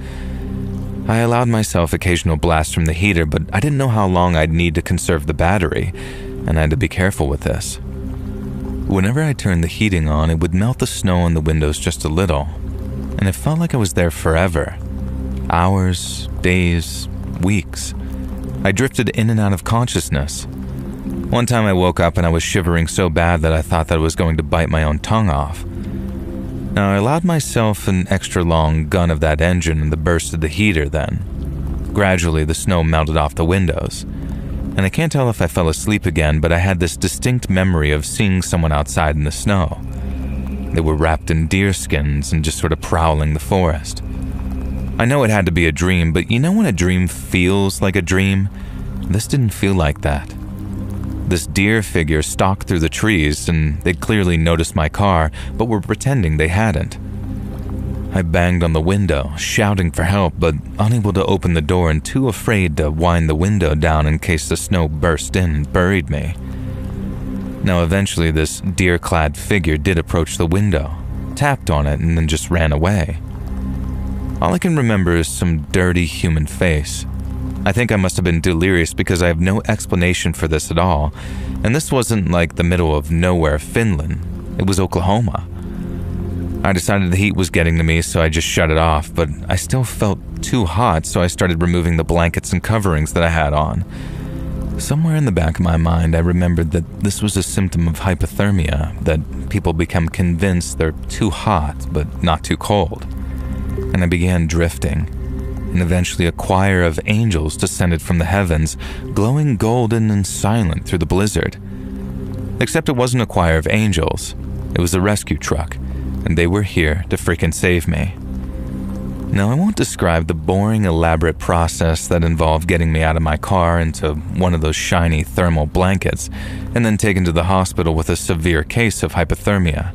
I allowed myself occasional blasts from the heater, but I didn't know how long I'd need to conserve the battery, and I had to be careful with this. Whenever I turned the heating on, it would melt the snow on the windows just a little, and it felt like I was there forever. Hours, days, weeks. I drifted in and out of consciousness. One time I woke up and I was shivering so bad that I thought that I was going to bite my own tongue off. Now, I allowed myself an extra long gun of that engine and the burst of the heater then. Gradually, the snow melted off the windows. And I can't tell if I fell asleep again, but I had this distinct memory of seeing someone outside in the snow. They were wrapped in deer skins and just sort of prowling the forest. I know it had to be a dream, but you know when a dream feels like a dream? This didn't feel like that. This deer figure stalked through the trees, and they'd clearly noticed my car, but were pretending they hadn't. I banged on the window, shouting for help, but unable to open the door and too afraid to wind the window down in case the snow burst in and buried me. Now, eventually, this deer-clad figure did approach the window, tapped on it, and then just ran away. All I can remember is some dirty human face. I think I must have been delirious because I have no explanation for this at all, and this wasn't like the middle of nowhere, Finland. It was Oklahoma. I decided the heat was getting to me, so I just shut it off, but I still felt too hot, so I started removing the blankets and coverings that I had on. Somewhere in the back of my mind, I remembered that this was a symptom of hypothermia, that people become convinced they're too hot, but not too cold. And I began drifting, and eventually a choir of angels descended from the heavens, glowing golden and silent through the blizzard. Except it wasn't a choir of angels, it was a rescue truck, and they were here to freaking save me. Now, I won't describe the boring, elaborate process that involved getting me out of my car into one of those shiny thermal blankets and then taken to the hospital with a severe case of hypothermia.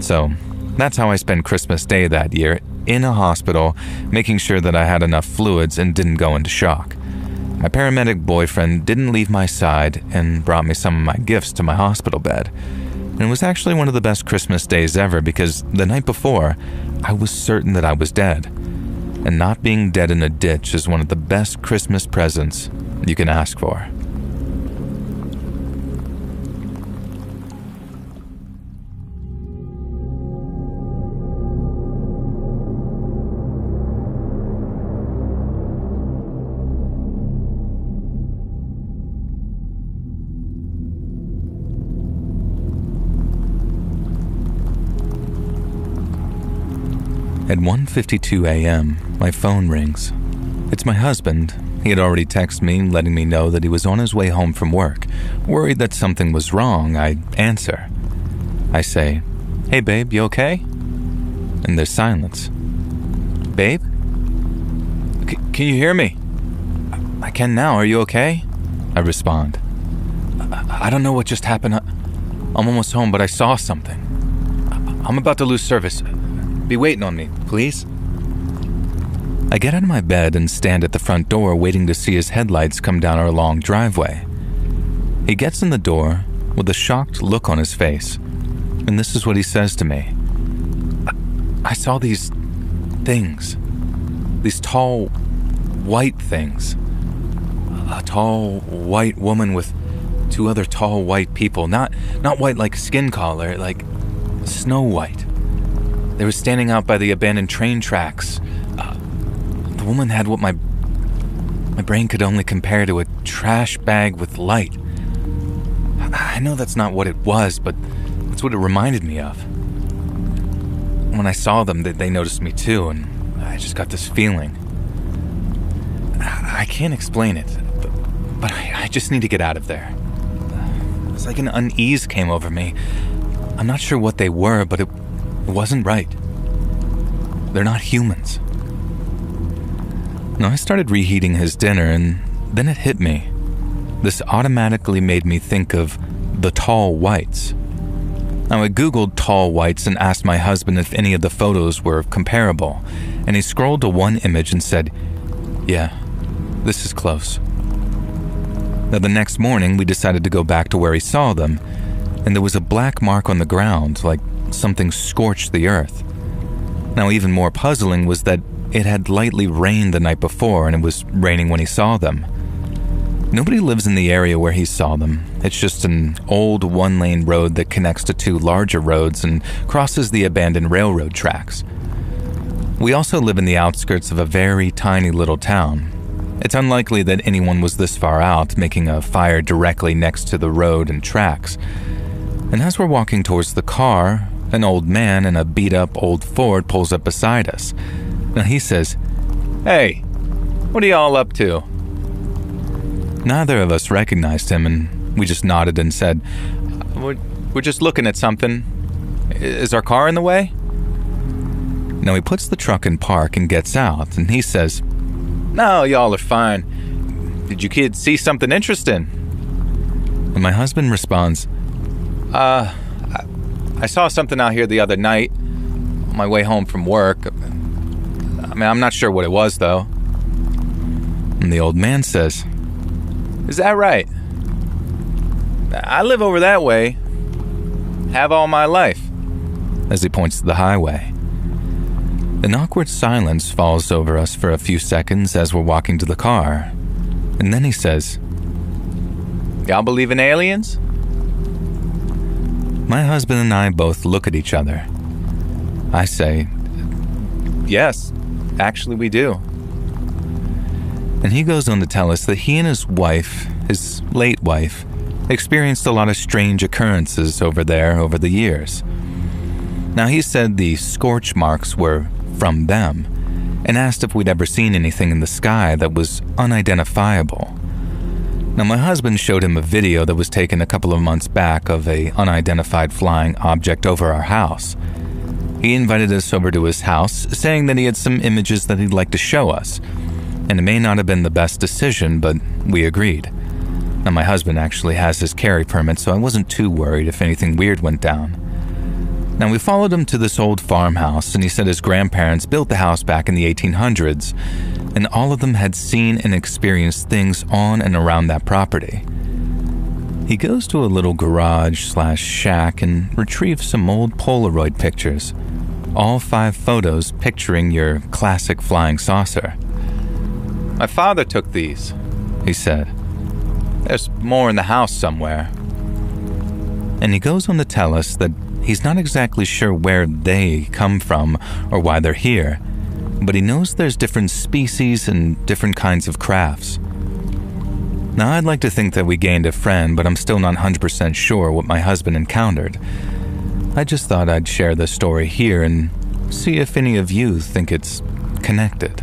So, that's how I spent Christmas Day that year, in a hospital, making sure that I had enough fluids and didn't go into shock. My paramedic boyfriend didn't leave my side and brought me some of my gifts to my hospital bed. And it was actually one of the best Christmas days ever because the night before, I was certain that I was dead. And not being dead in a ditch is one of the best Christmas presents you can ask for. At 1:52 a.m., my phone rings. It's my husband. He had already texted me, letting me know that he was on his way home from work. Worried that something was wrong, I answer. I say, "Hey babe, you okay?" And there's silence. "Babe? Can you hear me?" "I can now, are you okay?" I respond. I don't know what just happened. I'm almost home, but I saw something. I'm about to lose service. Be waiting on me, please." I get out of my bed and stand at the front door waiting to see his headlights come down our long driveway. He gets in the door with a shocked look on his face, and this is what he says to me. I saw these things. These tall, white things. A tall, white woman with two other tall, white people. Not white like skin color, like snow white. They were standing out by the abandoned train tracks. The woman had what my brain could only compare to a trash bag with light. I know that's not what it was, but that's what it reminded me of. When I saw them, they noticed me too, and I just got this feeling. I can't explain it, but I just need to get out of there. It's like an unease came over me. I'm not sure what they were, but it wasn't right. They're not humans. Now, I started reheating his dinner, and then it hit me. This automatically made me think of the tall whites. Now, I googled tall whites and asked my husband if any of the photos were comparable, and he scrolled to one image and said, "Yeah, this is close." Now, the next morning, we decided to go back to where he saw them, and there was a black mark on the ground, like something scorched the earth. Now, even more puzzling was that it had lightly rained the night before, and it was raining when he saw them. Nobody lives in the area where he saw them. It's just an old one-lane road that connects to two larger roads and crosses the abandoned railroad tracks. We also live in the outskirts of a very tiny little town. It's unlikely that anyone was this far out, making a fire directly next to the road and tracks. And as we're walking towards the car, an old man in a beat-up old Ford pulls up beside us. Now he says, "Hey, what are y'all up to?" Neither of us recognized him, and we just nodded and said, We're just looking at something. Is our car in the way?" Now he puts the truck in park and gets out, and he says, "No, y'all are fine. Did you kids see something interesting?" And my husband responds, I saw something out here the other night. on my way home from work. I'm not sure what it was, though. And the old man says, "Is that right? I live over that way. Have all my life," as he points to the highway. An awkward silence falls over us for a few seconds as we're walking to the car. And then he says, "Y'all believe in aliens?" My husband and I both look at each other. I say, "Yes, actually we do." And he goes on to tell us that he and his wife, his late wife, experienced a lot of strange occurrences over there over the years. Now, he said the scorch marks were from them, and asked if we'd ever seen anything in the sky that was unidentifiable. Now, my husband showed him a video that was taken a couple of months back of a unidentified flying object over our house. He invited us over to his house, saying that he had some images that he'd like to show us, and it may not have been the best decision, but we agreed. Now, my husband actually has his carry permit, so I wasn't too worried if anything weird went down. Now, we followed him to this old farmhouse, and he said his grandparents built the house back in the 1800s, and all of them had seen and experienced things on and around that property. He goes to a little garage/shack and retrieves some old Polaroid pictures, all 5 photos picturing your classic flying saucer. "My father took these," he said. "There's more in the house somewhere." And he goes on to tell us that he's not exactly sure where they come from or why they're here, but he knows there's different species and different kinds of crafts. Now, I'd like to think that we gained a friend, but I'm still not 100% sure what my husband encountered. I just thought I'd share this story here and see if any of you think it's connected.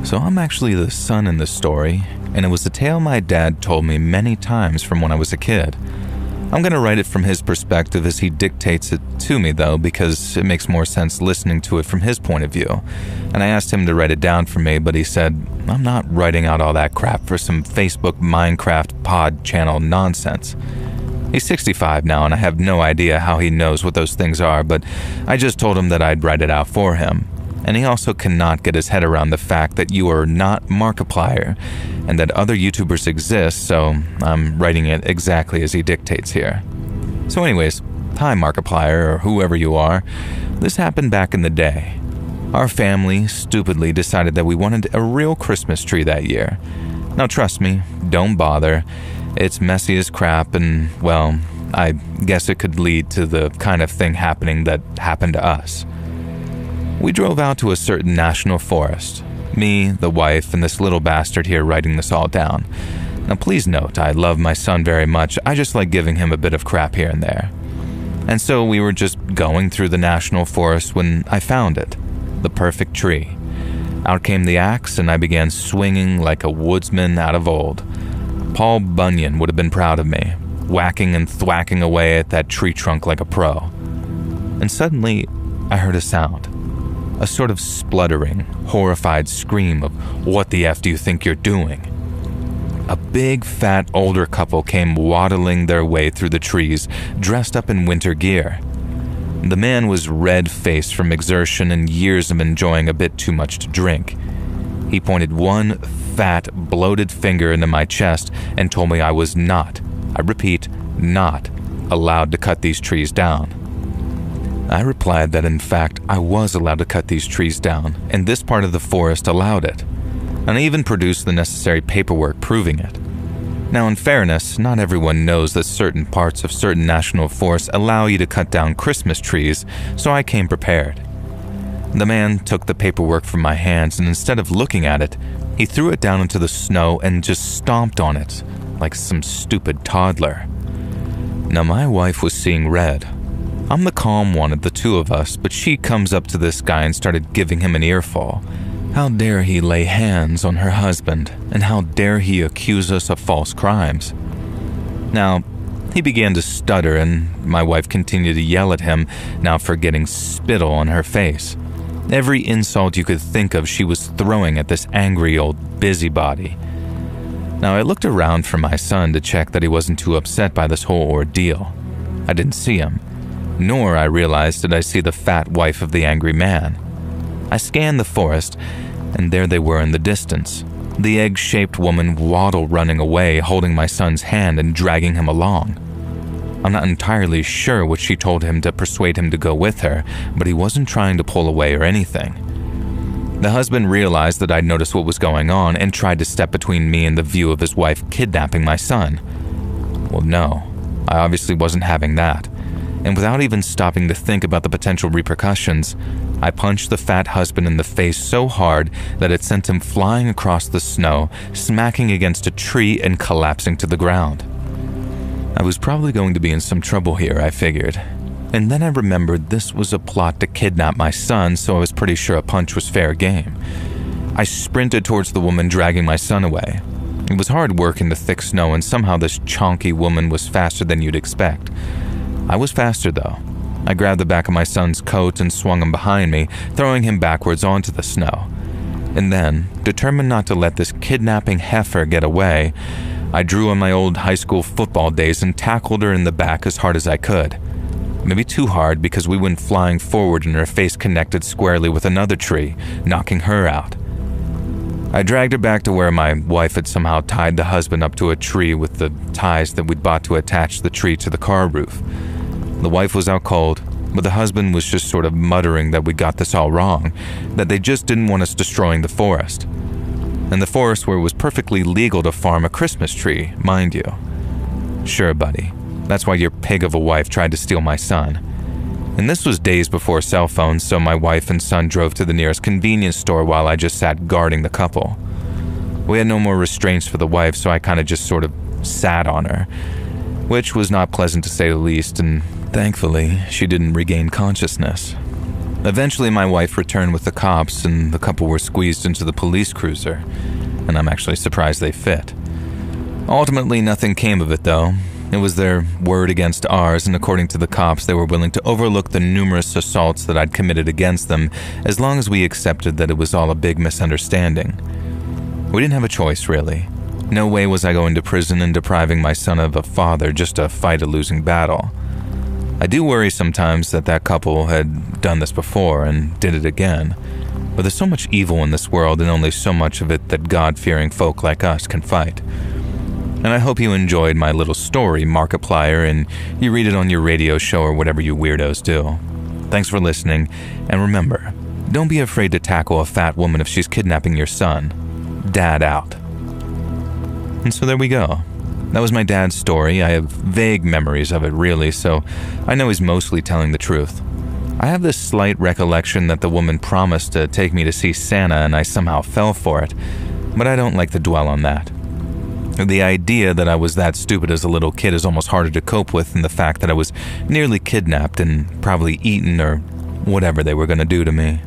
So I'm actually the son in the story, and it was a tale my dad told me many times from when I was a kid. I'm going to write it from his perspective as he dictates it to me, though, because it makes more sense listening to it from his point of view. And I asked him to write it down for me, but he said, "I'm not writing out all that crap for some Facebook Minecraft pod channel nonsense." He's 65 now, and I have no idea how he knows what those things are, but I just told him that I'd write it out for him. And he also cannot get his head around the fact that you are not Markiplier and that other YouTubers exist, so I'm writing it exactly as he dictates here. So anyways, hi Markiplier, or whoever you are. This happened back in the day. Our family stupidly decided that we wanted a real Christmas tree that year. Now trust me, don't bother. It's messy as crap and, well, I guess it could lead to the kind of thing happening that happened to us. We drove out to a certain national forest. Me, the wife, and this little bastard here writing this all down. Now please note, I love my son very much. I just like giving him a bit of crap here and there. And so we were just going through the national forest when I found it. The perfect tree. Out came the axe and I began swinging like a woodsman out of old. Paul Bunyan would have been proud of me, whacking and thwacking away at that tree trunk like a pro. And suddenly, I heard a sound. A sort of spluttering, horrified scream of, "What the F do you think you're doing?" A big, fat, older couple came waddling their way through the trees, dressed up in winter gear. The man was red-faced from exertion and years of enjoying a bit too much to drink. He pointed one fat, bloated finger into my chest and told me I was not, I repeat, not, allowed to cut these trees down. I replied that in fact I was allowed to cut these trees down, and this part of the forest allowed it. And I even produced the necessary paperwork proving it. Now in fairness, not everyone knows that certain parts of certain national forests allow you to cut down Christmas trees, so I came prepared. The man took the paperwork from my hands and instead of looking at it, he threw it down into the snow and just stomped on it like some stupid toddler. Now my wife was seeing red. I'm the calm one of the two of us, but she comes up to this guy and started giving him an earful. How dare he lay hands on her husband, and how dare he accuse us of false crimes? Now, he began to stutter, and my wife continued to yell at him, now for getting spittle on her face. Every insult you could think of she was throwing at this angry old busybody. Now, I looked around for my son to check that he wasn't too upset by this whole ordeal. I didn't see him, nor I realized did I see the fat wife of the angry man. I scanned the forest, and there they were in the distance. The egg-shaped woman waddle running away, holding my son's hand and dragging him along. I'm not entirely sure what she told him to persuade him to go with her, but he wasn't trying to pull away or anything. The husband realized that I'd noticed what was going on and tried to step between me and the view of his wife kidnapping my son. Well, no, I obviously wasn't having that, and without even stopping to think about the potential repercussions, I punched the fat husband in the face so hard that it sent him flying across the snow, smacking against a tree and collapsing to the ground. I was probably going to be in some trouble here, I figured. And then I remembered this was a plot to kidnap my son, so I was pretty sure a punch was fair game. I sprinted towards the woman dragging my son away. It was hard work in the thick snow, and somehow this chonky woman was faster than you'd expect. I was faster, though. I grabbed the back of my son's coat and swung him behind me, throwing him backwards onto the snow. And then, determined not to let this kidnapping heifer get away, I drew on my old high school football days and tackled her in the back as hard as I could. Maybe too hard because we went flying forward and her face connected squarely with another tree, knocking her out. I dragged her back to where my wife had somehow tied the husband up to a tree with the ties that we'd bought to attach the tree to the car roof. The wife was out cold, but the husband was just sort of muttering that we got this all wrong, that they just didn't want us destroying the forest. And the forest where it was perfectly legal to farm a Christmas tree, mind you. Sure, buddy. That's why your pig of a wife tried to steal my son. And this was days before cell phones, so my wife and son drove to the nearest convenience store while I just sat guarding the couple. We had no more restraints for the wife, so I kind of just sort of sat on her, which was not pleasant to say the least, and thankfully, she didn't regain consciousness. Eventually, my wife returned with the cops, and the couple were squeezed into the police cruiser, and I'm actually surprised they fit. Ultimately, nothing came of it, though. It was their word against ours, and according to the cops, they were willing to overlook the numerous assaults that I'd committed against them as long as we accepted that it was all a big misunderstanding. We didn't have a choice, really. No way was I going to prison and depriving my son of a father just to fight a losing battle. I do worry sometimes that that couple had done this before and did it again, but there's so much evil in this world and only so much of it that God-fearing folk like us can fight. And I hope you enjoyed my little story, Markiplier, and you read it on your radio show or whatever you weirdos do. Thanks for listening, and remember, don't be afraid to tackle a fat woman if she's kidnapping your son. Dad out. And so there we go. That was my dad's story. I have vague memories of it, really, so I know he's mostly telling the truth. I have this slight recollection that the woman promised to take me to see Santa and I somehow fell for it, but I don't like to dwell on that. The idea that I was that stupid as a little kid is almost harder to cope with than the fact that I was nearly kidnapped and probably eaten or whatever they were going to do to me.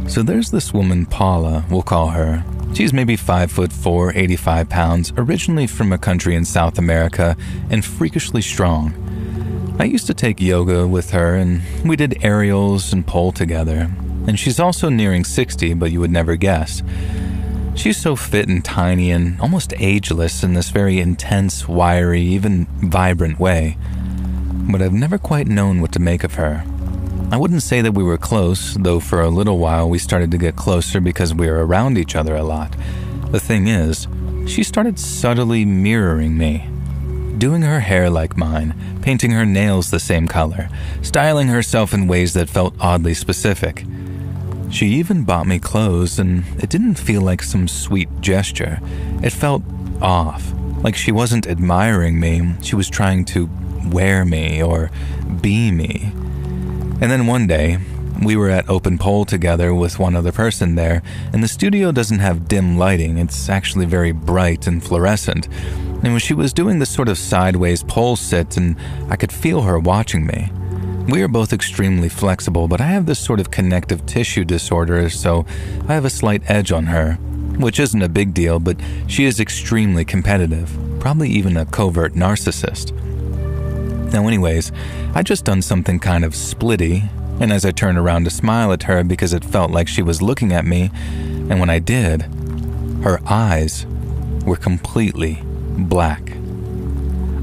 So there's this woman, Paula, we'll call her. She's maybe 5'4", 85 pounds, originally from a country in South America, and freakishly strong. I used to take yoga with her, and we did aerials and pole together. And she's also nearing 60, but you would never guess. She's so fit and tiny and almost ageless in this very intense, wiry, even vibrant way. But I've never quite known what to make of her. I wouldn't say that we were close, though for a little while we started to get closer because we were around each other a lot. The thing is, she started subtly mirroring me. Doing her hair like mine, painting her nails the same color, styling herself in ways that felt oddly specific. She even bought me clothes, and it didn't feel like some sweet gesture. It felt off, like she wasn't admiring me, she was trying to wear me or be me. And then one day, we were at open pole together with one other person there, and the studio doesn't have dim lighting, it's actually very bright and fluorescent. And when she was doing this sort of sideways pole sit, and I could feel her watching me. We are both extremely flexible, but I have this sort of connective tissue disorder, so I have a slight edge on her, which isn't a big deal, but she is extremely competitive, probably even a covert narcissist. Now anyways, I'd just done something kind of splitty, and as I turned around to smile at her because it felt like she was looking at me, and when I did, her eyes were completely black.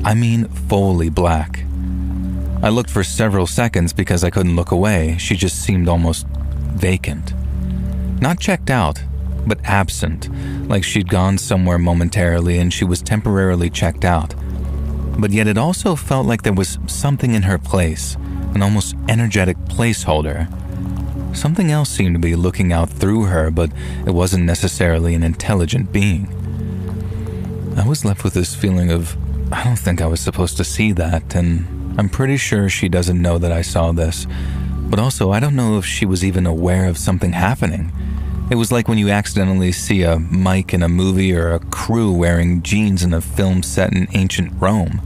I mean fully black. I looked for several seconds because I couldn't look away. She just seemed almost vacant. Not checked out, but absent, like she'd gone somewhere momentarily and she was temporarily checked out. But yet it also felt like there was something in her place, an almost energetic placeholder. Something else seemed to be looking out through her, but it wasn't necessarily an intelligent being. I was left with this feeling of, I don't think I was supposed to see that, and I'm pretty sure she doesn't know that I saw this, but also I don't know if she was even aware of something happening. It was like when you accidentally see a mic in a movie or a crew wearing jeans in a film set in ancient Rome.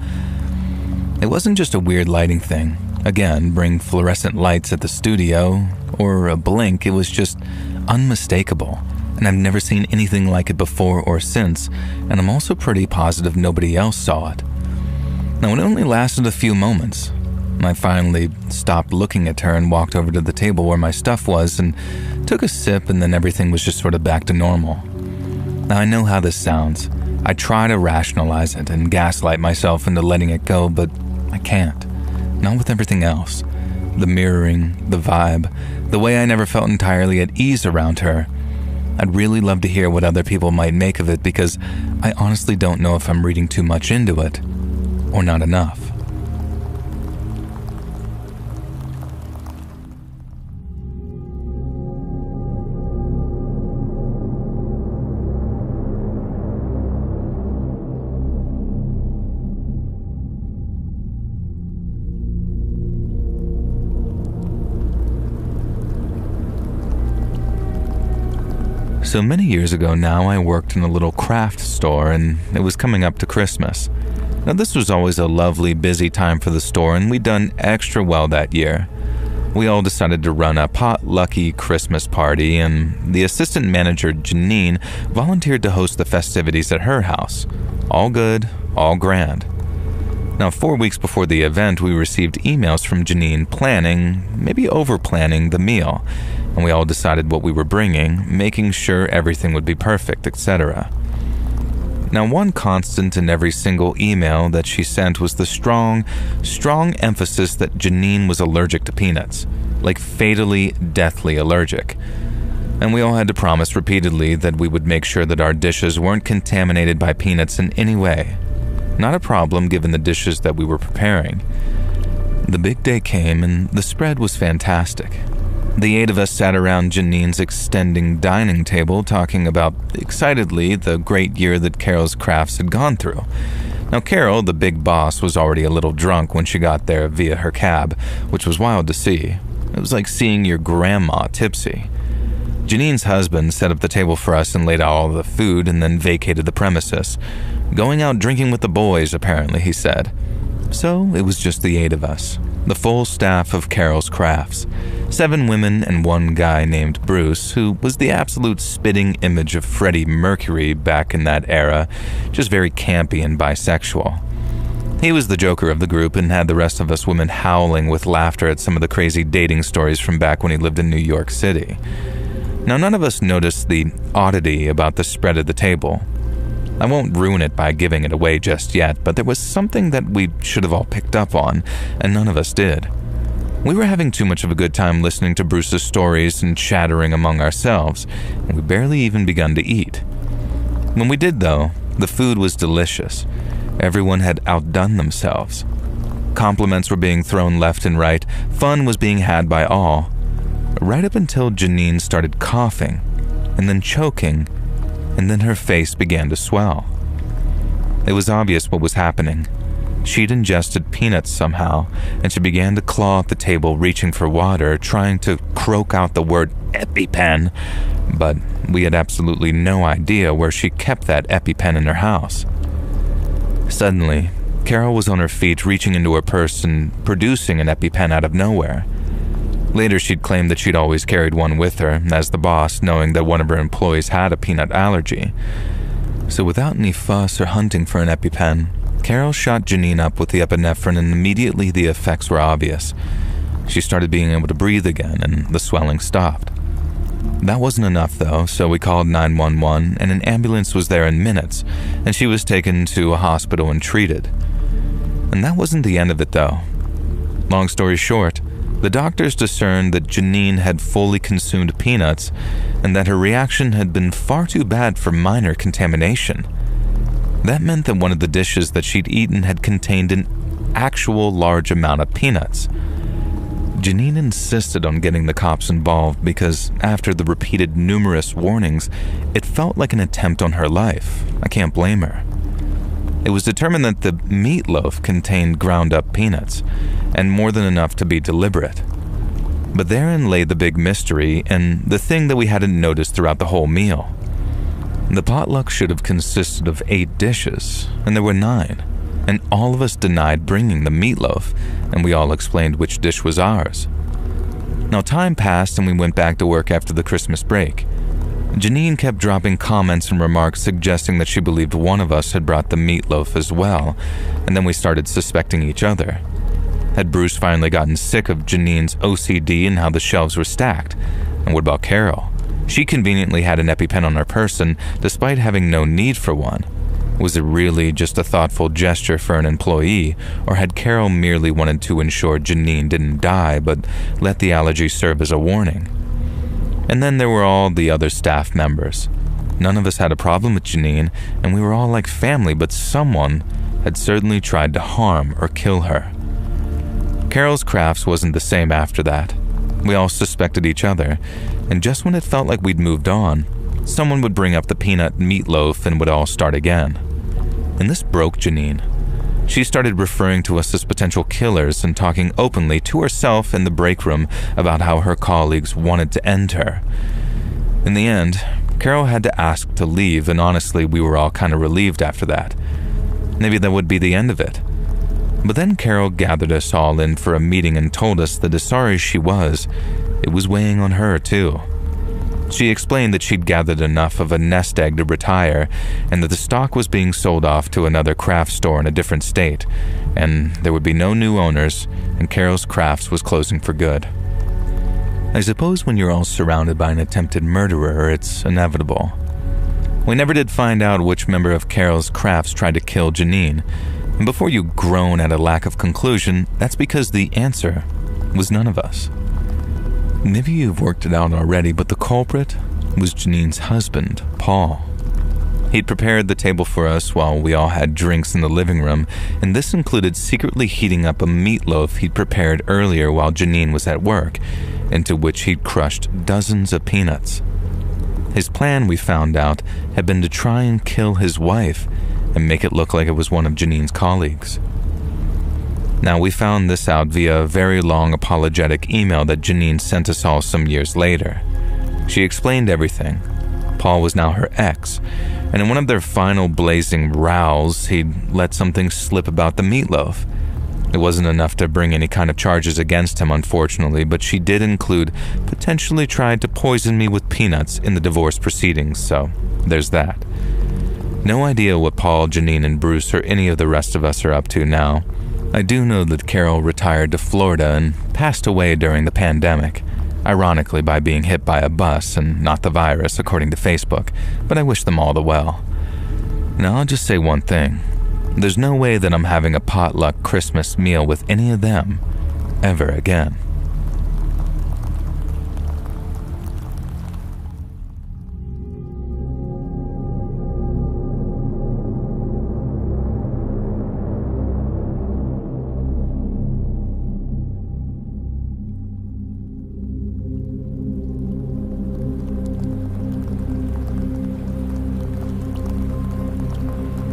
It wasn't just a weird lighting thing. Again, bring fluorescent lights at the studio, or a blink, it was just unmistakable, and I've never seen anything like it before or since, and I'm also pretty positive nobody else saw it. Now, it only lasted a few moments. I finally stopped looking at her and walked over to the table where my stuff was and took a sip, and then everything was just sort of back to normal. Now, I know how this sounds. I try to rationalize it and gaslight myself into letting it go, but I can't. Not with everything else. The mirroring, the vibe, the way I never felt entirely at ease around her. I'd really love to hear what other people might make of it because I honestly don't know if I'm reading too much into it or not enough. So many years ago now, I worked in a little craft store, and it was coming up to Christmas. Now, this was always a lovely, busy time for the store, and we'd done extra well that year. We all decided to run a potlucky Christmas party, and the assistant manager, Janine, volunteered to host the festivities at her house. All good, all grand. Now, 4 weeks before the event, we received emails from Janine planning, maybe over-planning, the meal, and we all decided what we were bringing, making sure everything would be perfect, etc. Now, one constant in every single email that she sent was the strong emphasis that Janine was allergic to peanuts, like fatally, deathly allergic. And we all had to promise repeatedly that we would make sure that our dishes weren't contaminated by peanuts in any way. Not a problem given the dishes that we were preparing. The big day came and the spread was fantastic. The 8 of us sat around Janine's extending dining table talking about, excitedly, the great year that Carol's Crafts had gone through. Now Carol, the big boss, was already a little drunk when she got there via her cab, which was wild to see. It was like seeing your grandma tipsy. Janine's husband set up the table for us and laid out all the food and then vacated the premises. Going out drinking with the boys, apparently, he said. So it was just the 8 of us, the full staff of Carol's Crafts. 7 women and 1 guy named Bruce, who was the absolute spitting image of Freddie Mercury back in that era, just very campy and bisexual. He was the joker of the group and had the rest of us women howling with laughter at some of the crazy dating stories from back when he lived in New York City. Now, none of us noticed the oddity about the spread at the table. I won't ruin it by giving it away just yet, but there was something that we should have all picked up on, and none of us did. We were having too much of a good time listening to Bruce's stories and chattering among ourselves, and we barely even begun to eat. When we did, though, the food was delicious. Everyone had outdone themselves. Compliments were being thrown left and right. Fun was being had by all. Right up until Janine started coughing, and then choking, and then her face began to swell. It was obvious what was happening. She'd ingested peanuts somehow, and she began to claw at the table, reaching for water, trying to croak out the word EpiPen, but we had absolutely no idea where she kept that EpiPen in her house. Suddenly, Carol was on her feet, reaching into her purse and producing an EpiPen out of nowhere. Later, she'd claimed that she'd always carried one with her, as the boss, knowing that one of her employees had a peanut allergy. So without any fuss or hunting for an EpiPen, Carol shot Janine up with the epinephrine, and immediately the effects were obvious. She started being able to breathe again, and the swelling stopped. That wasn't enough, though, so we called 911, and an ambulance was there in minutes, and she was taken to a hospital and treated. And that wasn't the end of it, though. Long story short, the doctors discerned that Janine had fully consumed peanuts and that her reaction had been far too bad for minor contamination. That meant that one of the dishes that she'd eaten had contained an actual large amount of peanuts. Janine insisted on getting the cops involved because, after the repeated numerous warnings, it felt like an attempt on her life. I can't blame her. It was determined that the meatloaf contained ground-up peanuts, and more than enough to be deliberate. But therein lay the big mystery, and the thing that we hadn't noticed throughout the whole meal. The potluck should have consisted of 8 dishes, and there were 9, and all of us denied bringing the meatloaf, and we all explained which dish was ours. Now, time passed and we went back to work after the Christmas break. Janine kept dropping comments and remarks suggesting that she believed one of us had brought the meatloaf as well, and then we started suspecting each other. Had Bruce finally gotten sick of Janine's OCD and how the shelves were stacked? And what about Carol? She conveniently had an EpiPen on her person, despite having no need for one. Was it really just a thoughtful gesture for an employee, or had Carol merely wanted to ensure Janine didn't die, but let the allergy serve as a warning? And then there were all the other staff members. None of us had a problem with Janine, and we were all like family, but someone had certainly tried to harm or kill her. Carol's crafts wasn't the same after that. We all suspected each other, and just when it felt like we'd moved on, someone would bring up the peanut meatloaf and would all start again. And this broke Janine. She started referring to us as potential killers and talking openly to herself in the break room about how her colleagues wanted to end her. In the end, Carol had to ask to leave, and honestly, we were all kind of relieved after that. Maybe that would be the end of it. But then Carol gathered us all in for a meeting and told us that as sorry as she was, it was weighing on her too. She explained that she'd gathered enough of a nest egg to retire, and that the stock was being sold off to another craft store in a different state, and there would be no new owners, and Carol's Crafts was closing for good. I suppose when you're all surrounded by an attempted murderer, it's inevitable. We never did find out which member of Carol's Crafts tried to kill Janine, and before you groan at a lack of conclusion, that's because the answer was none of us. Maybe you've worked it out already, but the culprit was Janine's husband, Paul. He'd prepared the table for us while we all had drinks in the living room, and this included secretly heating up a meatloaf he'd prepared earlier while Janine was at work, into which he'd crushed dozens of peanuts. His plan, we found out, had been to try and kill his wife and make it look like it was one of Janine's colleagues. Now, we found this out via a very long apologetic email that Janine sent us all some years later. She explained everything. Paul was now her ex, and in one of their final blazing rows, he'd let something slip about the meatloaf. It wasn't enough to bring any kind of charges against him, unfortunately, but she did include potentially tried to poison me with peanuts in the divorce proceedings, so there's that. No idea what Paul, Janine, and Bruce or any of the rest of us are up to now. I do know that Carol retired to Florida and passed away during the pandemic, ironically by being hit by a bus and not the virus, according to Facebook, but I wish them all the well. Now, I'll just say one thing. There's no way that I'm having a potluck Christmas meal with any of them ever again.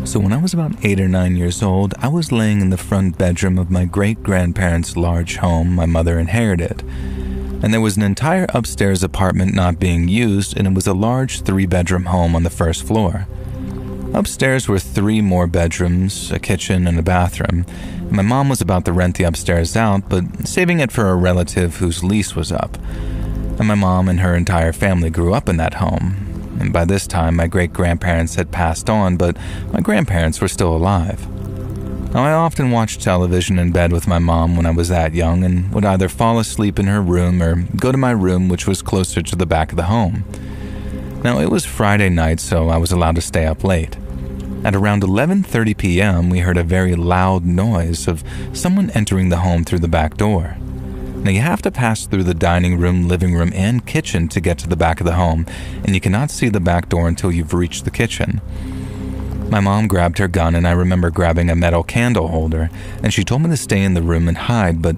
So when I was about 8 or 9 years old, I was laying in the front bedroom of my great-grandparents' large home my mother inherited. And there was an entire upstairs apartment not being used, and it was a large 3-bedroom home on the first floor. Upstairs were 3 more bedrooms, a kitchen, and a bathroom. My mom was about to rent the upstairs out, but saving it for a relative whose lease was up. And my mom and her entire family grew up in that home. And by this time, my great-grandparents had passed on, but my grandparents were still alive. Now, I often watched television in bed with my mom when I was that young and would either fall asleep in her room or go to my room, which was closer to the back of the home. Now, it was Friday night, so I was allowed to stay up late. At around 11:30 p.m., we heard a very loud noise of someone entering the home through the back door. Now, you have to pass through the dining room, living room, and kitchen to get to the back of the home, and you cannot see the back door until you've reached the kitchen. My mom grabbed her gun, and I remember grabbing a metal candle holder, and she told me to stay in the room and hide, but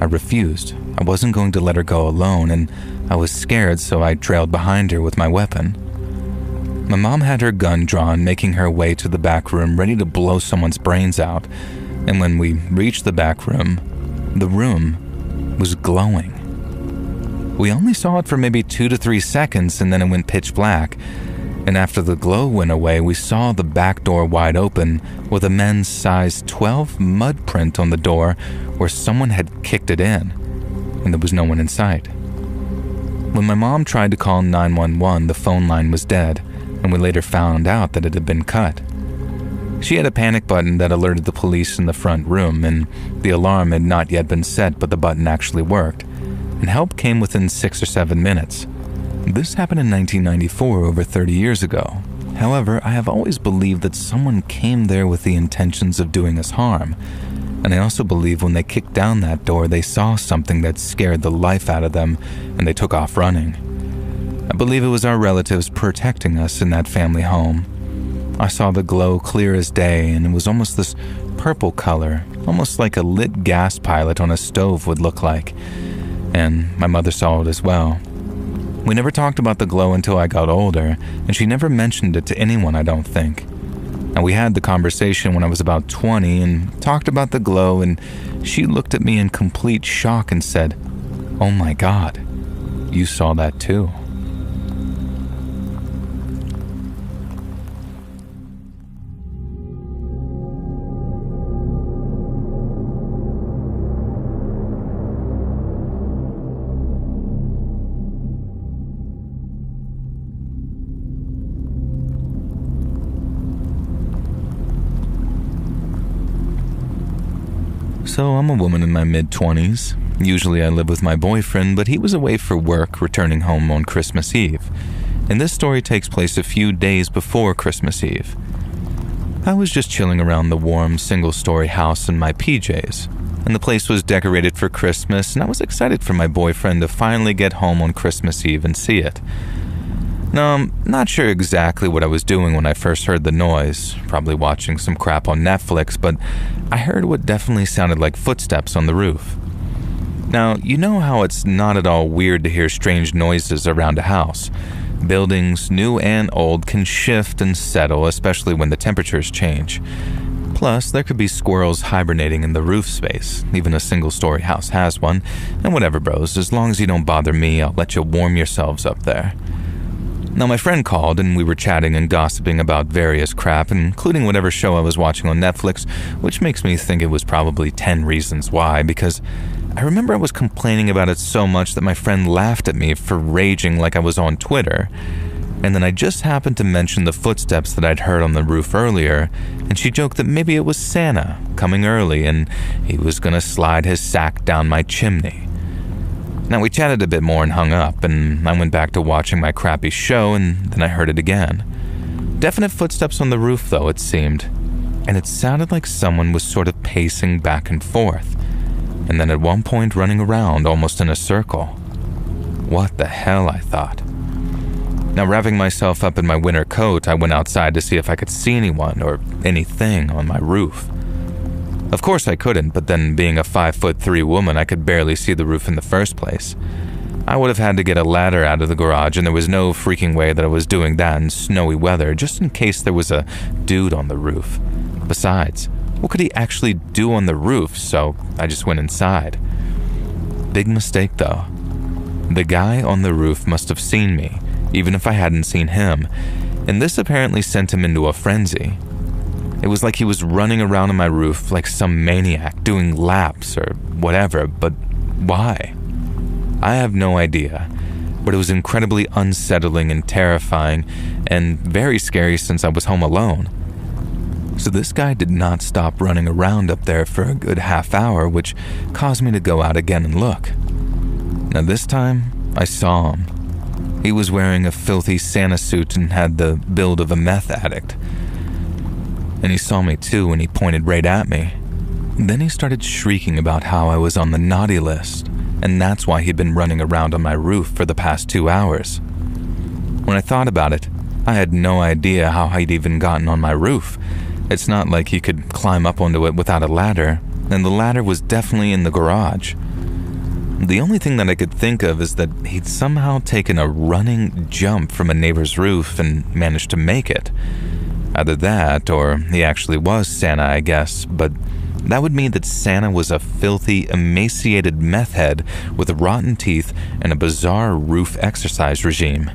I refused. I wasn't going to let her go alone, and I was scared, so I trailed behind her with my weapon. My mom had her gun drawn, making her way to the back room, ready to blow someone's brains out, and when we reached the back room, the room was glowing. We only saw it for maybe 2 to 3 seconds, and then it went pitch black. And after the glow went away, we saw the back door wide open with a men's size 12 mud print on the door where someone had kicked it in, and there was no one in sight. When my mom tried to call 911, the phone line was dead, and we later found out that it had been cut. She had a panic button that alerted the police in the front room, and the alarm had not yet been set, but the button actually worked, and help came within 6 or 7 minutes. This happened in 1994, over 30 years ago. However, I have always believed that someone came there with the intentions of doing us harm, and I also believe when they kicked down that door, they saw something that scared the life out of them, and they took off running. I believe it was our relatives protecting us in that family home. I saw the glow clear as day, and it was almost this purple color, almost like a lit gas pilot on a stove would look like, and my mother saw it as well. We never talked about the glow until I got older, and she never mentioned it to anyone, I don't think. And we had the conversation when I was about 20 and talked about the glow, and she looked at me in complete shock and said, "Oh my God, you saw that too." So I'm a woman in my mid-20s. Usually I live with my boyfriend, but he was away for work, returning home on Christmas Eve. And this story takes place a few days before Christmas Eve. I was just chilling around the warm, single-story house in my PJs, and the place was decorated for Christmas, and I was excited for my boyfriend to finally get home on Christmas Eve and see it. Now, I'm not sure exactly what I was doing when I first heard the noise, probably watching some crap on Netflix, but I heard what definitely sounded like footsteps on the roof. Now, you know how it's not at all weird to hear strange noises around a house. Buildings, new and old, can shift and settle, especially when the temperatures change. Plus, there could be squirrels hibernating in the roof space. Even a single-story house has one. And whatever, bros, as long as you don't bother me, I'll let you warm yourselves up there. Now, my friend called, and we were chatting and gossiping about various crap, including whatever show I was watching on Netflix, which makes me think it was probably 10 Reasons Why, because I remember I was complaining about it so much that my friend laughed at me for raging like I was on Twitter. And then I just happened to mention the footsteps that I'd heard on the roof earlier, and she joked that maybe it was Santa coming early and he was gonna slide his sack down my chimney. Now, we chatted a bit more and hung up, and I went back to watching my crappy show, and then I heard it again. Definite footsteps on the roof, though, it seemed, and it sounded like someone was sort of pacing back and forth, and then at one point running around almost in a circle. What the hell, I thought. Now, wrapping myself up in my winter coat, I went outside to see if I could see anyone or anything on my roof. Of course I couldn't, but then being a 5'3" woman, I could barely see the roof in the first place. I would have had to get a ladder out of the garage, and there was no freaking way that I was doing that in snowy weather, just in case there was a dude on the roof. Besides, what could he actually do on the roof? So I just went inside. Big mistake though. The guy on the roof must have seen me, even if I hadn't seen him, and this apparently sent him into a frenzy. It was like he was running around on my roof like some maniac, doing laps or whatever, but why? I have no idea, but it was incredibly unsettling and terrifying, and very scary since I was home alone. So this guy did not stop running around up there for a good half hour, which caused me to go out again and look. Now this time, I saw him. He was wearing a filthy Santa suit and had the build of a meth addict. And he saw me too, and he pointed right at me. Then he started shrieking about how I was on the naughty list, and that's why he'd been running around on my roof for the past 2 hours. When I thought about it, I had no idea how he'd even gotten on my roof. It's not like he could climb up onto it without a ladder, and the ladder was definitely in the garage. The only thing that I could think of is that he'd somehow taken a running jump from a neighbor's roof and managed to make it. Either that, or he actually was Santa, I guess, but that would mean that Santa was a filthy, emaciated meth head with rotten teeth and a bizarre roof exercise regime.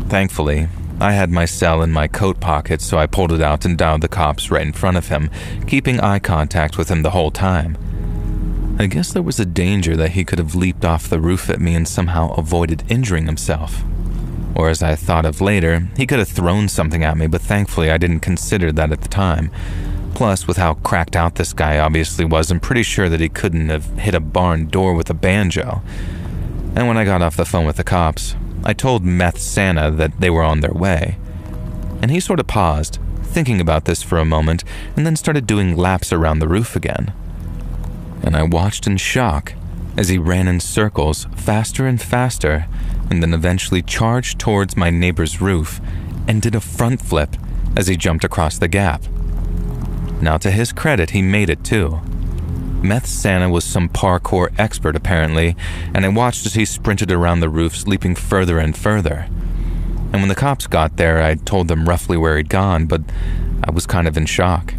Thankfully, I had my cell in my coat pocket, so I pulled it out and dialed the cops right in front of him, keeping eye contact with him the whole time. I guess there was a danger that he could have leaped off the roof at me and somehow avoided injuring himself. Or as I thought of later, he could have thrown something at me, but thankfully I didn't consider that at the time. Plus, with how cracked out this guy obviously was, I'm pretty sure that he couldn't have hit a barn door with a banjo. And when I got off the phone with the cops, I told Meth Santa that they were on their way. And he sort of paused, thinking about this for a moment, and then started doing laps around the roof again. And I watched in shock as he ran in circles faster and faster, and then eventually charged towards my neighbor's roof and did a front flip as he jumped across the gap. Now, to his credit, he made it too. Meth Santa was some parkour expert apparently, and I watched as he sprinted around the roofs, leaping further and further. And when the cops got there, I told them roughly where he'd gone, but I was kind of in shock.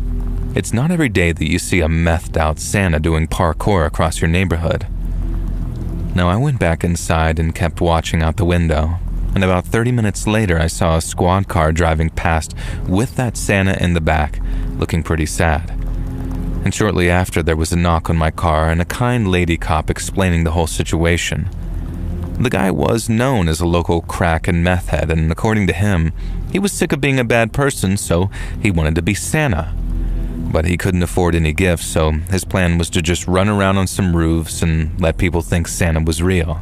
It's not every day that you see a methed out Santa doing parkour across your neighborhood. Now, I went back inside and kept watching out the window, and about 30 minutes later I saw a squad car driving past with that Santa in the back, looking pretty sad. And shortly after, there was a knock on my car and a kind lady cop explaining the whole situation. The guy was known as a local crack and meth head, and according to him, he was sick of being a bad person, so he wanted to be Santa. But he couldn't afford any gifts, so his plan was to just run around on some roofs and let people think Santa was real.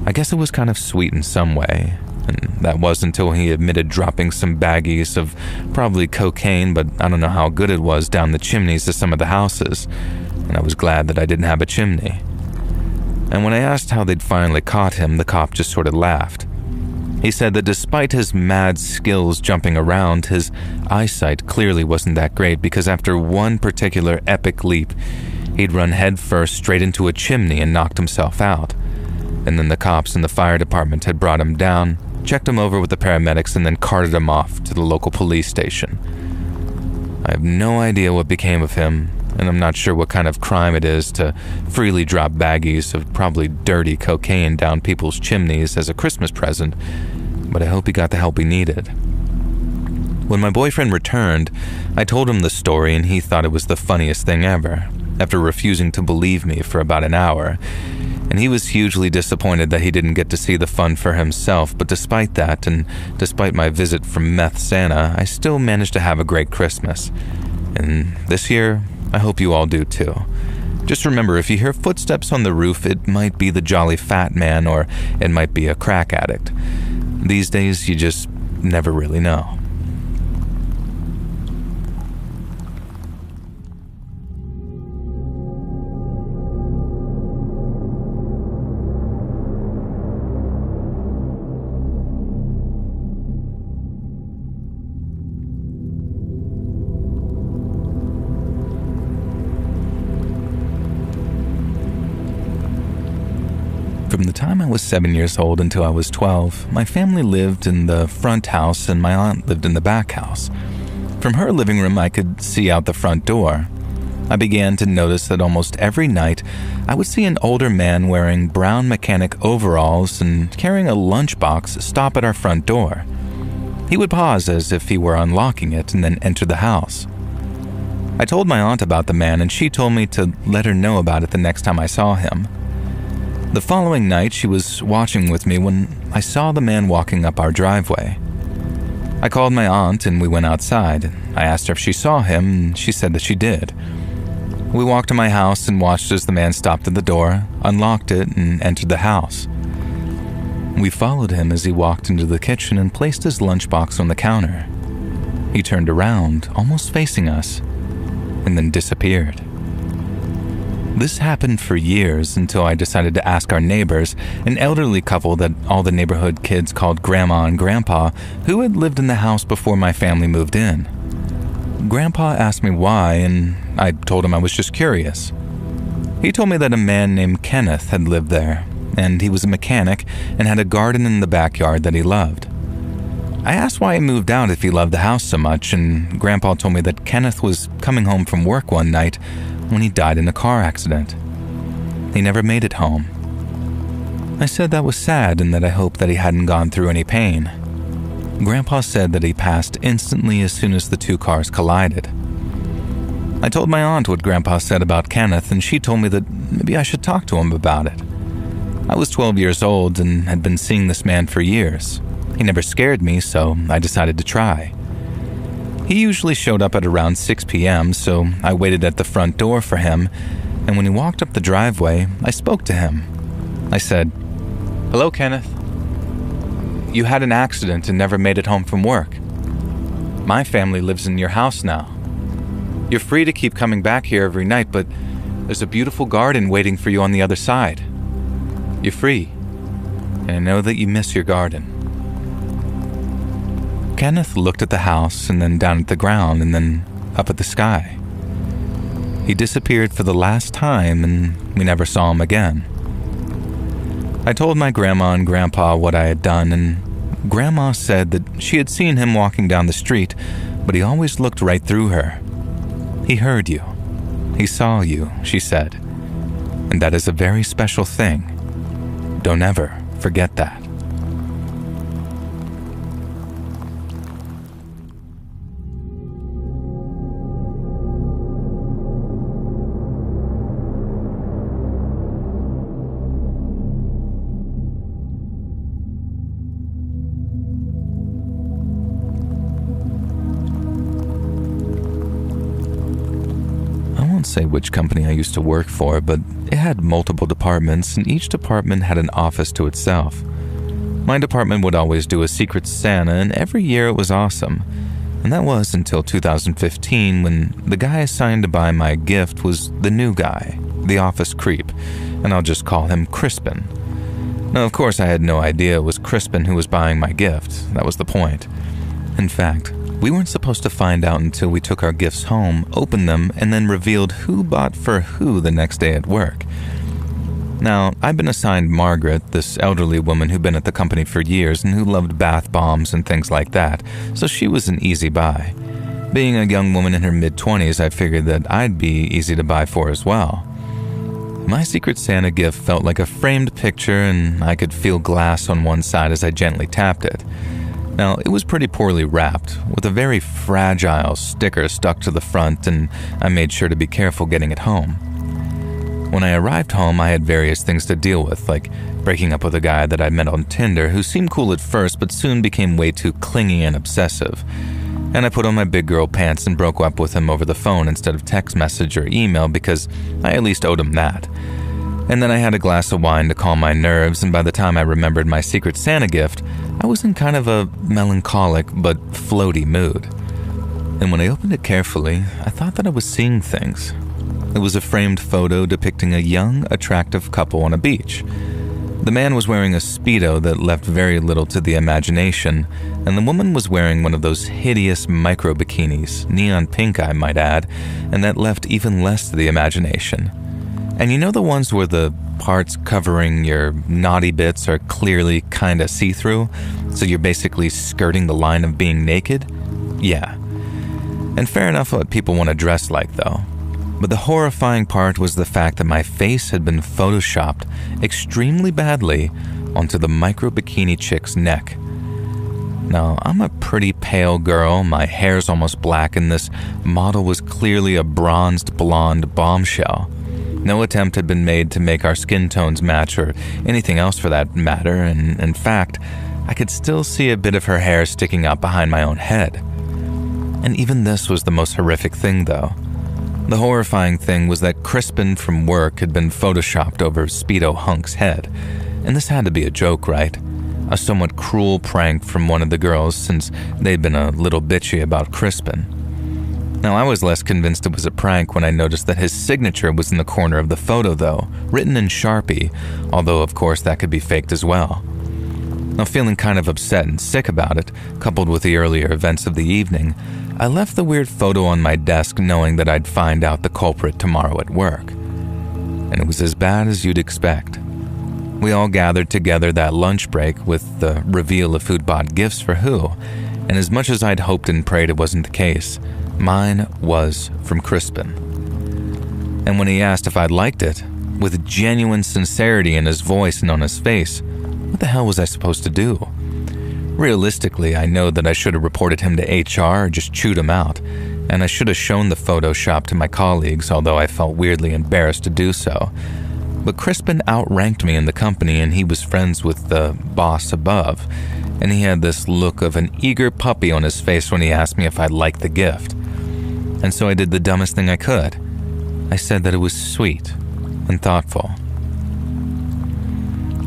I guess it was kind of sweet in some way, and that was until he admitted dropping some baggies of probably cocaine, but I don't know how good it was, down the chimneys of some of the houses, and I was glad that I didn't have a chimney. And when I asked how they'd finally caught him, the cop just sort of laughed. He said that despite his mad skills jumping around, his eyesight clearly wasn't that great, because after one particular epic leap, he'd run headfirst straight into a chimney and knocked himself out. And then the cops and the fire department had brought him down, checked him over with the paramedics, and then carted him off to the local police station. I have no idea what became of him, and I'm not sure what kind of crime it is to freely drop baggies of probably dirty cocaine down people's chimneys as a Christmas present, but I hope he got the help he needed. When my boyfriend returned, I told him the story, and he thought it was the funniest thing ever, after refusing to believe me for about an hour. And he was hugely disappointed that he didn't get to see the fun for himself, but despite that, and despite my visit from Meth Santa, I still managed to have a great Christmas. And this year, I hope you all do too. Just remember, if you hear footsteps on the roof, it might be the jolly fat man, or it might be a crack addict. These days, you just never really know. From the time I was 7 years old until I was 12, my family lived in the front house and my aunt lived in the back house. From her living room, I could see out the front door. I began to notice that almost every night, I would see an older man wearing brown mechanic overalls and carrying a lunchbox stop at our front door. He would pause as if he were unlocking it and then enter the house. I told my aunt about the man and she told me to let her know about it the next time I saw him. The following night, she was watching with me when I saw the man walking up our driveway. I called my aunt and we went outside. I asked her if she saw him and she said that she did. We walked to my house and watched as the man stopped at the door, unlocked it, and entered the house. We followed him as he walked into the kitchen and placed his lunchbox on the counter. He turned around, almost facing us, and then disappeared. This happened for years until I decided to ask our neighbors, an elderly couple that all the neighborhood kids called Grandma and Grandpa, who had lived in the house before my family moved in. Grandpa asked me why, and I told him I was just curious. He told me that a man named Kenneth had lived there, and he was a mechanic and had a garden in the backyard that he loved. I asked why he moved out if he loved the house so much, and Grandpa told me that Kenneth was coming home from work one night when he died in a car accident. He never made it home. I said that was sad and that I hoped that he hadn't gone through any pain. Grandpa said that he passed instantly as soon as the two cars collided. I told my aunt what Grandpa said about Kenneth, and she told me that maybe I should talk to him about it. I was 12 years old and had been seeing this man for years. He never scared me, so I decided to try. He usually showed up at around 6 p.m., so I waited at the front door for him, and when he walked up the driveway, I spoke to him. I said, "Hello, Kenneth. You had an accident and never made it home from work. My family lives in your house now. You're free to keep coming back here every night, but there's a beautiful garden waiting for you on the other side. You're free, and I know that you miss your garden." Kenneth looked at the house and then down at the ground and then up at the sky. He disappeared for the last time and we never saw him again. I told my grandma and grandpa what I had done, and Grandma said that she had seen him walking down the street, but he always looked right through her. He heard you. He saw you, she said. And that is a very special thing. Don't ever forget that. Say which company I used to work for, but it had multiple departments and each department had an office to itself. My department would always do a Secret Santa, and every year it was awesome. And that was until 2015 when the guy assigned to buy my gift was the new guy, the office creep, and I'll just call him Crispin. Now, of course, I had no idea it was Crispin who was buying my gift. That was the point. In fact, we weren't supposed to find out until we took our gifts home, opened them, and then revealed who bought for who the next day at work. Now, I've been assigned Margaret, this elderly woman who'd been at the company for years and who loved bath bombs and things like that, so she was an easy buy. Being a young woman in her mid-20s, I figured that I'd be easy to buy for as well. My Secret Santa gift felt like a framed picture, and I could feel glass on one side as I gently tapped it. Now, it was pretty poorly wrapped, with a very fragile sticker stuck to the front, and I made sure to be careful getting it home. When I arrived home, I had various things to deal with, like breaking up with a guy that I met on Tinder who seemed cool at first but soon became way too clingy and obsessive. And I put on my big girl pants and broke up with him over the phone instead of text message or email because I at least owed him that. And then I had a glass of wine to calm my nerves, and by the time I remembered my Secret Santa gift, I was in kind of a melancholic but floaty mood. And when I opened it carefully, I thought that I was seeing things. It was a framed photo depicting a young, attractive couple on a beach. The man was wearing a Speedo that left very little to the imagination, and the woman was wearing one of those hideous micro bikinis, neon pink I might add, and that left even less to the imagination. And you know the ones where the parts covering your naughty bits are clearly kinda see-through, so you're basically skirting the line of being naked? Yeah. And fair enough what people want to dress like, though. But the horrifying part was the fact that my face had been photoshopped extremely badly onto the micro-bikini chick's neck. Now, I'm a pretty pale girl, my hair's almost black, and this model was clearly a bronzed blonde bombshell. No attempt had been made to make our skin tones match or anything else for that matter, and in fact, I could still see a bit of her hair sticking out behind my own head. And even this was the most horrific thing, though. The horrifying thing was that Crispin from work had been photoshopped over Speedo Hunk's head, and this had to be a joke, right? A somewhat cruel prank from one of the girls since they'd been a little bitchy about Crispin. Now, I was less convinced it was a prank when I noticed that his signature was in the corner of the photo, though, written in Sharpie, although of course that could be faked as well. Now, feeling kind of upset and sick about it, coupled with the earlier events of the evening, I left the weird photo on my desk knowing that I'd find out the culprit tomorrow at work. And it was as bad as you'd expect. We all gathered together that lunch break with the reveal of who'd bought gifts for who, and as much as I'd hoped and prayed it wasn't the case, mine was from Crispin. And when he asked if I'd liked it, with genuine sincerity in his voice and on his face, what the hell was I supposed to do? Realistically, I know that I should have reported him to HR or just chewed him out, and I should have shown the Photoshop to my colleagues, although I felt weirdly embarrassed to do so. But Crispin outranked me in the company, and he was friends with the boss above, and he had this look of an eager puppy on his face when he asked me if I'd like the gift. And so I did the dumbest thing I could. I said that it was sweet and thoughtful.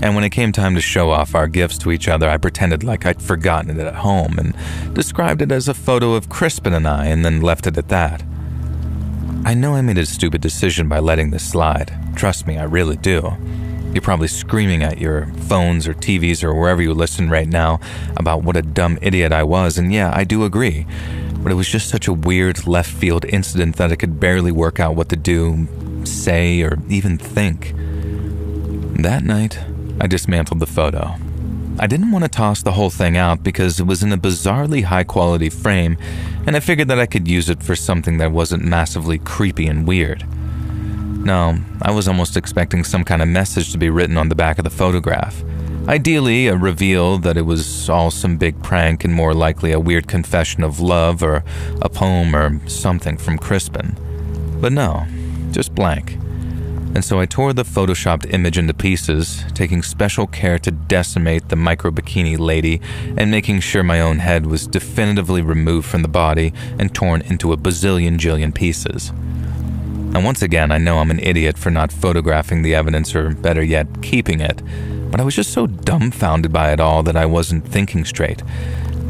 And when it came time to show off our gifts to each other, I pretended like I'd forgotten it at home and described it as a photo of Crispin and I, and then left it at that. I know I made a stupid decision by letting this slide. Trust me, I really do. You're probably screaming at your phones or TVs or wherever you listen right now about what a dumb idiot I was, and yeah, I do agree. But it was just such a weird left-field incident that I could barely work out what to do, say, or even think. That night, I dismantled the photo. I didn't want to toss the whole thing out because it was in a bizarrely high-quality frame, and I figured that I could use it for something that wasn't massively creepy and weird. No, I was almost expecting some kind of message to be written on the back of the photograph. Ideally, a reveal that it was all some big prank and more likely a weird confession of love or a poem or something from Crispin. But no, just blank. And so I tore the photoshopped image into pieces, taking special care to decimate the micro-bikini lady and making sure my own head was definitively removed from the body and torn into a bazillion pieces. And once again, I know I'm an idiot for not photographing the evidence, or better yet, keeping it, but I was just so dumbfounded by it all that I wasn't thinking straight.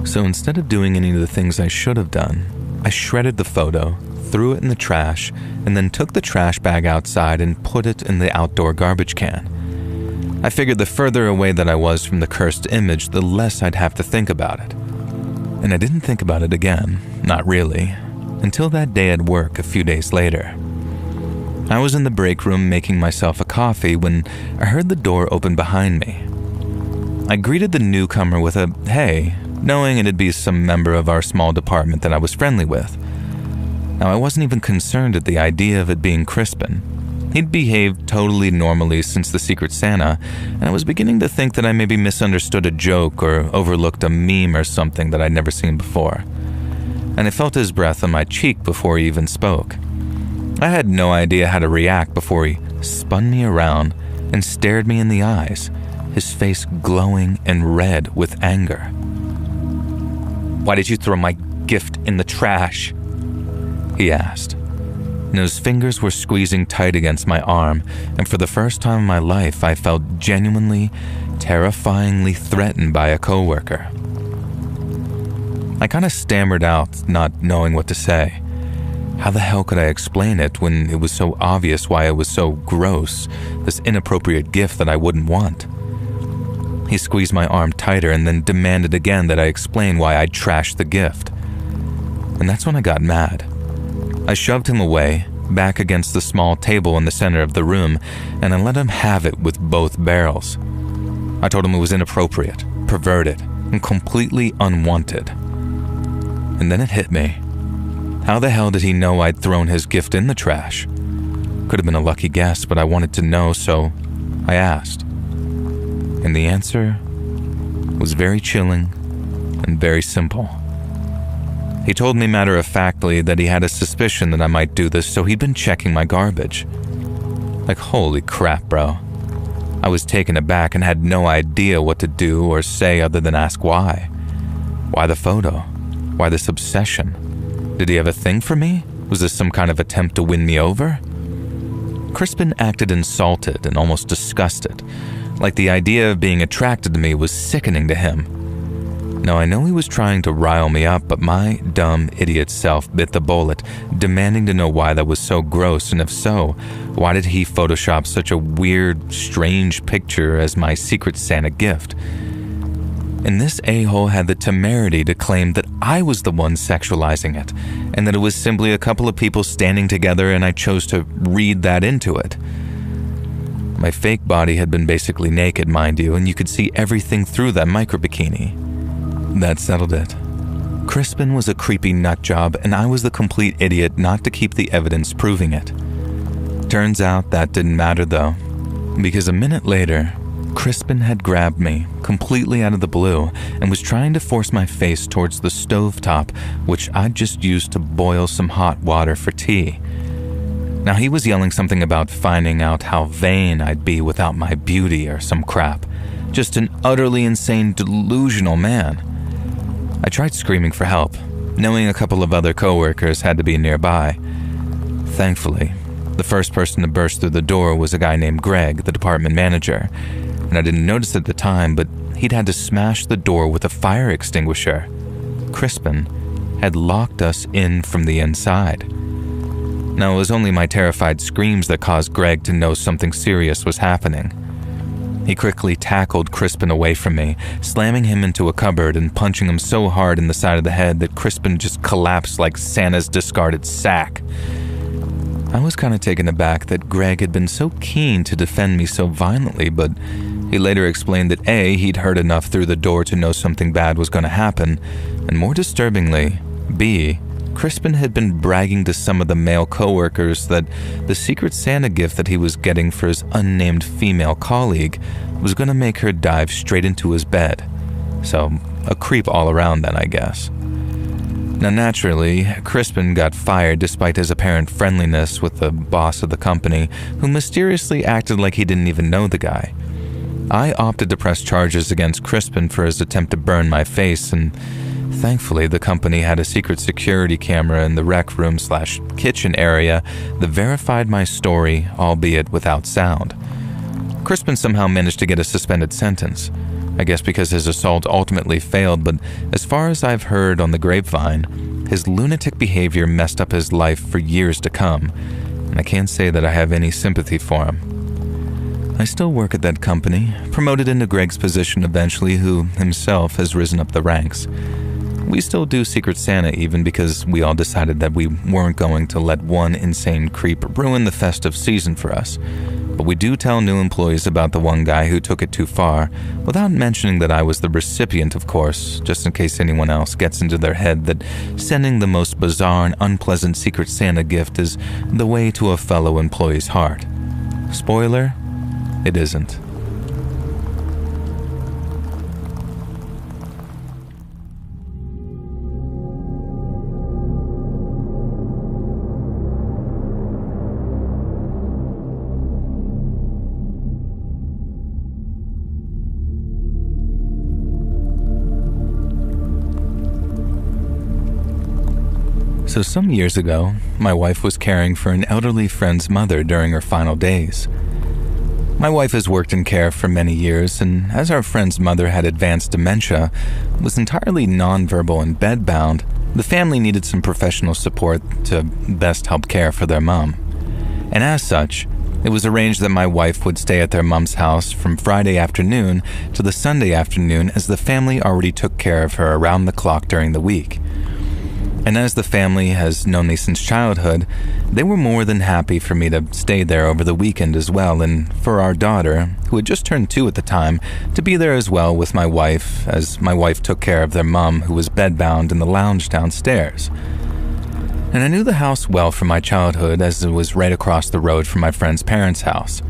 So instead of doing any of the things I should have done, I shredded the photo, threw it in the trash, and then took the trash bag outside and put it in the outdoor garbage can. I figured the further away that I was from the cursed image, the less I'd have to think about it. And I didn't think about it again, not really, until that day at work a few days later. I was in the break room making myself a coffee when I heard the door open behind me. I greeted the newcomer with a "hey," knowing it'd be some member of our small department that I was friendly with. Now, I wasn't even concerned at the idea of it being Crispin. He'd behaved totally normally since the Secret Santa, and I was beginning to think that I maybe misunderstood a joke or overlooked a meme or something that I'd never seen before. And I felt his breath on my cheek before he even spoke. I had no idea how to react before he spun me around and stared me in the eyes, his face glowing and red with anger. "Why did you throw my gift in the trash?" he asked. And his fingers were squeezing tight against my arm, and for the first time in my life, I felt genuinely, terrifyingly threatened by a coworker. I kind of stammered out, not knowing what to say. How the hell could I explain it when it was so obvious why it was so gross, this inappropriate gift that I wouldn't want? He squeezed my arm tighter and then demanded again that I explain why I'd trashed the gift. And that's when I got mad. I shoved him away, back against the small table in the center of the room, and I let him have it with both barrels. I told him it was inappropriate, perverted, and completely unwanted. And then it hit me. How the hell did he know I'd thrown his gift in the trash? Could have been a lucky guess, but I wanted to know, so I asked. And the answer was very chilling and very simple. He told me matter-of-factly that he had a suspicion that I might do this, so he'd been checking my garbage. Like, holy crap, bro. I was taken aback and had no idea what to do or say other than ask why. Why the photo? Why this obsession? Did he have a thing for me? Was this some kind of attempt to win me over? Crispin acted insulted and almost disgusted, like the idea of being attracted to me was sickening to him. Now, I know he was trying to rile me up, but my dumb idiot self bit the bullet, demanding to know why that was so gross, and if so, why did he Photoshop such a weird, strange picture as my Secret Santa gift? And this a-hole had the temerity to claim that I was the one sexualizing it, and that it was simply a couple of people standing together and I chose to read that into it. My fake body had been basically naked, mind you, and you could see everything through that micro-bikini. That settled it. Crispin was a creepy nutjob, and I was the complete idiot not to keep the evidence proving it. Turns out that didn't matter though, because a minute later, Crispin had grabbed me completely out of the blue and was trying to force my face towards the stovetop, which I'd just used to boil some hot water for tea. Now he was yelling something about finding out how vain I'd be without my beauty or some crap. Just an utterly insane, delusional man. I tried screaming for help, knowing a couple of other coworkers had to be nearby. Thankfully, the first person to burst through the door was a guy named Greg, the department manager, and I didn't notice at the time, but he'd had to smash the door with a fire extinguisher. Crispin had locked us in from the inside. Now, it was only my terrified screams that caused Greg to know something serious was happening. He quickly tackled Crispin away from me, slamming him into a cupboard and punching him so hard in the side of the head that Crispin just collapsed like Santa's discarded sack. I was kind of taken aback that Greg had been so keen to defend me so violently, but he later explained that A, he'd heard enough through the door to know something bad was going to happen, and more disturbingly, B, Crispin had been bragging to some of the male coworkers that the Secret Santa gift that he was getting for his unnamed female colleague was going to make her dive straight into his bed. So, a creep all around then, I guess. Now naturally, Crispin got fired despite his apparent friendliness with the boss of the company, who mysteriously acted like he didn't even know the guy. I opted to press charges against Crispin for his attempt to burn my face, and thankfully, the company had a secret security camera in the rec room/kitchen area that verified my story, albeit without sound. Crispin somehow managed to get a suspended sentence, I guess because his assault ultimately failed, but as far as I've heard on the grapevine, his lunatic behavior messed up his life for years to come, and I can't say that I have any sympathy for him. I still work at that company, promoted into Greg's position eventually, who himself has risen up the ranks. We still do Secret Santa even because we all decided that we weren't going to let one insane creep ruin the festive season for us. But we do tell new employees about the one guy who took it too far, without mentioning that I was the recipient, of course, just in case anyone else gets into their head that sending the most bizarre and unpleasant Secret Santa gift is the way to a fellow employee's heart. Spoiler, it isn't. So some years ago, my wife was caring for an elderly friend's mother during her final days. My wife has worked in care for many years, and as our friend's mother had advanced dementia, was entirely nonverbal and bedbound, the family needed some professional support to best help care for their mom. And as such, it was arranged that my wife would stay at their mom's house from Friday afternoon to the Sunday afternoon, as the family already took care of her around the clock during the week. And as the family has known me since childhood, they were more than happy for me to stay there over the weekend as well, and for our daughter, who had just turned 2 at the time, to be there as well with my wife, as my wife took care of their mom, who was bedbound in the lounge downstairs. And I knew the house well from my childhood, as it was right across the road from my friend's parents' house.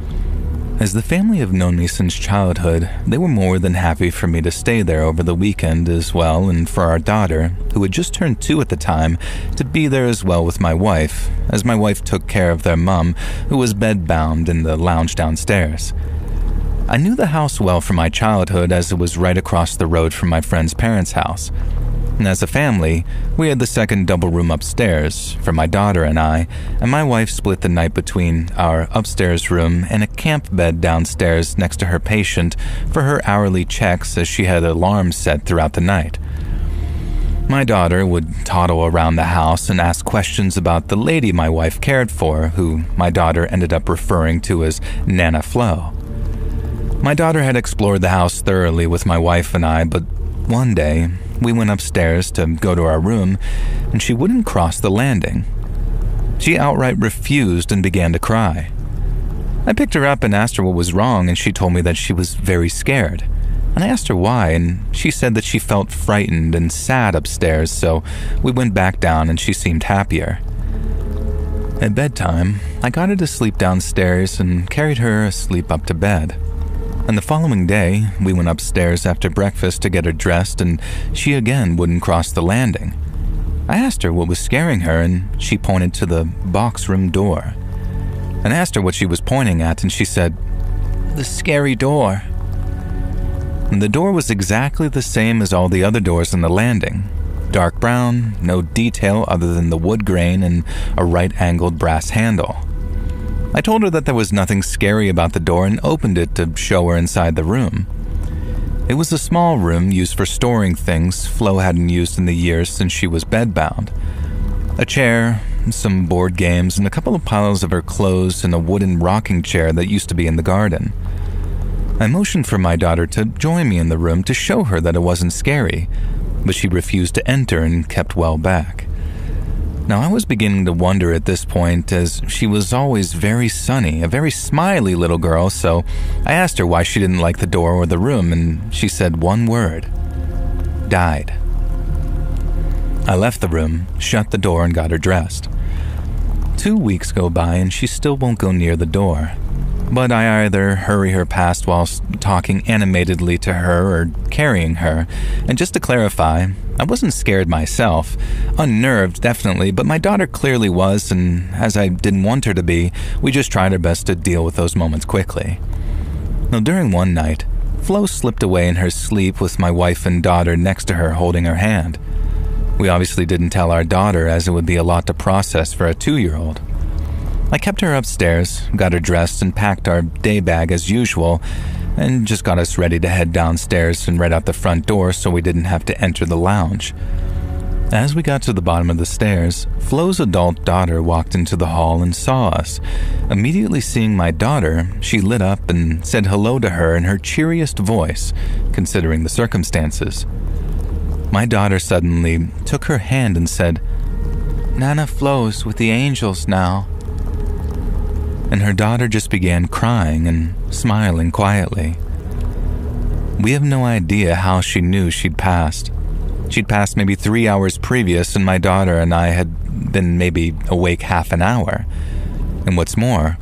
As the family have known me since childhood, they were more than happy for me to stay there over the weekend as well, and for our daughter, who had just turned 2 at the time, to be there as well with my wife, as my wife took care of their mum, who was bedbound in the lounge downstairs. I knew the house well from my childhood, as it was right across the road from my friend's parents' house. And as a family, we had the second double room upstairs for my daughter and I, and my wife split the night between our upstairs room and a camp bed downstairs next to her patient for her hourly checks, as she had alarms set throughout the night. My daughter would toddle around the house and ask questions about the lady my wife cared for, who my daughter ended up referring to as Nana Flo. My daughter had explored the house thoroughly with my wife and I, but one day, we went upstairs to go to our room, and she wouldn't cross the landing. She outright refused and began to cry. I picked her up and asked her what was wrong, and she told me that she was very scared. And I asked her why, and she said that she felt frightened and sad upstairs, so we went back down and she seemed happier. At bedtime, I got her to sleep downstairs and carried her asleep up to bed. And the following day, we went upstairs after breakfast to get her dressed, and she again wouldn't cross the landing. I asked her what was scaring her, and she pointed to the box room door. And I asked her what she was pointing at, and she said, "The scary door." And the door was exactly the same as all the other doors on the landing. Dark brown, no detail other than the wood grain and a right-angled brass handle. I told her that there was nothing scary about the door and opened it to show her inside the room. It was a small room used for storing things Flo hadn't used in the years since she was bedbound. A chair, some board games, and a couple of piles of her clothes and a wooden rocking chair that used to be in the garden. I motioned for my daughter to join me in the room to show her that it wasn't scary, but she refused to enter and kept well back. Now, I was beginning to wonder at this point, as she was always very sunny, a very smiley little girl, so I asked her why she didn't like the door or the room, and she said one word: died. I left the room, shut the door, and got her dressed. 2 weeks go by and she still won't go near the door, but I either hurry her past whilst talking animatedly to her or carrying her. And just to clarify, I wasn't scared myself, unnerved definitely, but my daughter clearly was, and as I didn't want her to be, we just tried our best to deal with those moments quickly. Now, during one night, Flo slipped away in her sleep with my wife and daughter next to her holding her hand. We obviously didn't tell our daughter, as it would be a lot to process for a 2-year-old. I kept her upstairs, got her dressed, and packed our day bag as usual, and just got us ready to head downstairs and right out the front door so we didn't have to enter the lounge. As we got to the bottom of the stairs, Flo's adult daughter walked into the hall and saw us. Immediately seeing my daughter, she lit up and said hello to her in her cheeriest voice, considering the circumstances. My daughter suddenly took her hand and said, "Nana Flo's with the angels now." And her daughter just began crying and smiling quietly. We have no idea how she knew she'd passed. She'd passed maybe 3 hours previous, and my daughter and I had been maybe awake half an hour. And what's more,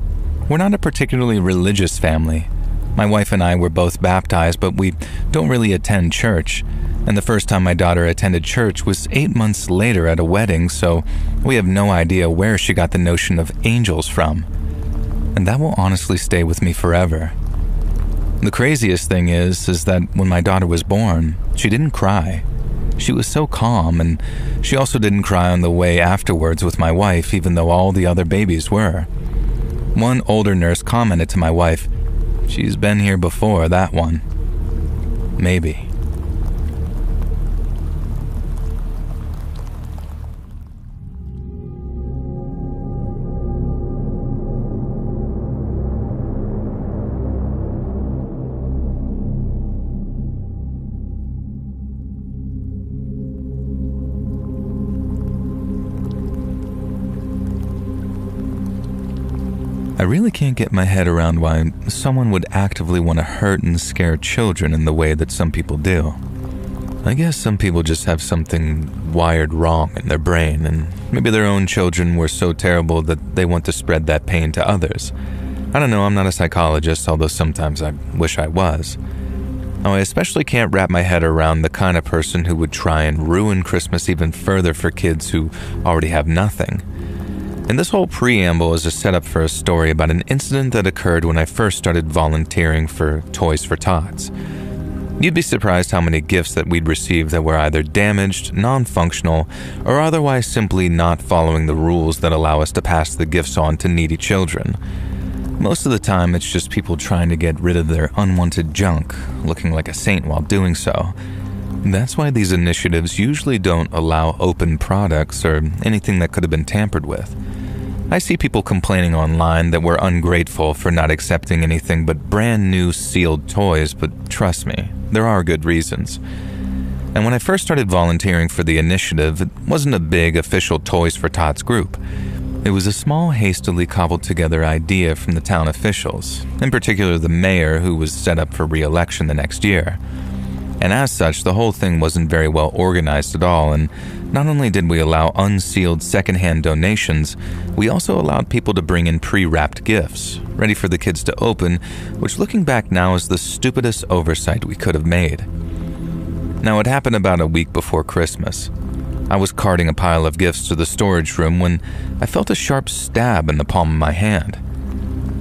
we're not a particularly religious family. My wife and I were both baptized, but we don't really attend church. And the first time my daughter attended church was 8 months later at a wedding, so we have no idea where she got the notion of angels from. And that will honestly stay with me forever. The craziest thing is that when my daughter was born, she didn't cry. She was so calm, and she also didn't cry on the way afterwards with my wife, even though all the other babies were. One older nurse commented to my wife, "She's been here before, that one." Maybe. I really can't get my head around why someone would actively want to hurt and scare children in the way that some people do. I guess some people just have something wired wrong in their brain, and maybe their own children were so terrible that they want to spread that pain to others. I don't know, I'm not a psychologist, although sometimes I wish I was. Now, I especially can't wrap my head around the kind of person who would try and ruin Christmas even further for kids who already have nothing. And this whole preamble is a setup for a story about an incident that occurred when I first started volunteering for Toys for Tots. You'd be surprised how many gifts that we'd receive that were either damaged, non-functional, or otherwise simply not following the rules that allow us to pass the gifts on to needy children. Most of the time, it's just people trying to get rid of their unwanted junk, looking like a saint while doing so. That's why these initiatives usually don't allow open products or anything that could have been tampered with. I see people complaining online that we're ungrateful for not accepting anything but brand new sealed toys, but trust me, there are good reasons. And when I first started volunteering for the initiative, it wasn't a big official Toys for Tots group. It was a small, hastily cobbled together idea from the town officials, in particular the mayor who was set up for re-election the next year. And as such, the whole thing wasn't very well organized at all, and not only did we allow unsealed secondhand donations, we also allowed people to bring in pre-wrapped gifts, ready for the kids to open, which looking back now is the stupidest oversight we could have made. Now, it happened about a week before Christmas. I was carting a pile of gifts to the storage room when I felt a sharp stab in the palm of my hand.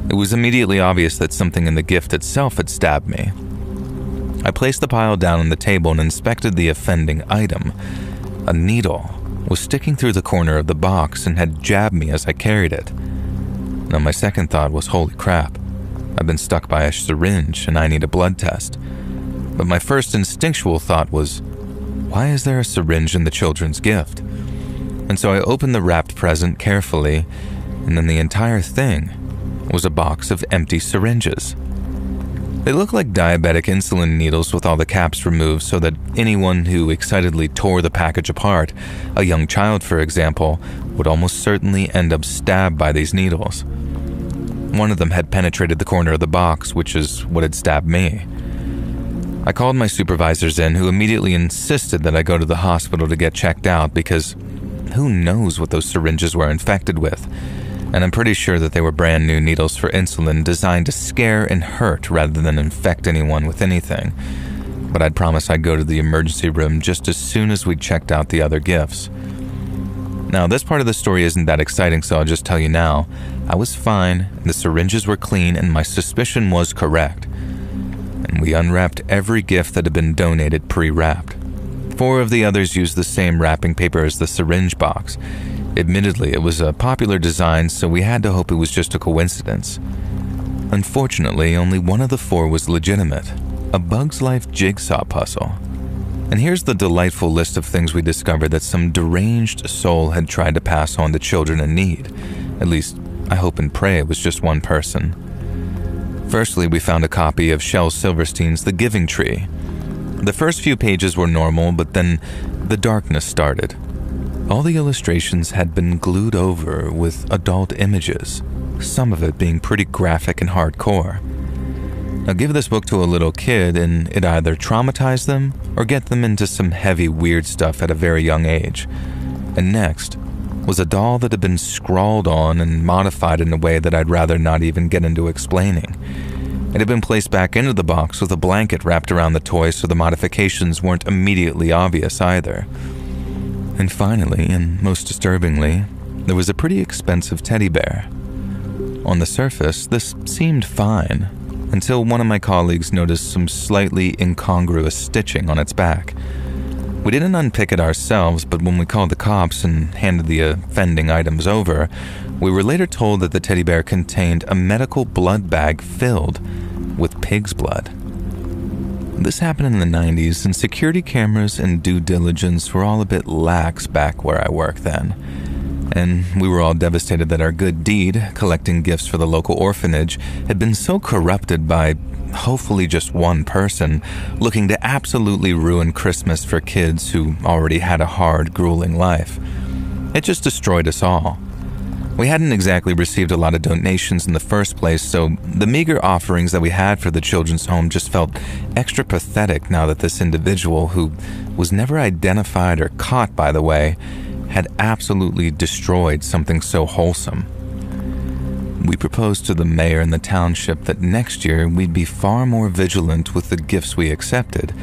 It was immediately obvious that something in the gift itself had stabbed me. I placed the pile down on the table and inspected the offending item. A needle was sticking through the corner of the box and had jabbed me as I carried it. Now, my second thought was, holy crap, I've been stuck by a syringe and I need a blood test. But my first instinctual thought was, why is there a syringe in the children's gift? And so I opened the wrapped present carefully, and then the entire thing was a box of empty syringes. They looked like diabetic insulin needles with all the caps removed so that anyone who excitedly tore the package apart, a young child for example, would almost certainly end up stabbed by these needles. One of them had penetrated the corner of the box, which is what had stabbed me. I called my supervisors in, who immediately insisted that I go to the hospital to get checked out because who knows what those syringes were infected with. And I'm pretty sure that they were brand new needles for insulin designed to scare and hurt rather than infect anyone with anything. But I'd promised I'd go to the emergency room just as soon as we'd checked out the other gifts. Now, this part of the story isn't that exciting, so I'll just tell you now. I was fine, the syringes were clean, and my suspicion was correct. And we unwrapped every gift that had been donated pre-wrapped. 4 of the others used the same wrapping paper as the syringe box. Admittedly, it was a popular design, so we had to hope it was just a coincidence. Unfortunately, only one of the 4 was legitimate, a Bug's Life jigsaw puzzle. And here's the delightful list of things we discovered that some deranged soul had tried to pass on to children in need. At least, I hope and pray it was just one person. Firstly, we found a copy of Shel Silverstein's The Giving Tree. The first few pages were normal, but then the darkness started. All the illustrations had been glued over with adult images, some of it being pretty graphic and hardcore. Now, give this book to a little kid and it either traumatized them or get them into some heavy, weird stuff at a very young age. And next was a doll that had been scrawled on and modified in a way that I'd rather not even get into explaining. It had been placed back into the box with a blanket wrapped around the toy so the modifications weren't immediately obvious either. And finally, and most disturbingly, there was a pretty expensive teddy bear. On the surface, this seemed fine, until one of my colleagues noticed some slightly incongruous stitching on its back. We didn't unpick it ourselves, but when we called the cops and handed the offending items over, we were later told that the teddy bear contained a medical blood bag filled with pig's blood. This happened in the 90s, and security cameras and due diligence were all a bit lax back where I worked then. And we were all devastated that our good deed, collecting gifts for the local orphanage, had been so corrupted by hopefully just one person looking to absolutely ruin Christmas for kids who already had a hard, grueling life. It just destroyed us all. We hadn't exactly received a lot of donations in the first place, so the meager offerings that we had for the children's home just felt extra pathetic now that this individual, who was never identified or caught, by the way, had absolutely destroyed something so wholesome. We proposed to the mayor and the township that next year we'd be far more vigilant with the gifts we accepted,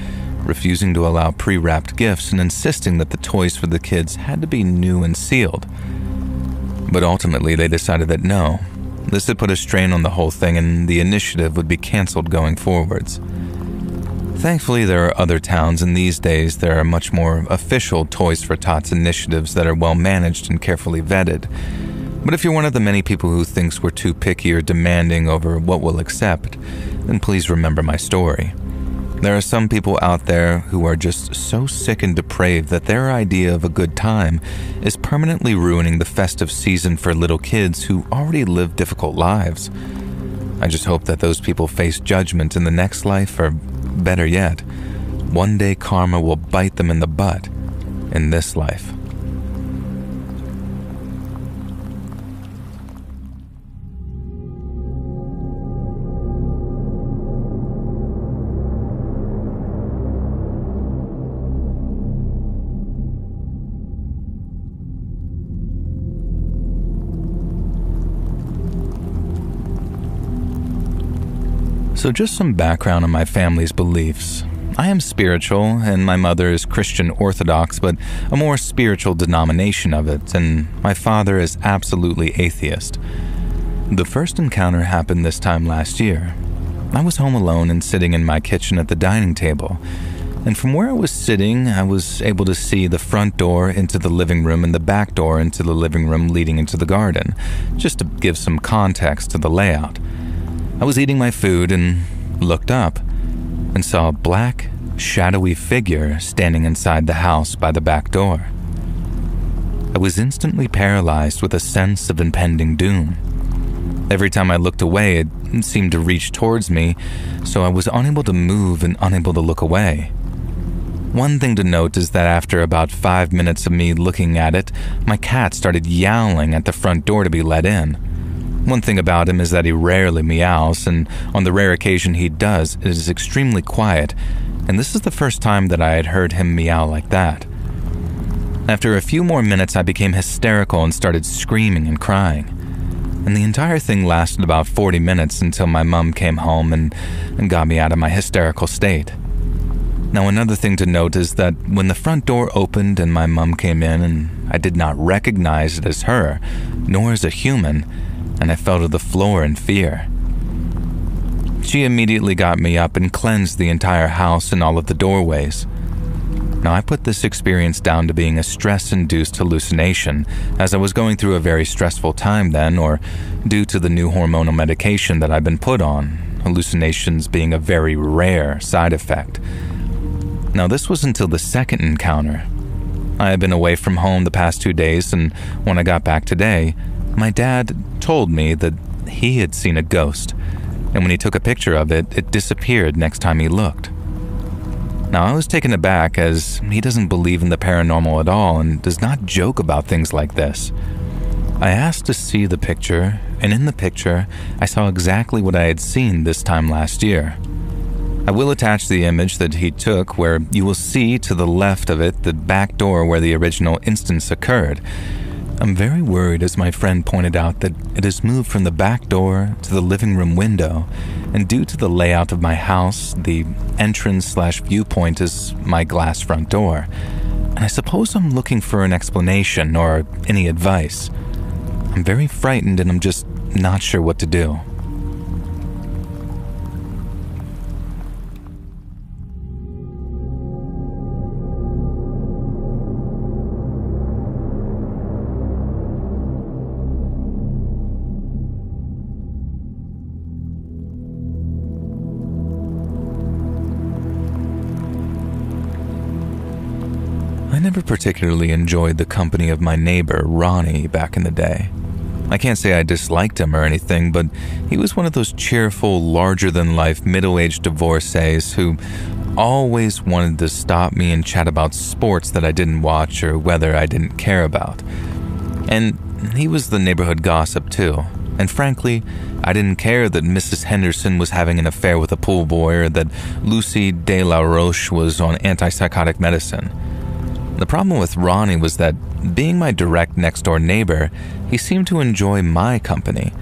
refusing to allow pre-wrapped gifts and insisting that the toys for the kids had to be new and sealed. But ultimately they decided that no, this had put a strain on the whole thing and the initiative would be canceled going forwards. Thankfully, there are other towns, and these days there are much more official Toys for Tots initiatives that are well managed and carefully vetted. But if you're one of the many people who thinks we're too picky or demanding over what we'll accept, then please remember my story. There are some people out there who are just so sick and depraved that their idea of a good time is permanently ruining the festive season for little kids who already live difficult lives. I just hope that those people face judgment in the next life, or better yet, one day karma will bite them in the butt in this life. So just some background on my family's beliefs. I am spiritual, and my mother is Christian Orthodox, but a more spiritual denomination of it, and my father is absolutely atheist. The first encounter happened this time last year. I was home alone and sitting in my kitchen at the dining table, and from where I was sitting, I was able to see the front door into the living room and the back door into the living room leading into the garden, just to give some context to the layout. I was eating my food and looked up and saw a black, shadowy figure standing inside the house by the back door. I was instantly paralyzed with a sense of impending doom. Every time I looked away, it seemed to reach towards me, so I was unable to move and unable to look away. One thing to note is that after about 5 minutes of me looking at it, my cat started yowling at the front door to be let in. One thing about him is that he rarely meows, and on the rare occasion he does, it is extremely quiet, and this is the first time that I had heard him meow like that. After a few more minutes, I became hysterical and started screaming and crying. And the entire thing lasted about 40 minutes until my mom came home and got me out of my hysterical state. Now, another thing to note is that when the front door opened and my mom came in, and I did not recognize it as her, nor as a human, and I fell to the floor in fear. She immediately got me up and cleansed the entire house and all of the doorways. Now, I put this experience down to being a stress-induced hallucination, as I was going through a very stressful time then, or due to the new hormonal medication that I've been put on, hallucinations being a very rare side effect. Now, this was until the second encounter. I had been away from home the past 2 days, and when I got back today, my dad told me that he had seen a ghost, and when he took a picture of it, it disappeared next time he looked. Now, I was taken aback, as he doesn't believe in the paranormal at all and does not joke about things like this. I asked to see the picture, and in the picture, I saw exactly what I had seen this time last year. I will attach the image that he took, where you will see to the left of it the back door where the original instance occurred. I'm very worried, as my friend pointed out, that it has moved from the back door to the living room window, and due to the layout of my house, the entrance/viewpoint is my glass front door. And I suppose I'm looking for an explanation or any advice. I'm very frightened and I'm just not sure what to do. I never particularly enjoyed the company of my neighbor, Ronnie, back in the day. I can't say I disliked him or anything, but he was one of those cheerful, larger-than-life, middle-aged divorcees who always wanted to stop me and chat about sports that I didn't watch or weather I didn't care about. And he was the neighborhood gossip too. And frankly, I didn't care that Mrs. Henderson was having an affair with a pool boy or that Lucy de la Roche was on antipsychotic medicine. The problem with Ronnie was that, being my direct next-door neighbor, he seemed to enjoy my company,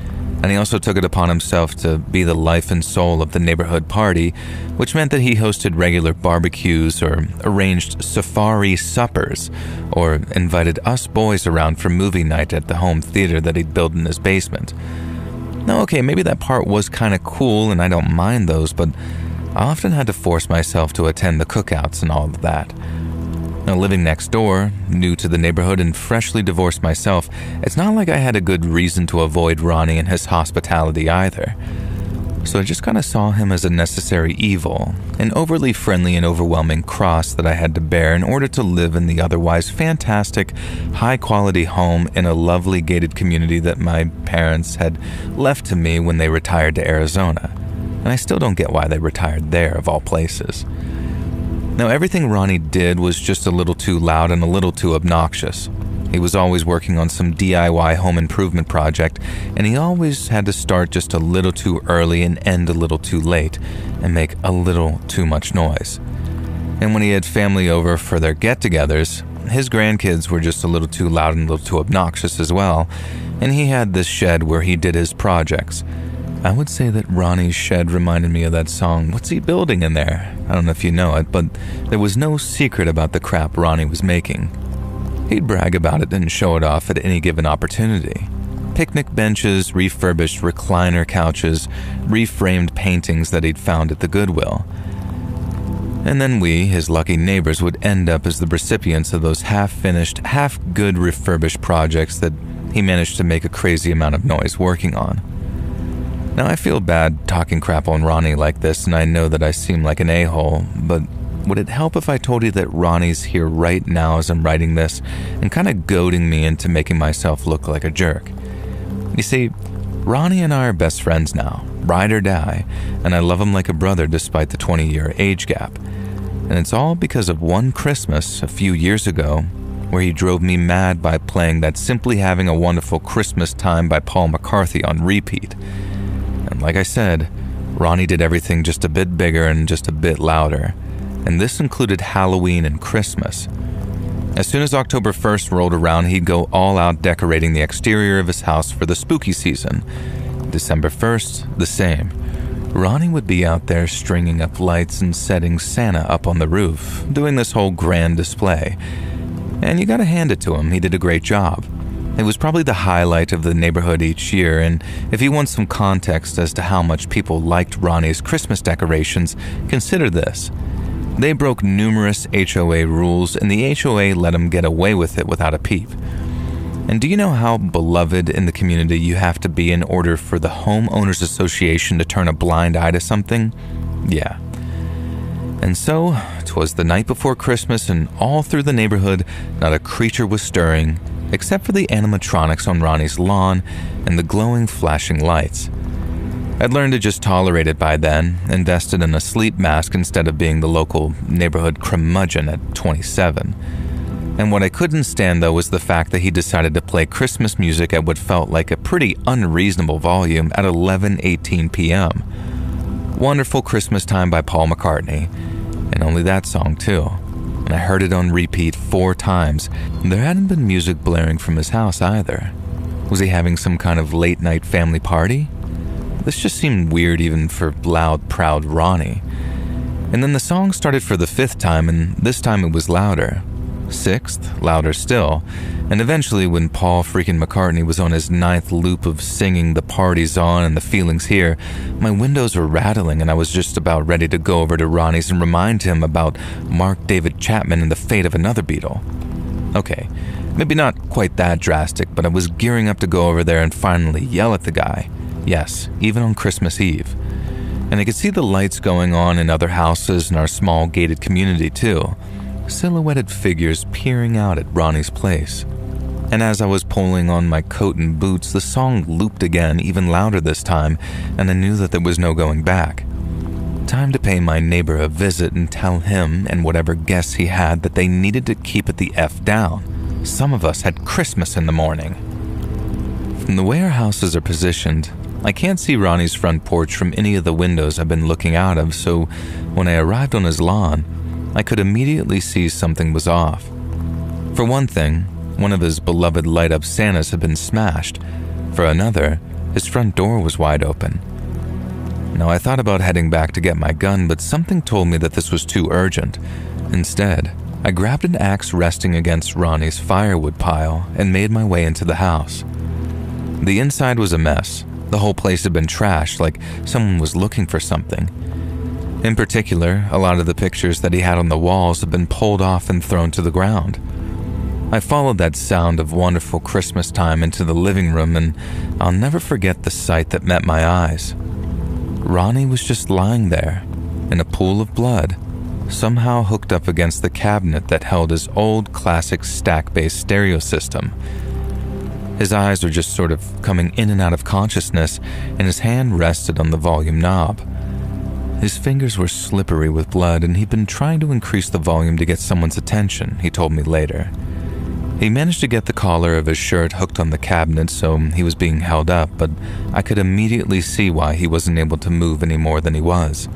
and he also took it upon himself to be the life and soul of the neighborhood party, which meant that he hosted regular barbecues or arranged safari suppers or invited us boys around for movie night at the home theater that he'd built in his basement. Now, okay, maybe that part was kind of cool and I don't mind those, but I often had to force myself to attend the cookouts and all of that. Now, living next door, new to the neighborhood and freshly divorced myself, it's not like I had a good reason to avoid Ronnie and his hospitality either. So I just kind of saw him as a necessary evil, an overly friendly and overwhelming cross that I had to bear in order to live in the otherwise fantastic, high-quality home in a lovely gated community that my parents had left to me when they retired to Arizona. And I still don't get why they retired there, of all places. Now, everything Ronnie did was just a little too loud and a little too obnoxious. He was always working on some DIY home improvement project, and he always had to start just a little too early and end a little too late, and make a little too much noise. And when he had family over for their get-togethers, his grandkids were just a little too loud and a little too obnoxious as well, and he had this shed where he did his projects. I would say that Ronnie's shed reminded me of that song, What's He Building in There? I don't know if you know it, but there was no secret about the crap Ronnie was making. He'd brag about it and show it off at any given opportunity. Picnic benches, refurbished recliner couches, reframed paintings that he'd found at the Goodwill. And then we, his lucky neighbors, would end up as the recipients of those half-finished, half-good refurbished projects that he managed to make a crazy amount of noise working on. Now, I feel bad talking crap on Ronnie like this, and I know that I seem like an a-hole, but would it help if I told you that Ronnie's here right now as I'm writing this and kind of goading me into making myself look like a jerk? You see, Ronnie and I are best friends now, ride or die, and I love him like a brother despite the 20-year age gap. And it's all because of one Christmas a few years ago where he drove me mad by playing that Simply Having a Wonderful Christmas Time by Paul McCartney on repeat. And like I said, Ronnie did everything just a bit bigger and just a bit louder, and this included Halloween and Christmas. As soon as October 1st rolled around, he'd go all out decorating the exterior of his house for the spooky season. December 1st, the same. Ronnie would be out there stringing up lights and setting Santa up on the roof, doing this whole grand display. And you gotta hand it to him, he did a great job. It was probably the highlight of the neighborhood each year, and if you want some context as to how much people liked Ronnie's Christmas decorations, consider this. They broke numerous HOA rules, and the HOA let them get away with it without a peep. And do you know how beloved in the community you have to be in order for the Homeowners Association to turn a blind eye to something? Yeah. And so, 'twas the night before Christmas, and all through the neighborhood, not a creature was stirring, except for the animatronics on Ronnie's lawn and the glowing flashing lights. I'd learned to just tolerate it by then, invested in a sleep mask instead of being the local neighborhood curmudgeon at 27. And what I couldn't stand, though, was the fact that he decided to play Christmas music at what felt like a pretty unreasonable volume at 11:18 p.m. Wonderful Christmas Time by Paul McCartney, and only that song, too. And I heard it on repeat 4 times. There hadn't been music blaring from his house either. Was he having some kind of late-night family party? This just seemed weird even for loud, proud Ronnie. And then the song started for the 5th time, and this time it was louder. 6th, louder still. And eventually, when Paul freaking McCartney was on his 9th loop of singing The Party's On and The Feeling's Here, my windows were rattling and I was just about ready to go over to Ronnie's and remind him about Mark David Chapman and the fate of another Beatle. Okay, maybe not quite that drastic, but I was gearing up to go over there and finally yell at the guy. Yes, even on Christmas Eve. And I could see the lights going on in other houses in our small gated community too. Silhouetted figures peering out at Ronnie's place. And as I was pulling on my coat and boots, the song looped again, even louder this time, and I knew that there was no going back. Time to pay my neighbor a visit and tell him and whatever guests he had that they needed to keep it the F down. Some of us had Christmas in the morning. And the way our houses are positioned, I can't see Ronnie's front porch from any of the windows I've been looking out of, so when I arrived on his lawn, I could immediately see something was off. For one thing, one of his beloved light-up Santas had been smashed. For another, his front door was wide open. Now, I thought about heading back to get my gun, but something told me that this was too urgent. Instead, I grabbed an axe resting against Ronnie's firewood pile and made my way into the house. The inside was a mess. The whole place had been trashed, like someone was looking for something. In particular, a lot of the pictures that he had on the walls had been pulled off and thrown to the ground. I followed that sound of wonderful Christmas time into the living room, and I'll never forget the sight that met my eyes. Ronnie was just lying there, in a pool of blood, somehow hooked up against the cabinet that held his old classic stack-based stereo system. His eyes were just sort of coming in and out of consciousness, and his hand rested on the volume knob. His fingers were slippery with blood, and he'd been trying to increase the volume to get someone's attention, he told me later. He managed to get the collar of his shirt hooked on the cabinet, so he was being held up, but I could immediately see why he wasn't able to move any more than he was.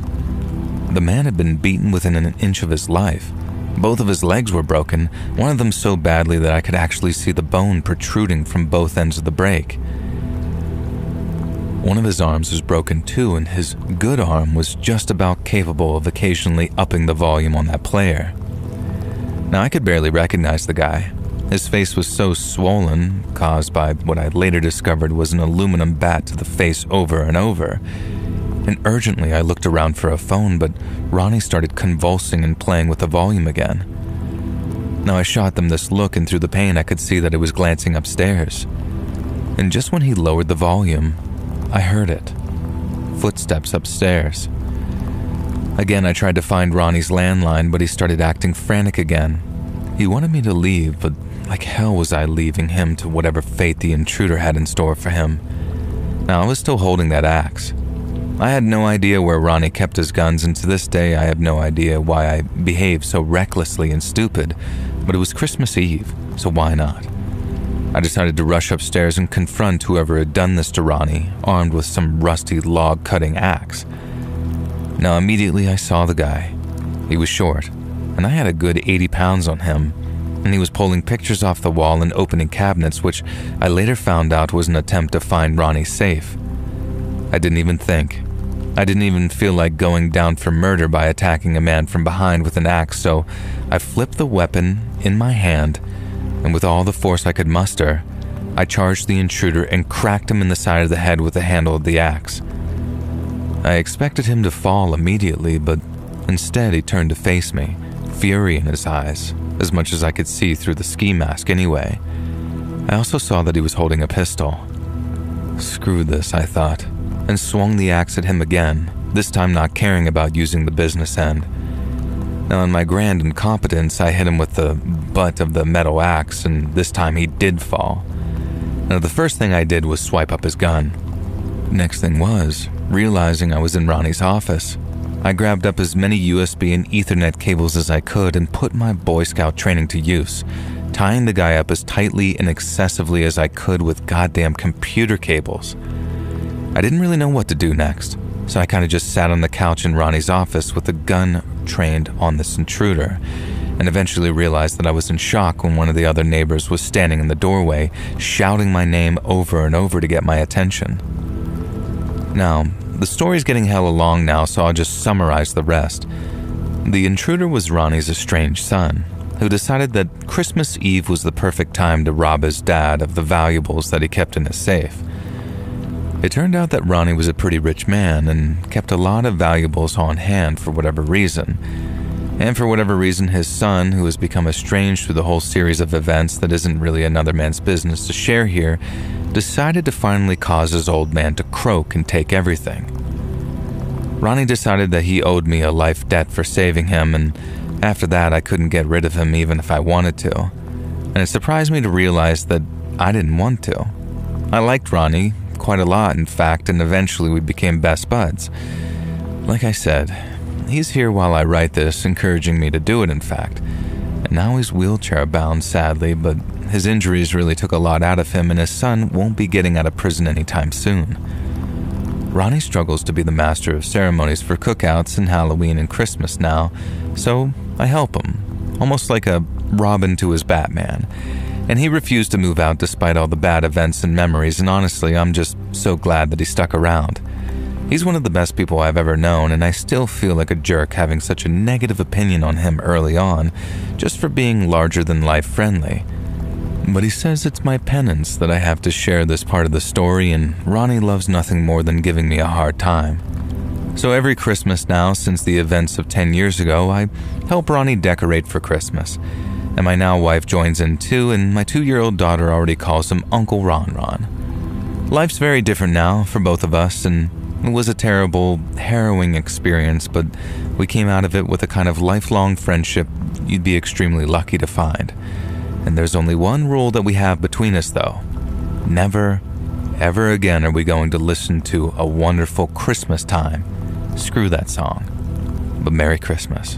The man had been beaten within an inch of his life. Both of his legs were broken, one of them so badly that I could actually see the bone protruding from both ends of the break. One of his arms was broken too, and his good arm was just about capable of occasionally upping the volume on that player. Now, I could barely recognize the guy. His face was so swollen, caused by what I later discovered was an aluminum bat to the face over and over. And urgently I looked around for a phone, but Ronnie started convulsing and playing with the volume again. Now I shot them this look, and through the pain I could see that it was glancing upstairs. And just when he lowered the volume, I heard it. Footsteps upstairs. Again, I tried to find Ronnie's landline, but he started acting frantic again. He wanted me to leave, but like hell was I leaving him to whatever fate the intruder had in store for him. Now, I was still holding that axe. I had no idea where Ronnie kept his guns, and to this day I have no idea why I behaved so recklessly and stupid, but it was Christmas Eve, so why not? I decided to rush upstairs and confront whoever had done this to Ronnie, armed with some rusty log-cutting axe. Now, immediately I saw the guy. He was short, and I had a good 80 pounds on him, and he was pulling pictures off the wall and opening cabinets, which I later found out was an attempt to find Ronnie's safe. I didn't even think. I didn't even feel like going down for murder by attacking a man from behind with an axe, so I flipped the weapon in my hand, and with all the force I could muster, I charged the intruder and cracked him in the side of the head with the handle of the axe. I expected him to fall immediately, but instead he turned to face me, fury in his eyes, as much as I could see through the ski mask anyway. I also saw that he was holding a pistol. Screw this, I thought, and swung the axe at him again, this time not caring about using the business end. Now, in my grand incompetence, I hit him with the butt of the metal axe, and this time he did fall. Now, the first thing I did was swipe up his gun. Next thing was, realizing I was in Ronnie's office, I grabbed up as many USB and Ethernet cables as I could and put my Boy Scout training to use, tying the guy up as tightly and excessively as I could with goddamn computer cables. I didn't really know what to do next, so I kind of just sat on the couch in Ronnie's office with the gun trained on this intruder, and eventually realized that I was in shock when one of the other neighbors was standing in the doorway, shouting my name over and over to get my attention. Now, the story's getting hella long now, so I'll just summarize the rest. The intruder was Ronnie's estranged son, who decided that Christmas Eve was the perfect time to rob his dad of the valuables that he kept in his safe. It turned out that Ronnie was a pretty rich man and kept a lot of valuables on hand for whatever reason. And for whatever reason, his son, who has become estranged through the whole series of events that isn't really another man's business to share here, decided to finally cause his old man to croak and take everything. Ronnie decided that he owed me a life debt for saving him, and after that I couldn't get rid of him even if I wanted to. And it surprised me to realize that I didn't want to. I liked Ronnie quite a lot, in fact, and eventually we became best buds. Like I said, he's here while I write this, encouraging me to do it, in fact. And now he's wheelchair bound, sadly, but his injuries really took a lot out of him, and his son won't be getting out of prison anytime soon. Ronnie struggles to be the master of ceremonies for cookouts and Halloween and Christmas now, so I help him, almost like a Robin to his Batman. And he refused to move out despite all the bad events and memories, and honestly, I'm just so glad that he stuck around. He's one of the best people I've ever known, and I still feel like a jerk having such a negative opinion on him early on, just for being larger-than-life friendly. But he says it's my penance that I have to share this part of the story, and Ronnie loves nothing more than giving me a hard time. So every Christmas now, since the events of 10 years ago, I help Ronnie decorate for Christmas. And my now wife joins in too, and my 2-year-old daughter already calls him Uncle Ron Ron. Life's very different now for both of us, and it was a terrible, harrowing experience, but we came out of it with a kind of lifelong friendship you'd be extremely lucky to find. And there's only one rule that we have between us, though. Never, ever again are we going to listen to A Wonderful Christmas Time. Screw that song. But Merry Christmas.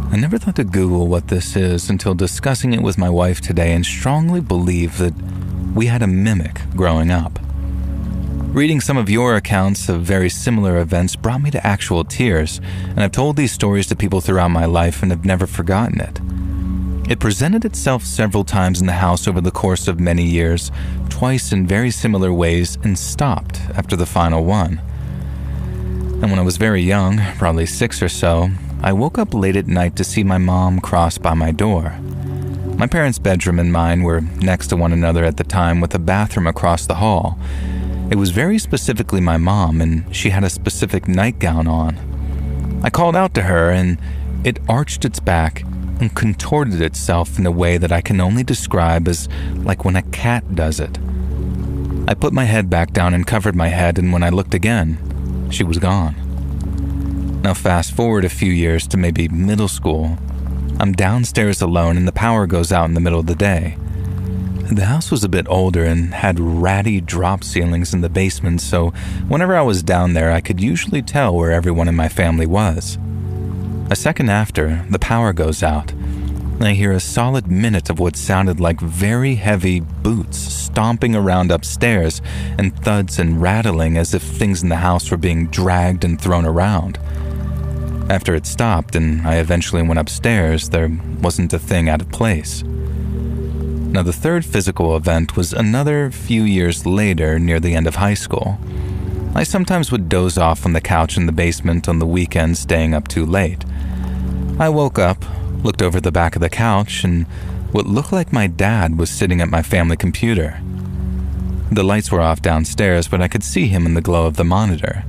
I never thought to Google what this is until discussing it with my wife today, and strongly believe that we had a mimic growing up. Reading some of your accounts of very similar events brought me to actual tears, and I've told these stories to people throughout my life and have never forgotten it. It presented itself several times in the house over the course of many years, twice in very similar ways, and stopped after the final one. And when I was very young, probably 6 or so, I woke up late at night to see my mom cross by my door. My parents' bedroom and mine were next to one another at the time, with a bathroom across the hall. It was very specifically my mom, and she had a specific nightgown on. I called out to her, and it arched its back and contorted itself in a way that I can only describe as like when a cat does it. I put my head back down and covered my head, and when I looked again, she was gone. Now fast forward a few years to maybe middle school. I'm downstairs alone and the power goes out in the middle of the day. The house was a bit older and had ratty drop ceilings in the basement, so whenever I was down there, I could usually tell where everyone in my family was. A second after, the power goes out, and I hear a solid minute of what sounded like very heavy boots stomping around upstairs, and thuds and rattling as if things in the house were being dragged and thrown around. After it stopped and I eventually went upstairs, there wasn't a thing out of place. Now, the third physical event was another few years later, near the end of high school. I sometimes would doze off on the couch in the basement on the weekends, staying up too late. I woke up, looked over the back of the couch, and what looked like my dad was sitting at my family computer. The lights were off downstairs, but I could see him in the glow of the monitor.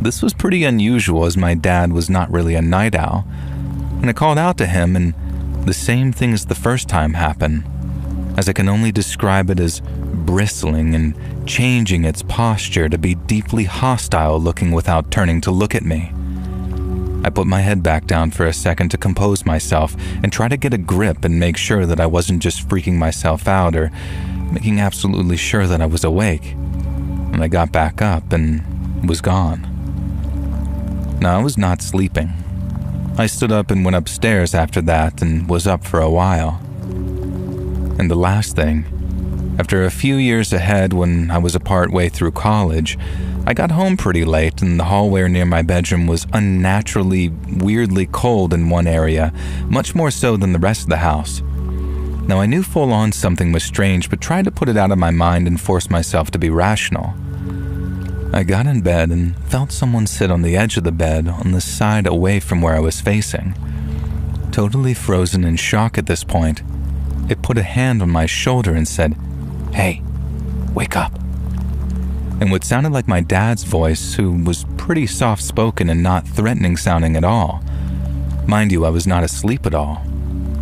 This was pretty unusual, as my dad was not really a night owl, and I called out to him, and the same thing as the first time happened, as I can only describe it as bristling and changing its posture to be deeply hostile, looking without turning to look at me. I put my head back down for a second to compose myself and try to get a grip and make sure that I wasn't just freaking myself out or making absolutely sure that I was awake. And I got back up and was gone. Now, I was not sleeping. I stood up and went upstairs after that and was up for a while. And the last thing, after a few years ahead when I was a part way through college, I got home pretty late and the hallway near my bedroom was unnaturally, weirdly cold in one area, much more so than the rest of the house. Now, I knew full on something was strange, but tried to put it out of my mind and force myself to be rational. I got in bed and felt someone sit on the edge of the bed on the side away from where I was facing. Totally frozen in shock at this point, it put a hand on my shoulder and said, "Hey, wake up." In what sounded like my dad's voice, who was pretty soft-spoken and not threatening sounding at all. Mind you, I was not asleep at all,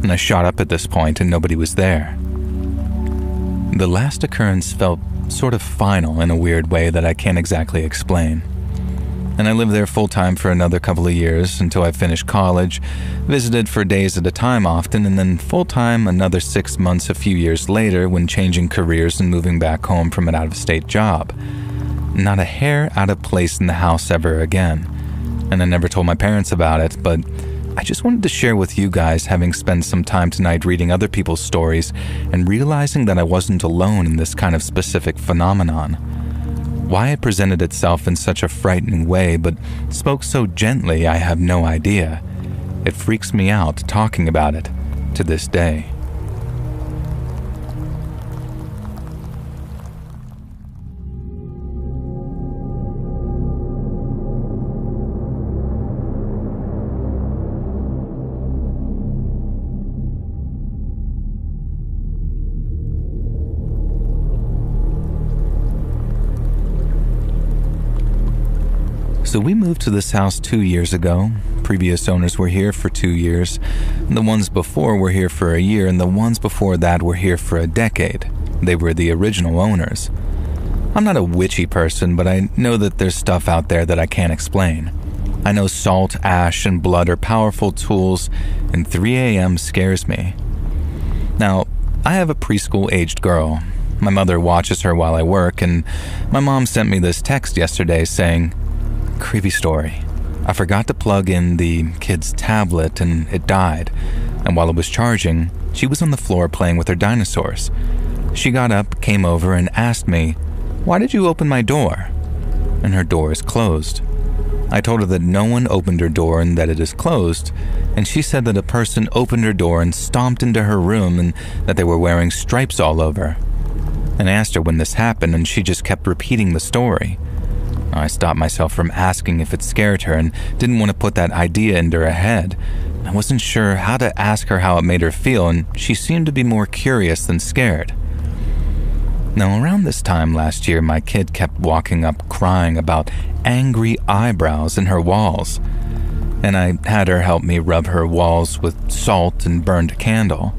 and I shot up at this point and nobody was there. The last occurrence felt sort of final in a weird way that I can't exactly explain. and I lived there full-time for another couple of years until I finished college, visited for days at a time often, and then full-time another 6 months a few years later when changing careers and moving back home from an out-of-state job. Not a hair out of place in the house ever again, and I never told my parents about it, but I just wanted to share with you guys, having spent some time tonight reading other people's stories and realizing that I wasn't alone in this kind of specific phenomenon. Why it presented itself in such a frightening way but spoke so gently, I have no idea. It freaks me out talking about it to this day. So we moved to this house 2 years ago. Previous owners were here for 2 years. The ones before were here for a year, and the ones before that were here for a decade. They were the original owners. I'm not a witchy person, but I know that there's stuff out there that I can't explain. I know salt, ash, and blood are powerful tools, and 3 a.m. scares me. Now, I have a preschool-aged girl. My mother watches her while I work, and my mom sent me this text yesterday saying, "Creepy story. I forgot to plug in the kid's tablet and it died, and while it was charging, she was on the floor playing with her dinosaurs. She got up, came over, and asked me, 'Why did you open my door?' And her door is closed. I told her that no one opened her door and that it is closed, and she said that a person opened her door and stomped into her room and that they were wearing stripes all over. And I asked her when this happened, and she just kept repeating the story. I stopped myself from asking if it scared her and didn't want to put that idea into her head. I wasn't sure how to ask her how it made her feel, and she seemed to be more curious than scared. Now, around this time last year, my kid kept walking up crying about angry eyebrows in her walls, and I had her help me rub her walls with salt and burned a candle.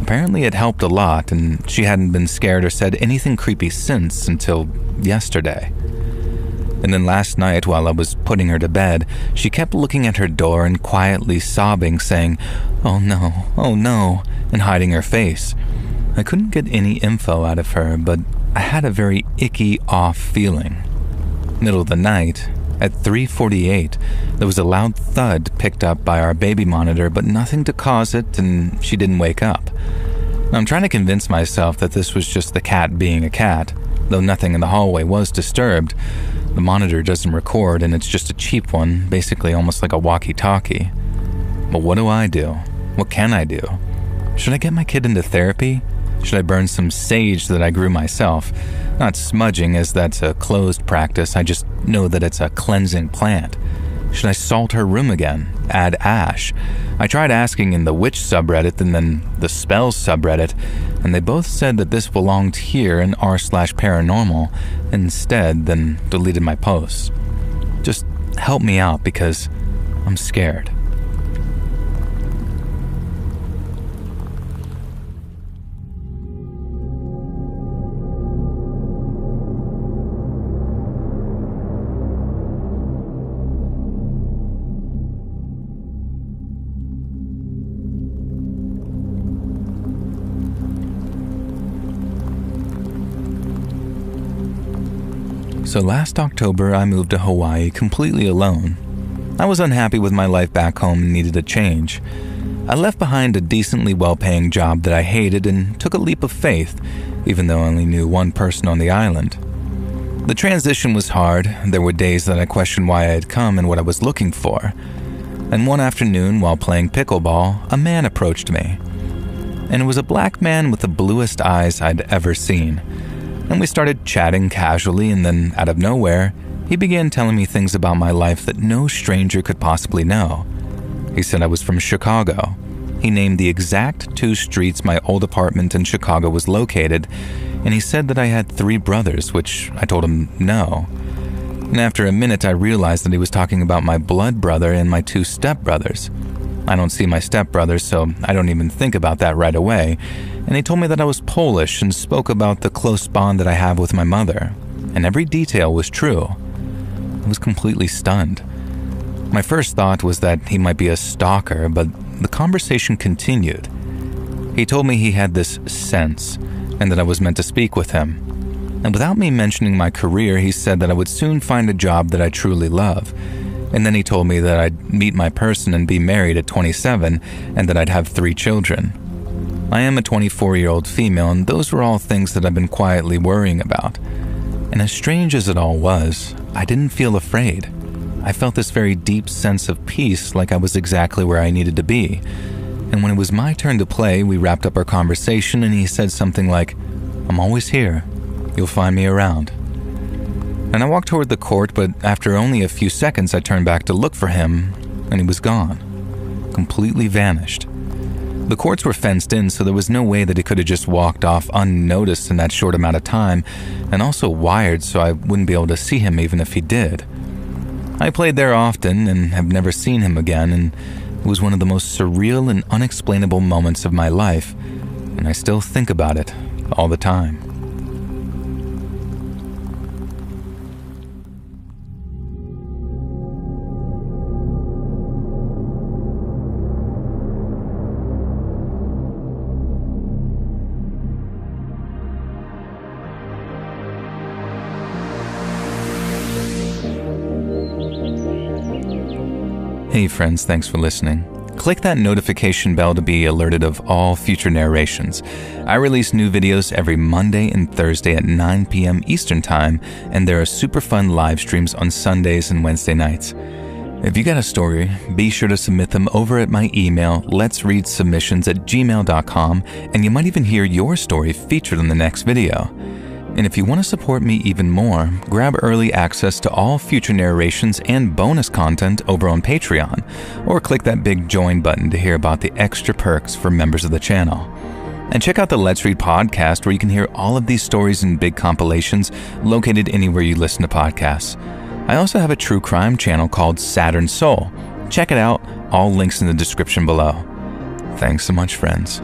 Apparently it helped a lot, and she hadn't been scared or said anything creepy since until yesterday. And then last night, while I was putting her to bed, she kept looking at her door and quietly sobbing, saying, oh no, and hiding her face. I couldn't get any info out of her, but I had a very icky, off feeling. Middle of the night, at 3:48, there was a loud thud picked up by our baby monitor, but nothing to cause it, and she didn't wake up. I'm trying to convince myself that this was just the cat being a cat, though nothing in the hallway was disturbed. The monitor doesn't record, and it's just a cheap one, basically almost like a walkie-talkie. But what do? What can I do? Should I get my kid into therapy? Should I burn some sage that I grew myself? Not smudging, as that's a closed practice. I just know that it's a cleansing plant. Should I salt her room again? Add ash? I tried asking in the witch subreddit and then the spells subreddit, and they both said that this belonged here in r/paranormal. Instead, then deleted my posts. Just help me out because I'm scared. So last October, I moved to Hawaii completely alone. I was unhappy with my life back home and needed a change. I left behind a decently well-paying job that I hated and took a leap of faith, even though I only knew one person on the island. The transition was hard. There were days that I questioned why I had come and what I was looking for. And one afternoon, while playing pickleball, a man approached me. And it was a black man with the bluest eyes I'd ever seen. And we started chatting casually, and then, out of nowhere, he began telling me things about my life that no stranger could possibly know. He said I was from Chicago. He named the exact 2 streets my old apartment in Chicago was located, and he said that I had 3 brothers, which I told him no. And after a minute, I realized that he was talking about my blood brother and my 2 stepbrothers. I don't see my stepbrothers, so I don't even think about that right away. And he told me that I was Polish and spoke about the close bond that I have with my mother. And every detail was true. I was completely stunned. My first thought was that he might be a stalker, but the conversation continued. He told me he had this sense, and that I was meant to speak with him. And without me mentioning my career, he said that I would soon find a job that I truly love. And then he told me that I'd meet my person and be married at 27, and that I'd have 3 children. I am a 24-year-old female, and those were all things that I've been quietly worrying about. And as strange as it all was, I didn't feel afraid. I felt this very deep sense of peace, like I was exactly where I needed to be. And when it was my turn to play, we wrapped up our conversation and he said something like, "I'm always here. You'll find me around." And I walked toward the court, but after only a few seconds I turned back to look for him, and he was gone. Completely vanished. The courts were fenced in, so there was no way that he could have just walked off unnoticed in that short amount of time, and also wired so I wouldn't be able to see him even if he did. I played there often and have never seen him again, and it was one of the most surreal and unexplainable moments of my life, and I still think about it all the time. Hey friends, thanks for listening. Click that notification bell to be alerted of all future narrations. I release new videos every Monday and Thursday at 9 p.m. Eastern Time, and there are super fun live streams on Sundays and Wednesday nights. If you got a story, be sure to submit them over at my email, letsreadsubmissions@gmail.com, and you might even hear your story featured in the next video. And if you want to support me even more, grab early access to all future narrations and bonus content over on Patreon, or click that big join button to hear about the extra perks for members of the channel. And check out the Let's Read podcast, where you can hear all of these stories in big compilations located anywhere you listen to podcasts. I also have a true crime channel called Saturn Soul. Check it out, all links in the description below. Thanks so much, friends.